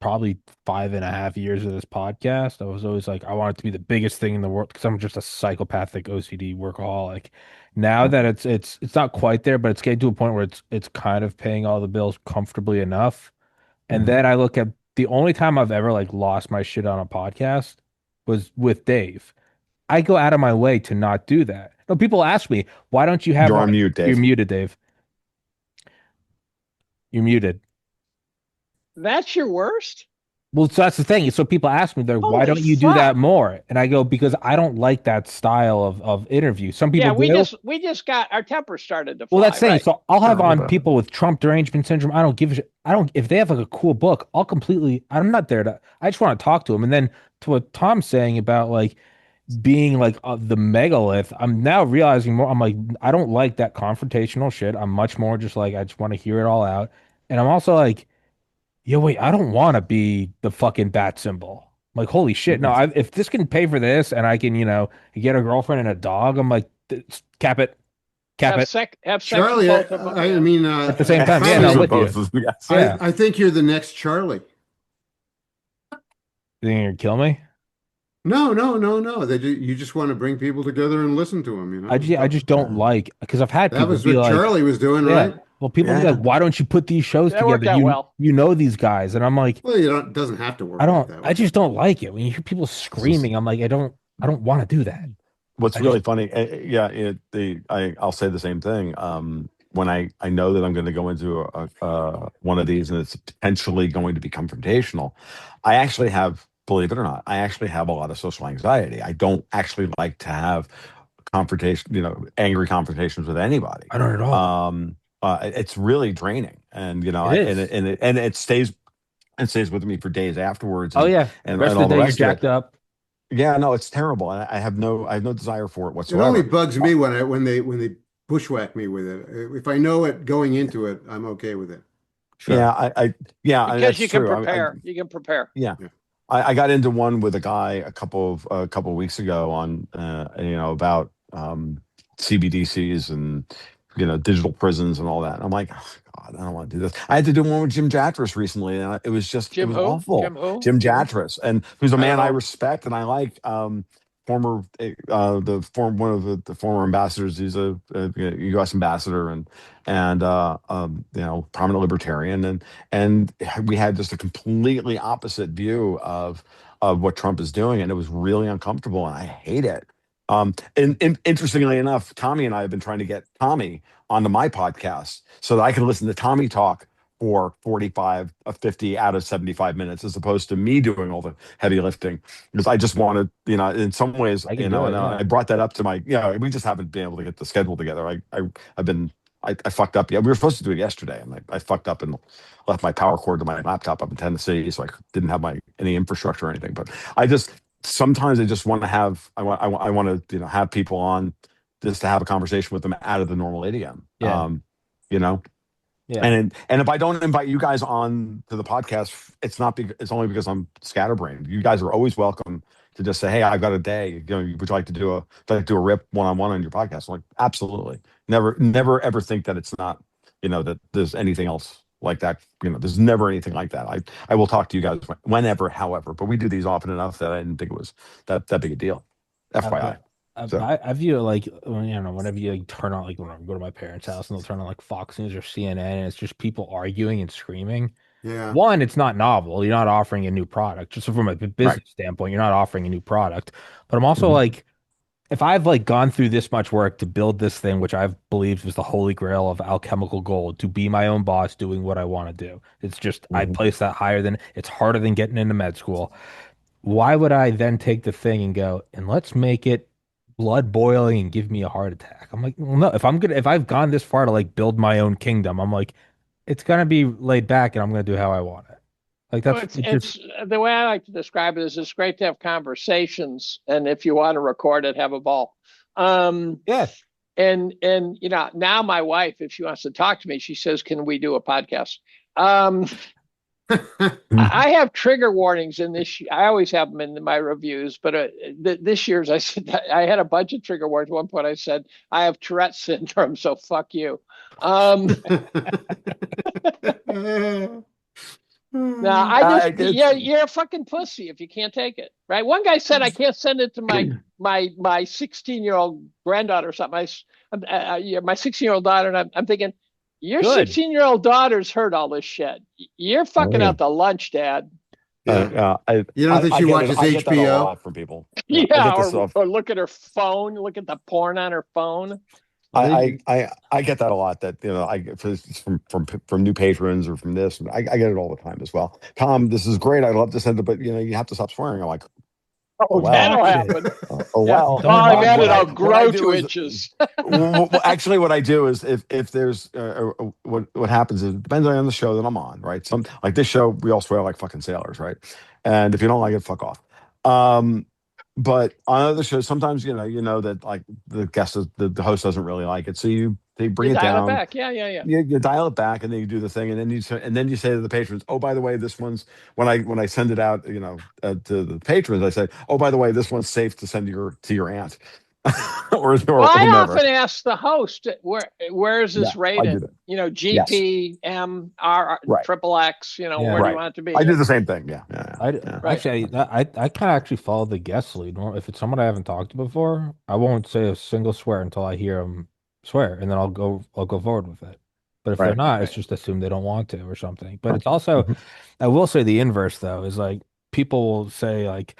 probably 5.5 years of this podcast. I was always like, I want it to be the biggest thing in the world because I'm just a psychopathic OCD workaholic. Now that it's not quite there, but it's getting to a point where it's kind of paying all the bills comfortably enough. And Mhm. then I look at the only time I've ever like lost my shit on a podcast was with Dave. I go out of my way to not do that. No, people ask me, why don't you have You're one? on mute, You're Dave. muted, Dave. You're muted. That's your worst? Well, so that's the thing. So people ask me, they're, why Holy don't you do fuck. that more? And I go, because I don't like that style of interview. Some people Yeah, do. we just got our temper started to Well, fly, that's saying. right? So I'll have on Sure. people with Trump derangement syndrome. I don't give a shit. I don't, if they have like a cool book, I'll completely, I'm not there to, I just want to talk to them. And then to what Tom's saying about like being like the megalith, I'm now realizing more. I'm like, I don't like that confrontational shit. I'm much more just like, I just want to hear it all out. And I'm also like, yo, wait, I don't want to be the fucking bat symbol. Like, holy shit. No, if this can pay for this and I can, get a girlfriend and a dog, I'm like, cap it, cap it. Have sex with Charlie, both of them. I Yeah. mean, At the same time, yeah, Sex no, Tommy, with with both you. of them, yes. Yeah. I think you're the next Charlie. You think you're gonna kill me? No, no, no, no. You just want to bring people together and listen to them, you I know? just don't like because I've had That people was be what like, Charlie was doing, yeah, right? well, people be like, Yeah. why don't you put these shows That worked together? out well. You know these guys, and I'm like, Well, it doesn't have to I work out don't, that I way. just don't like it when you hear people This is screaming. I'm like, I don't want to do that. what's I just, really funny. Yeah, I'll say the same thing. When I know that I'm going to go into one of these and it's potentially going to be confrontational, I actually have, believe it or not, I actually have a lot of social anxiety. I don't actually like to have confrontation, angry confrontations with anybody. I don't at all. It's really draining, and It is. it stays with me for days afterwards, Oh and yeah, and rest all of the the day you're rest of it. jacked up. Yeah, no, it's terrible, and I have no desire for it It only whatsoever. bugs Uh, me when they bushwhack me with it. If I know it going into it, I'm okay with it. yeah, Sure. yeah, and Because that's you can true. prepare. You can prepare. Yeah, Yeah. I got into one with a guy a couple of weeks ago on about CBDCs and digital prisons and all that. And I'm like, oh, God, I don't want to do this. I had to do one with Jim Jatras recently, and it Jim was who? awful. Jim who? Jim Jatras, and who's a I don't man I know. respect and I like. Former one of the former ambassadors. He's a U.S. ambassador and prominent libertarian, and we had just a completely opposite view of what Trump is doing, and it was really uncomfortable, and I hate it. And interestingly enough, Tommy and I have been trying to get Tommy onto my podcast so that I can listen to Tommy talk for 45 50 out of 75 minutes as opposed to me doing all the heavy lifting because I just wanted, in some ways, I can do it. and Yeah. I brought that up to my, we just haven't been able to get the schedule together. I've been, I fucked up. Yeah, we were supposed to do it yesterday and I fucked up and left my power cord to my laptop up in Tennessee. So I didn't have any infrastructure or anything, but sometimes I just want to I want to, have people on just to have a conversation with them out of the normal idiom. Yeah. You know, Yeah. and if I don't invite you guys on to the podcast, it's only because I'm scatterbrained. You guys are always welcome to just say, "Hey, I've got a day. Would you like to do a rip one-on-one on your podcast?" I'm like, absolutely. Never ever think that it's not, that there's anything else like that. There's never anything like that. I will talk to you guys whenever, however, but we do these often enough that I didn't think it was that big a deal. FYI. So I view it like whenever you like turn on like when I go to my parents' house and they'll turn on like Fox News or CNN and it's just people arguing and screaming. Yeah. One, it's not novel. You're not offering a new product. Just from a right. business standpoint, you're not offering a new product. But I'm also Mhm. like, if I've like gone through this much work to build this thing, which I've believed was the holy grail of alchemical gold, to be my own boss, doing what I want to do. It's just I Mhm. place that higher than it's harder than getting into med school. Why would I then take the thing and go and let's make it blood boiling and give me a heart attack? I'm like, well, no, if I've gone this far to like build my own kingdom, I'm like, it's gonna be laid back and I'm gonna do how I want it. Like Well, that's it's it just it's the way I like to describe it is it's great to have conversations, and if you want to record it, have a ball. Um, yeah. and now my wife, if she wants to talk to me, she says, "Can we do a podcast?" Um, I have trigger warnings in this. I always have them in my reviews, but this year's I said I had a bunch of trigger warnings. At one point, I said I have Tourette's syndrome, so fuck you. Um, No, you're a fucking pussy if you can't take it, right? One guy said I can't send it to my 16-year-old granddaughter or something. My 16-year-old daughter, and I'm thinking, your Good. 16-year-old daughter's heard all this shit. You're fucking out the lunch, Dad. Yeah. I You don't think I she get watches I get that a HBO? lot from people. I Yeah, get this stuff. or look at her phone, look at the porn on her phone. I get that a lot. That I get from new patrons or from this. I get it all the time as well. Tom, this is great. I'd love to send it, but you have to stop swearing. I'm like, Oh, wow. that'll happen. Oh Yeah. well. Oh, I bet it'll what grow I do 2 is, inches. well, actually, what I do is if there's what happens is it depends on the show that I'm on, right? Some like this show, we all swear like fucking sailors, right? And if you don't like it, fuck off. But on other shows, sometimes that like the host doesn't really like it, so they bring You it dial down. it back. Yeah. You dial it back, and then you do the thing, and then you say to the patrons, "Oh, by the way, this one's when I send it out, to the patrons, I say, oh, by the way, this one's safe to send to your aunt, or Well, I whomever." often ask the host, where is this Yeah, I do rated? that. G, Yes, P, M, R, right, triple X. Yeah. Where do you right. want it to be? I do the same thing. Yeah, Right. Actually, I kind of actually follow the guest lead. If it's someone I haven't talked to before, I won't say a single swear until I hear them swear, and then I'll go forward with it. But if they're right. not, it's just assume they don't want to or something. But Right. it's also, Mhm. I will say the inverse though is like people will say like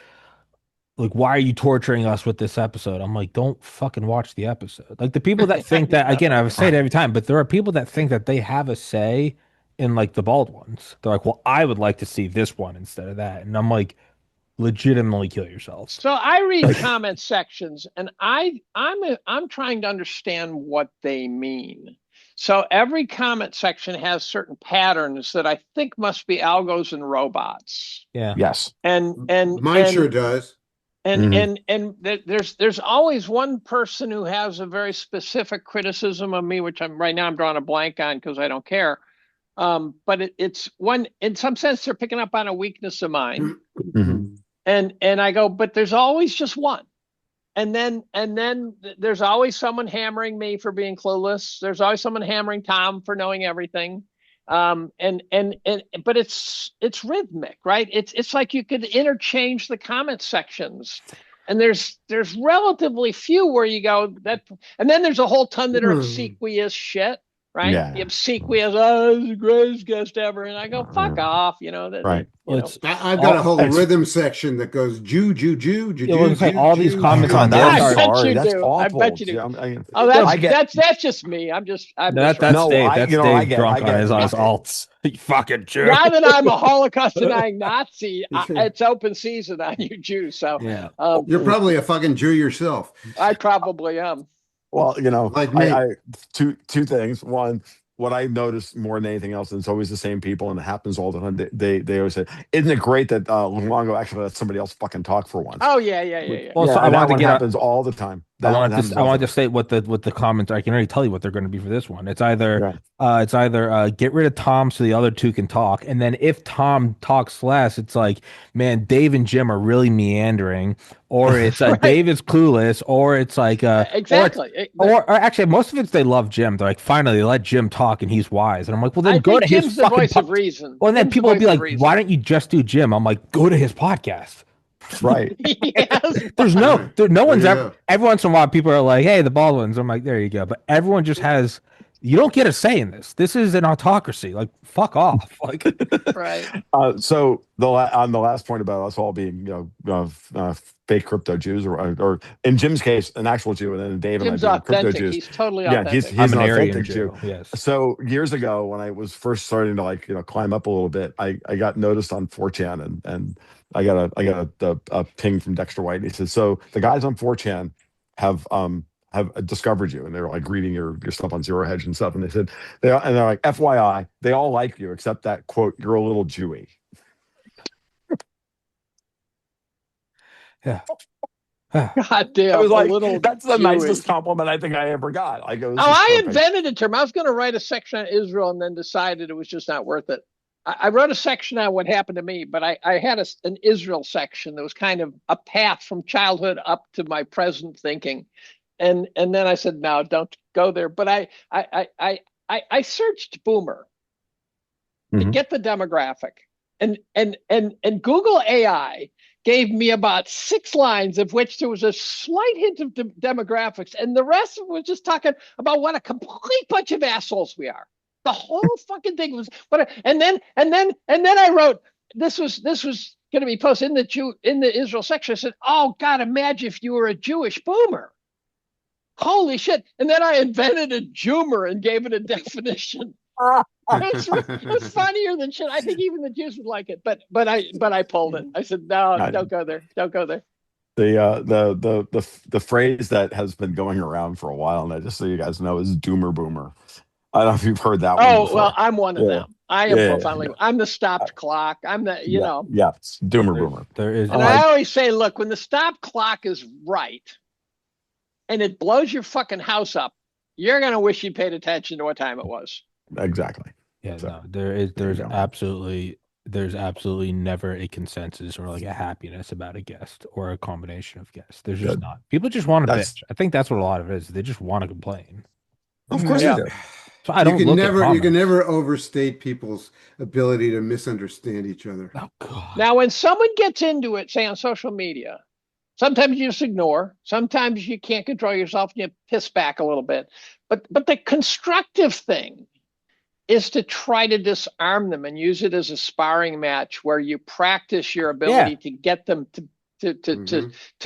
why are you torturing us with this episode? I'm like, don't fucking watch the episode. Like the people that think that again, I would say it every time, but there are people that think that they have a say in like the bald ones. They're like, well, I would like to see this one instead of that. And I'm like, legitimately kill yourselves. So I read comment sections, and I'm trying to understand what they mean. So every comment section has certain patterns that I think must be algos and robots. Yeah. Yes. Mine sure does. And there's always one person who has a very specific criticism of me, which I'm drawing a blank on because I don't care. But it's one, in some sense, they're picking up on a weakness of mine. Mhm. And I go, but there's always just one. And then there's always someone hammering me for being clueless. There's always someone hammering Tom for knowing everything. But it's rhythmic, right? It's like you could interchange the comment sections. And there's relatively few where you go that, and then there's a whole ton that are obsequious shit, right? Yeah. The obsequious, oh, this is the greatest guest ever, and I go, fuck off, Right. I've got a whole rhythm section that goes Jew, Jew, Jew, Jew, Yeah, Jew, all these Jew, comments Jew. on God, there I'm are sorry. you That's do. awful. I bet you do. Oh, That's just me. I'm just that's right. No, Dave. I- That's you know, I Dave get- drunk I get- on his alts. You fucking Jew. Now that I'm a Holocaust denying Nazi, it's open season on you Jews. So Yeah. You're probably a fucking Jew yourself. I probably am. Well, Like me. I two things. One, what I noticed more than anything else, and it's always the same people, and it happens all the time. They always say, "Isn't it great that Luongo actually let somebody else fucking talk for once?" Oh yeah. Well, so Yeah, I and that wanted to one get happens all the time. I That one wanted happens to all I the wanted to time. say what the comments. I can already tell you what they're going to be for this one. It's either get rid of Tom so the other two can talk, and then if Tom talks less, it's like, man, Dave and Jim are really meandering, or it's Right. Dave is clueless, or it's like exactly. or actually most of it's they love Jim. They're like, finally they let Jim talk and he's wise, and I'm like, well then I go think to Jim's his the fucking voice of reason. Well, and then Jim's people the will be voice of like, reason. why don't you just do Jim? I'm like, go to his podcast. Right. Yes. There's no one's you ever. go. Every once in a while, people are like, "Hey, the Baldwins." I'm like, "There you go." But everyone just has. You don't get a say in this. This is an autocracy. Like, fuck off. Like, Right. So on the last point about us all being fake crypto Jews, or in Jim's case, an actual Jew, and then Dave Jim's and I being crypto authentic. Jews. He's totally Yeah, authentic. he's I'm an an Aryan authentic Jew. Jew. Yes. So years ago, when I was first starting to climb up a little bit, I got noticed on 4chan, and I got a ping from Dexter White. And he says, "So the guys on 4chan have discovered you, and they're like reading your stuff on Zero Hedge and stuff." And they said they're like, "FYI, they all like you except that quote, you're a little Jewy." Yeah. God damn. I was like, little "That's the Jewy. nicest compliment I think I ever got." Like, it was Oh, just I perfect. invented a term. I was going to write a section on Israel and then decided it was just not worth it. I wrote a section on what happened to me, but I had an Israel section that was kind of a path from childhood up to my present thinking. And then I said, no, don't go there. But I searched Boomer to Mhm. get the demographic. and Google AI gave me about 6 lines, of which there was a slight hint of demographics, and the rest of it was just talking about what a complete bunch of assholes we are. The whole fucking thing was and then I wrote, this was going to be posted in the Israel section. I said, "Oh God, imagine if you were a Jewish boomer. Holy shit!" And then I invented a Joomer and gave it a definition. It's funnier than shit. I think even the Jews would like it, but I pulled it. I said, "No, don't go there. Don't go there." The phrase that has been going around for a while, and I just so you guys know, is Doomer Boomer. I don't know if you've heard that one before. Well, I'm one of them. I am profoundly. I'm the stopped clock. I'm the, Yeah, it's Doomer Boomer. There is. And I always say, look, when the stop clock is right, and it blows your fucking house up, you're gonna wish you paid attention to what time it was. Exactly. Yeah, So, no, there's absolutely never a consensus or like a happiness about a guest or a combination of guests. There's just not. People just want to bitch. I think that's what a lot of it is. They just want to complain. Of course they do. So I don't look at comments. You can never overstate people's ability to misunderstand each other. Oh God. Now, when someone gets into it, say on social media, sometimes you just ignore. Sometimes you can't control yourself and you piss back a little bit. But the constructive thing is to try to disarm them and use it as a sparring match where you practice your ability to get them to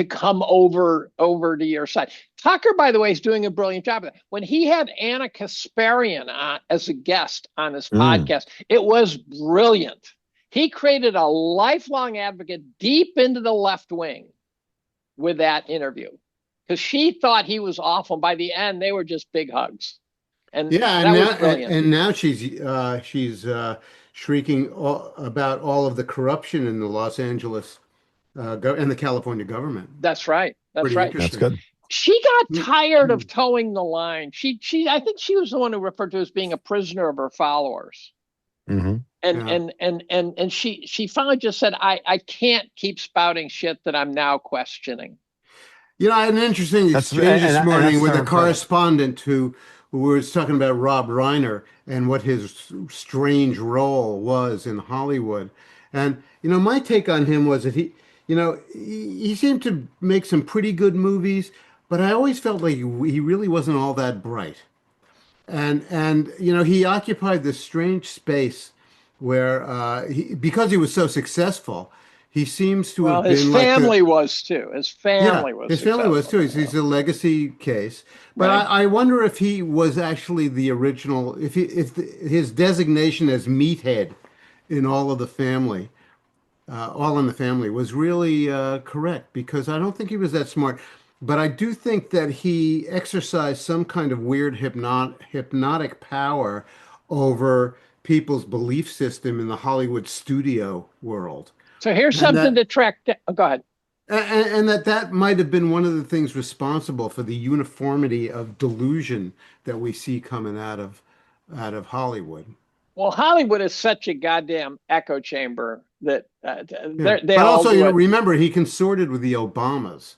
come over to your side. Tucker, by the way, is doing a brilliant job of that. When he had Anna Kasparian as a guest on his podcast, it was brilliant. He created a lifelong advocate deep into the left wing with that interview because she thought he was awful. By the end, they were just big hugs. And now she's shrieking about all of the corruption in the Los Angeles and the California government. That's right. That's right. That's good. She got tired of towing the line. I think she was the one who referred to as being a prisoner of her followers. And she finally just said, I can't keep spouting shit that I'm now questioning. I had an interesting exchange this morning with a correspondent who was talking about Rob Reiner and what his strange role was in Hollywood. And, my take on him was that he seemed to make some pretty good movies, but I always felt like he really wasn't all that bright. And he occupied this strange space where because he was so successful, he seems to have been his family was too. His family was. His family was too. He's a legacy case. But I wonder if he was actually the original. If his designation as meathead in All in the Family was really correct, because I don't think he was that smart. But I do think that he exercised some kind of weird hypnotic power over people's belief system in the Hollywood studio world. So here's something to track down. Oh, go ahead. And that might have been one of the things responsible for the uniformity of delusion that we see coming out of Hollywood. Well, Hollywood is such a goddamn echo chamber that But also, remember, he consorted with the Obamas.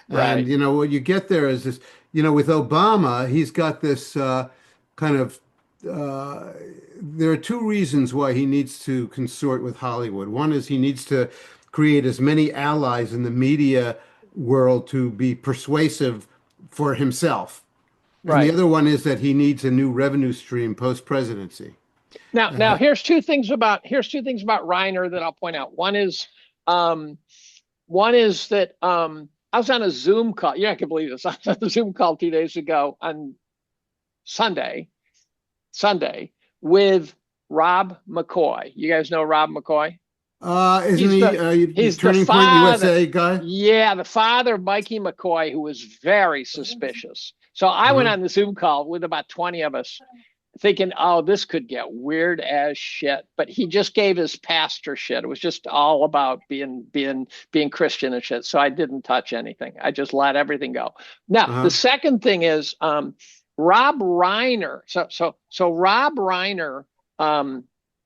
Right. And, what you get there is this, with Obama, he's got this kind of, there are two reasons why he needs to consort with Hollywood. One is he needs to create as many allies in the media world to be persuasive for himself. Right. And the other one is that he needs a new revenue stream post-presidency. Now here's two things about Reiner that I'll point out. One is that I was on a Zoom call. You're not gonna believe this. I was on a Zoom call 2 days ago on Sunday with Rob McCoy. You guys know Rob McCoy? He's Turning Point USA guy? Yeah, the father of Mikey McCoy, who was very suspicious. So I went on the Zoom call with about 20 of us thinking, oh, this could get weird as shit. But he just gave his pastor shit. It was just all about being Christian and shit. So I didn't touch anything. I just let everything go. Now, the second thing is Rob Reiner. So Rob Reiner, and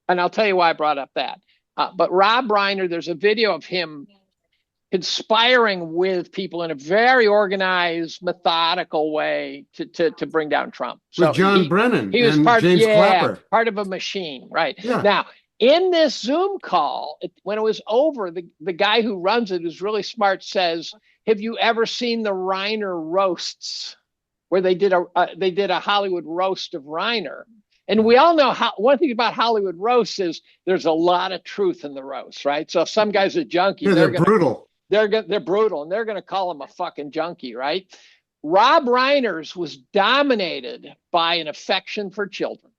I'll tell you why I brought up that. But Rob Reiner, there's a video of him conspiring with people in a very organized, methodical way to bring down Trump. So with John Brennan he was and James Clapper. part of a machine, right? Yeah. Now, In this Zoom call, when it was over, the guy who runs it, who's really smart, says, "Have you ever seen the Reiner roasts, where they did a Hollywood roast of Reiner?" And we all know one thing about Hollywood roasts is there's a lot of truth in the roast, right? So if some guy's a junkie, Yeah, they're brutal. They're brutal, and they're going to call him a fucking junkie, right? Rob Reiner's was dominated by an affection for children.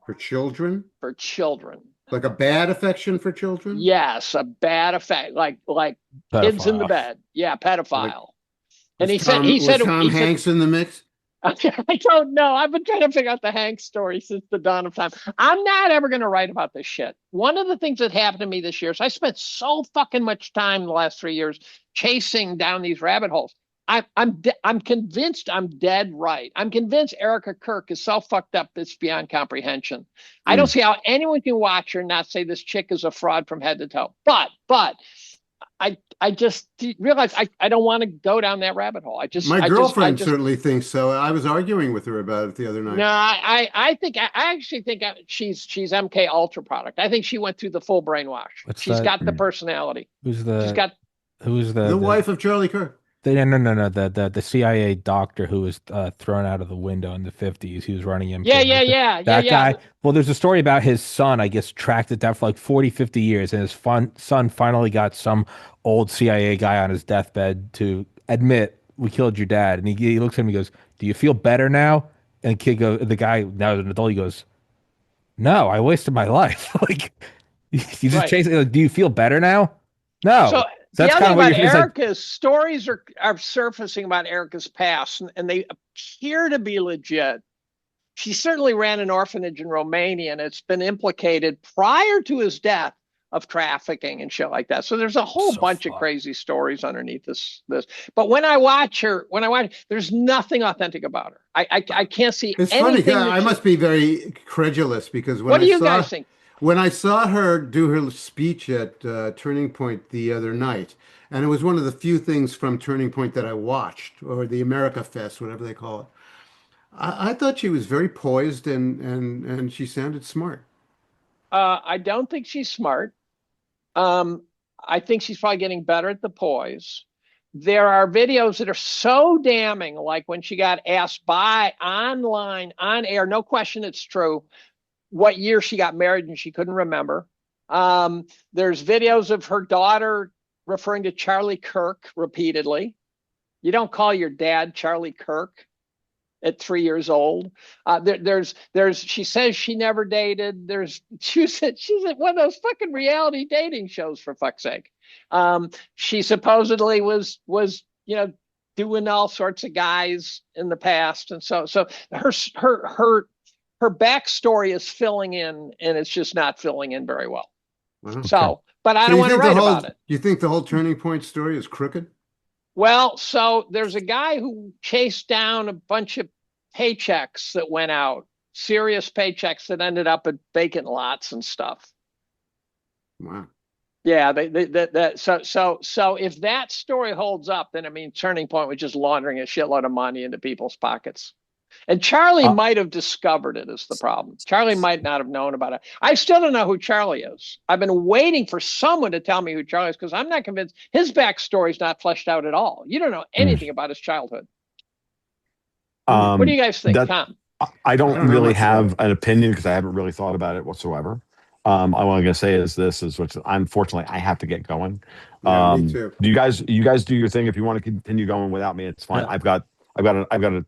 For children? For children. Like a bad affection for children? Yes, a bad effect, like kids in the bed. Yeah, pedophile. And he said Tom Hanks in the mix? I don't know. I've been trying to figure out the Hanks story since the dawn of time. I'm not ever going to write about this shit. One of the things that happened to me this year is I spent so fucking much time the last 3 years chasing down these rabbit holes. I'm convinced I'm dead right. I'm convinced Erica Kirk is so fucked up it's beyond comprehension. I don't see how anyone can watch her and not say this chick is a fraud from head to toe. But I just realized I don't want to go down that rabbit hole. My girlfriend certainly thinks so. I was arguing with her about it the other night. No, I actually think she's MK Ultra product. I think she went through the full brainwash. She's got the personality. Who's the wife of Charlie Kirk? No. The CIA doctor who was thrown out of the window in the 50s. He was running him. Yeah. That guy. Well, there's a story about his son, I guess, tracked it down for like 40, 50 years. And his son finally got some old CIA guy on his deathbed to admit, "We killed your dad." And he looks at him and he goes, "Do you feel better now?" And the guy, now as an adult, he goes, "No, I wasted my life." Like, he's just chasing. Like, "Do you feel better now?" No. So that's the other thing about Erica's stories are surfacing about Erica's past, and they appear to be legit. She certainly ran an orphanage in Romania, and it's been implicated prior to his death of trafficking and shit like that. So there's a whole bunch of crazy stories underneath this. But when I watch her, there's nothing authentic about her. I can't see. It's funny. I must be very credulous because what do you guys think? When I saw her do her speech at Turning Point the other night, and it was one of the few things from Turning Point that I watched, or the America Fest, whatever they call it, I thought she was very poised and she sounded smart. I don't think she's smart. I think she's probably getting better at the poise. There are videos that are so damning, like when she got asked online, on air, no question it's true, what year she got married, and she couldn't remember. There's videos of her daughter referring to Charlie Kirk repeatedly. You don't call your dad Charlie Kirk at 3 years old. She says she never dated. She's at one of those fucking reality dating shows, for fuck's sake. She supposedly was doing all sorts of guys in the past, and so her backstory is filling in, and it's just not filling in very well. Okay. But I don't want to write about it. You think the whole Turning Point story is crooked? Well, so there's a guy who chased down a bunch of paychecks that went out, serious paychecks that ended up at vacant lots and stuff. Wow. Yeah, so if that story holds up, then it means Turning Point was just laundering a shitload of money into people's pockets. And Charlie might have discovered it is the problem. Charlie might not have known about it. I still don't know who Charlie is. I've been waiting for someone to tell me who Charlie is because I'm not convinced his backstory is not fleshed out at all. You don't know anything about his childhood. What do you guys think, Tom? I don't really have an opinion because I haven't really thought about it whatsoever. I want to say is which unfortunately I have to get going. Me too. Do you guys do your thing? If you want to continue going without me, it's fine. Yeah. I've got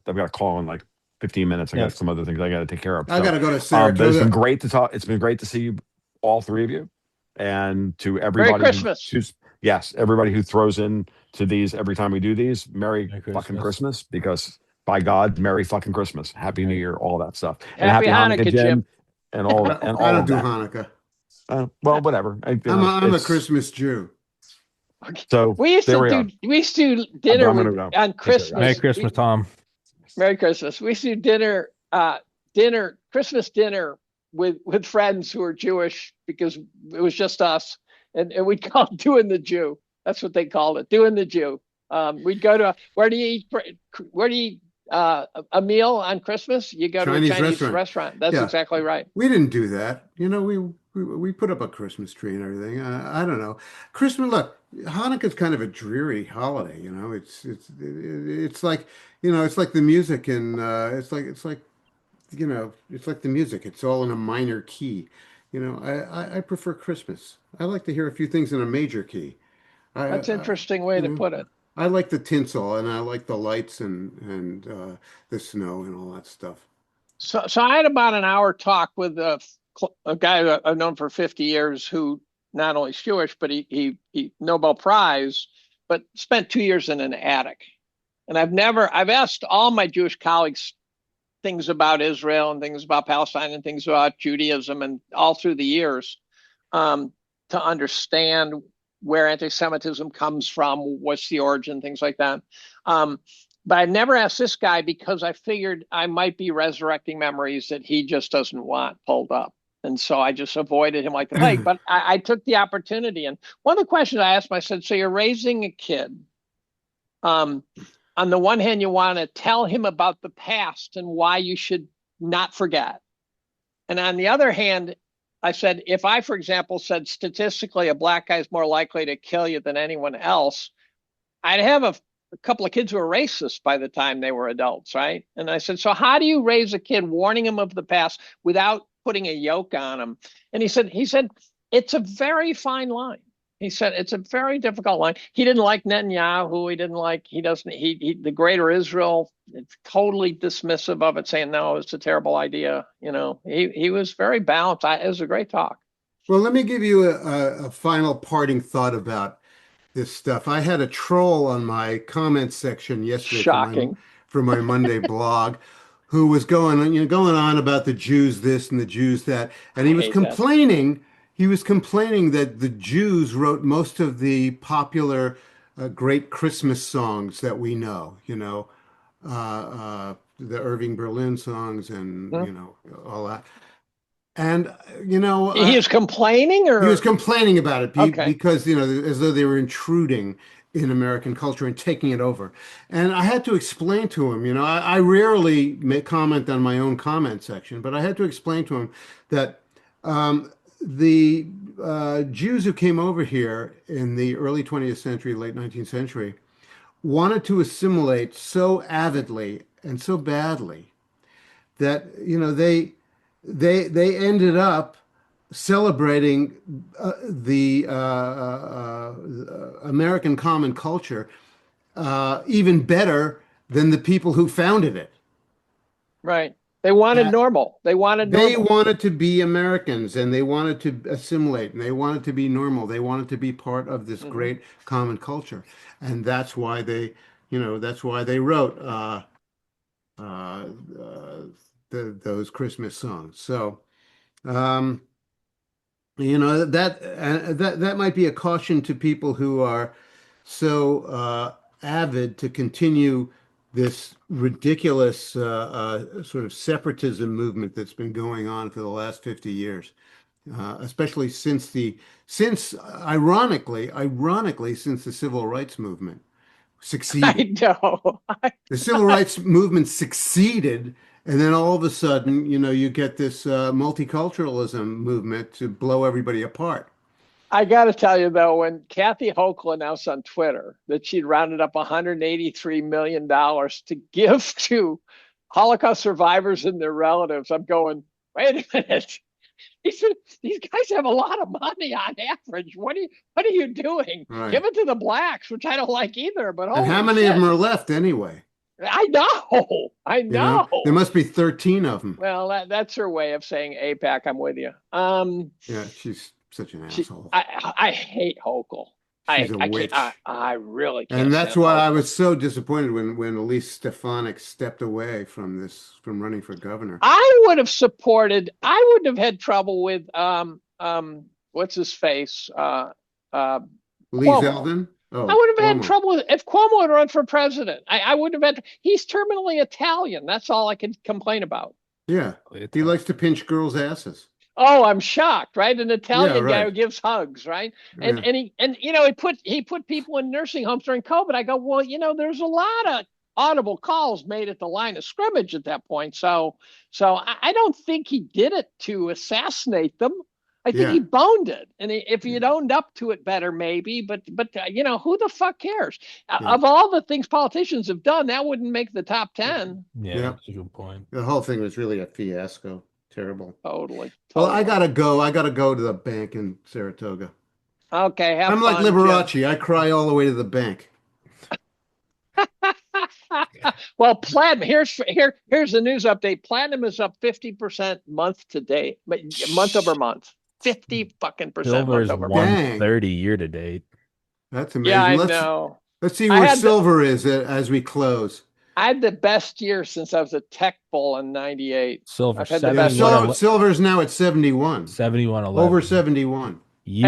a call in like 15 minutes. I got some other things I got to take care of. I got to go to Sarah. But it's been great to talk. It's been great to see you, all three of you, and to everybody. Merry Christmas. Yes, everybody who throws in to these every time we do these. Merry fucking Christmas, because by God, Merry fucking Christmas, Happy New Year, all that stuff, and Happy Hanukkah, Jim, and all that. And all I don't do that. Hanukkah. Well, whatever. I'm a Christmas Jew. So we used to do dinner on Christmas. Merry Christmas, Tom. Merry Christmas. We used to do Christmas dinner with friends who are Jewish because it was just us, and we'd call it doing the Jew. That's what they called it, doing the Jew. We'd go to where do you eat a meal on Christmas, you go to a Chinese Chinese restaurant. restaurant. That's Yeah. exactly right. We didn't do that. We put up a Christmas tree and everything. I don't know. Christmas, look, Hanukkah's kind of a dreary holiday. It's like it's like the music and it's like the music. It's all in a minor key. I prefer Christmas. I like to hear a few things in a major key. That's an I interesting way you to know, put it. I like the tinsel and I like the lights and the snow and all that stuff. So I had about an hour talk with a guy that I've known for 50 years who not only is Jewish, but he Nobel Prize, but spent 2 years in an attic. And I've asked all my Jewish colleagues things about Israel and things about Palestine and things about Judaism and all through the years, to understand where anti-Semitism comes from, what's the origin, things like that. But I never asked this guy because I figured I might be resurrecting memories that he just doesn't want pulled up. And so I just avoided him like the plague. But I took the opportunity. And one of the questions I asked him, I said, so you're raising a kid. On the one hand, you want to tell him about the past and why you should not forget. And on the other hand, I said, if I, for example, said statistically a black guy is more likely to kill you than anyone else, I'd have a couple of kids who were racist by the time they were adults, right? And I said, so how do you raise a kid warning him of the past without putting a yoke on him? And he said, it's a very fine line. He said, it's a very difficult line. He didn't like Netanyahu. The greater Israel, it's totally dismissive of it, saying, no, it's a terrible idea. He was very balanced. It was a great talk. Well, let me give you a final parting thought about this stuff. I had a troll on my comments section yesterday Shocking. for my Monday blog who was going on about the Jews this and the Jews that, and he was complaining. He was complaining that the Jews wrote most of the popular great Christmas songs that we know. The Irving Berlin songs and all that. And he was complaining, or he was complaining about it okay. because as though they were intruding in American culture and taking it over. And I had to explain to him, I rarely make comment on my own comment section, but I had to explain to him that the Jews who came over here in the early 20th century, late 19th century, wanted to assimilate so avidly and so badly that they ended up celebrating the American common culture even better than the people who founded it. Right. They wanted normal. They wanted to be Americans, and they wanted to assimilate, and they wanted to be normal. They wanted to be part of this great common culture, and that's why they wrote those Christmas songs. So, that might be a caution to people who are so avid to continue this ridiculous sort of separatism movement that's been going on for the last 50 years, especially since ironically, since the civil rights movement succeeded. I know. The civil rights movement succeeded, and then all of a sudden, you get this multiculturalism movement to blow everybody apart. I got to tell you, though, when Kathy Hochul announced on Twitter that she'd rounded up $183 million to give to Holocaust survivors and their relatives, I'm going, wait a minute. These guys have a lot of money on average. What are you doing? Right. Give it to the blacks, which I don't like either. But and how many of them are left anyway? I know. There must be 13 of them. Well, that's her way of saying APAC. I'm with you. Yeah, she's such an asshole. I hate Hochul. She's a witch. I really can't. And that's why I was so disappointed when Elise Stefanik stepped away from running for governor. I wouldn't have had trouble with what's his face? Lee Zeldin? Oh, I would have had trouble with if Cuomo had run for president. I wouldn't have had. He's terminally Italian. That's all I can complain about. Yeah, he likes to pinch girls' asses. Oh, I'm shocked, right? An Italian guy who gives hugs, right? And he put people in nursing homes during COVID. I go, well, there's a lot of audible calls made at the line of scrimmage at that point. So I don't think he did it to assassinate them. I think he boned it, and if he had owned up to it better, maybe. But who the fuck cares? Of all the things politicians have done, that wouldn't make the top 10. Yeah, that's a good point. The whole thing was really a fiasco. Terrible. Totally. Well, I gotta go. I gotta go to the bank in Saratoga. Okay, have I'm fun, like Liberace. I cry all the way to the bank. Well, Platinum. Here's the news update. Platinum is up 50% month to date, month over month. 50 fucking percent. Silver is month over 130 year to date. That's amazing. Yeah, I know. Let's see where silver is as we close. I had the best year since I was a tech bull in '98. Silver, silver's now at 71. 71.11. Over 71. Yeesh.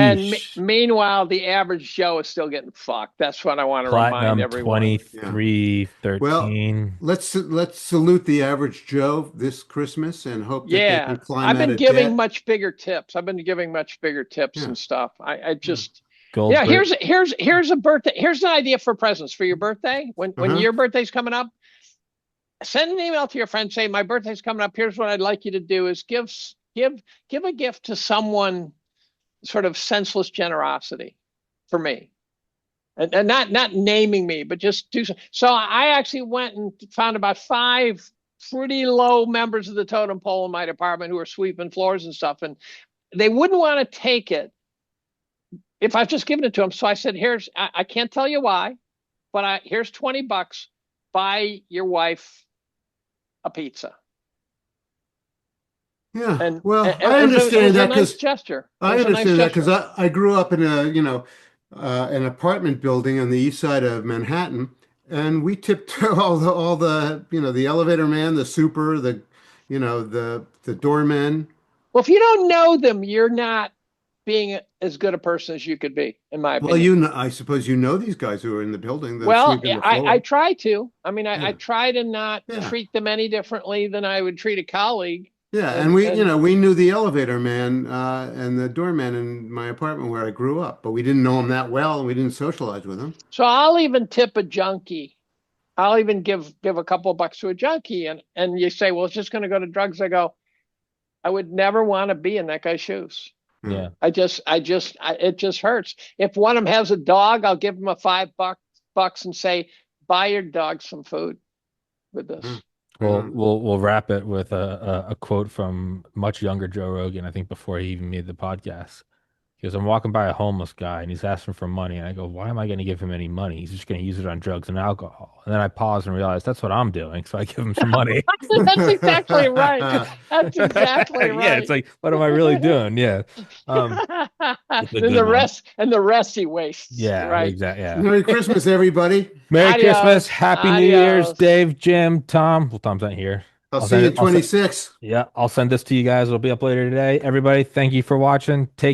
And meanwhile, the average Joe is still getting fucked. That's what I want to remind everyone. 23.13. Well, let's salute the average Joe this Christmas and hope that they can climb I've been out of giving debt. much bigger tips. I've been giving much bigger tips and stuff. I just here's a birthday. Here's an idea for presents for your birthday. When your birthday's coming up, send an email to your friend saying, my birthday's coming up. Here's what I'd like you to do is give a gift to someone, sort of senseless generosity for me, and not naming me, but just do so. So I actually went and found about 5 pretty low members of the totem pole in my department who are sweeping floors and stuff, and they wouldn't want to take it if I've just given it to them. So I said, I can't tell you why, but here's $20. Buy your wife a pizza. Yeah, and I understand that because gesture. I understand that because I grew up in an apartment building on the east side of Manhattan, and we tipped all the the elevator man, the super, the doorman. Well, if you don't know them, you're not being as good a person as you could be, in my opinion. Well, I suppose you know these guys who are in the building. Well, I try to. I mean, I try to not treat them any differently than I would treat a colleague. Yeah, and we knew the elevator man and the doorman in my apartment where I grew up, but we didn't know him that well, and we didn't socialize with him. So I'll even tip a junkie. I'll even give a couple of bucks to a junkie, and you say, well, it's just going to go to drugs. I go, I would never want to be in that guy's shoes. Yeah. It just hurts. If one of them has a dog, I'll give him a $5 and say, buy your dog some food with this. Well, we'll wrap it with a quote from much younger Joe Rogan, I think before he even made the podcast. Because I'm walking by a homeless guy and he's asking for money, and I go, why am I going to give him any money? He's just going to use it on drugs and alcohol. And then I pause and realize that's what I'm doing, so I give him some money. That's exactly right. That's exactly right. Yeah, it's like, what am I really doing? Yeah. And the rest he wastes. Yeah, right. exactly. Yeah. Merry Christmas, everybody. Merry Christmas. Happy New Year's, Dave, Jim, Tom. Well, Tom's not here. I'll see you at 26. I'll send this to you guys. It'll be up later today. Everybody, thank you for watching. Take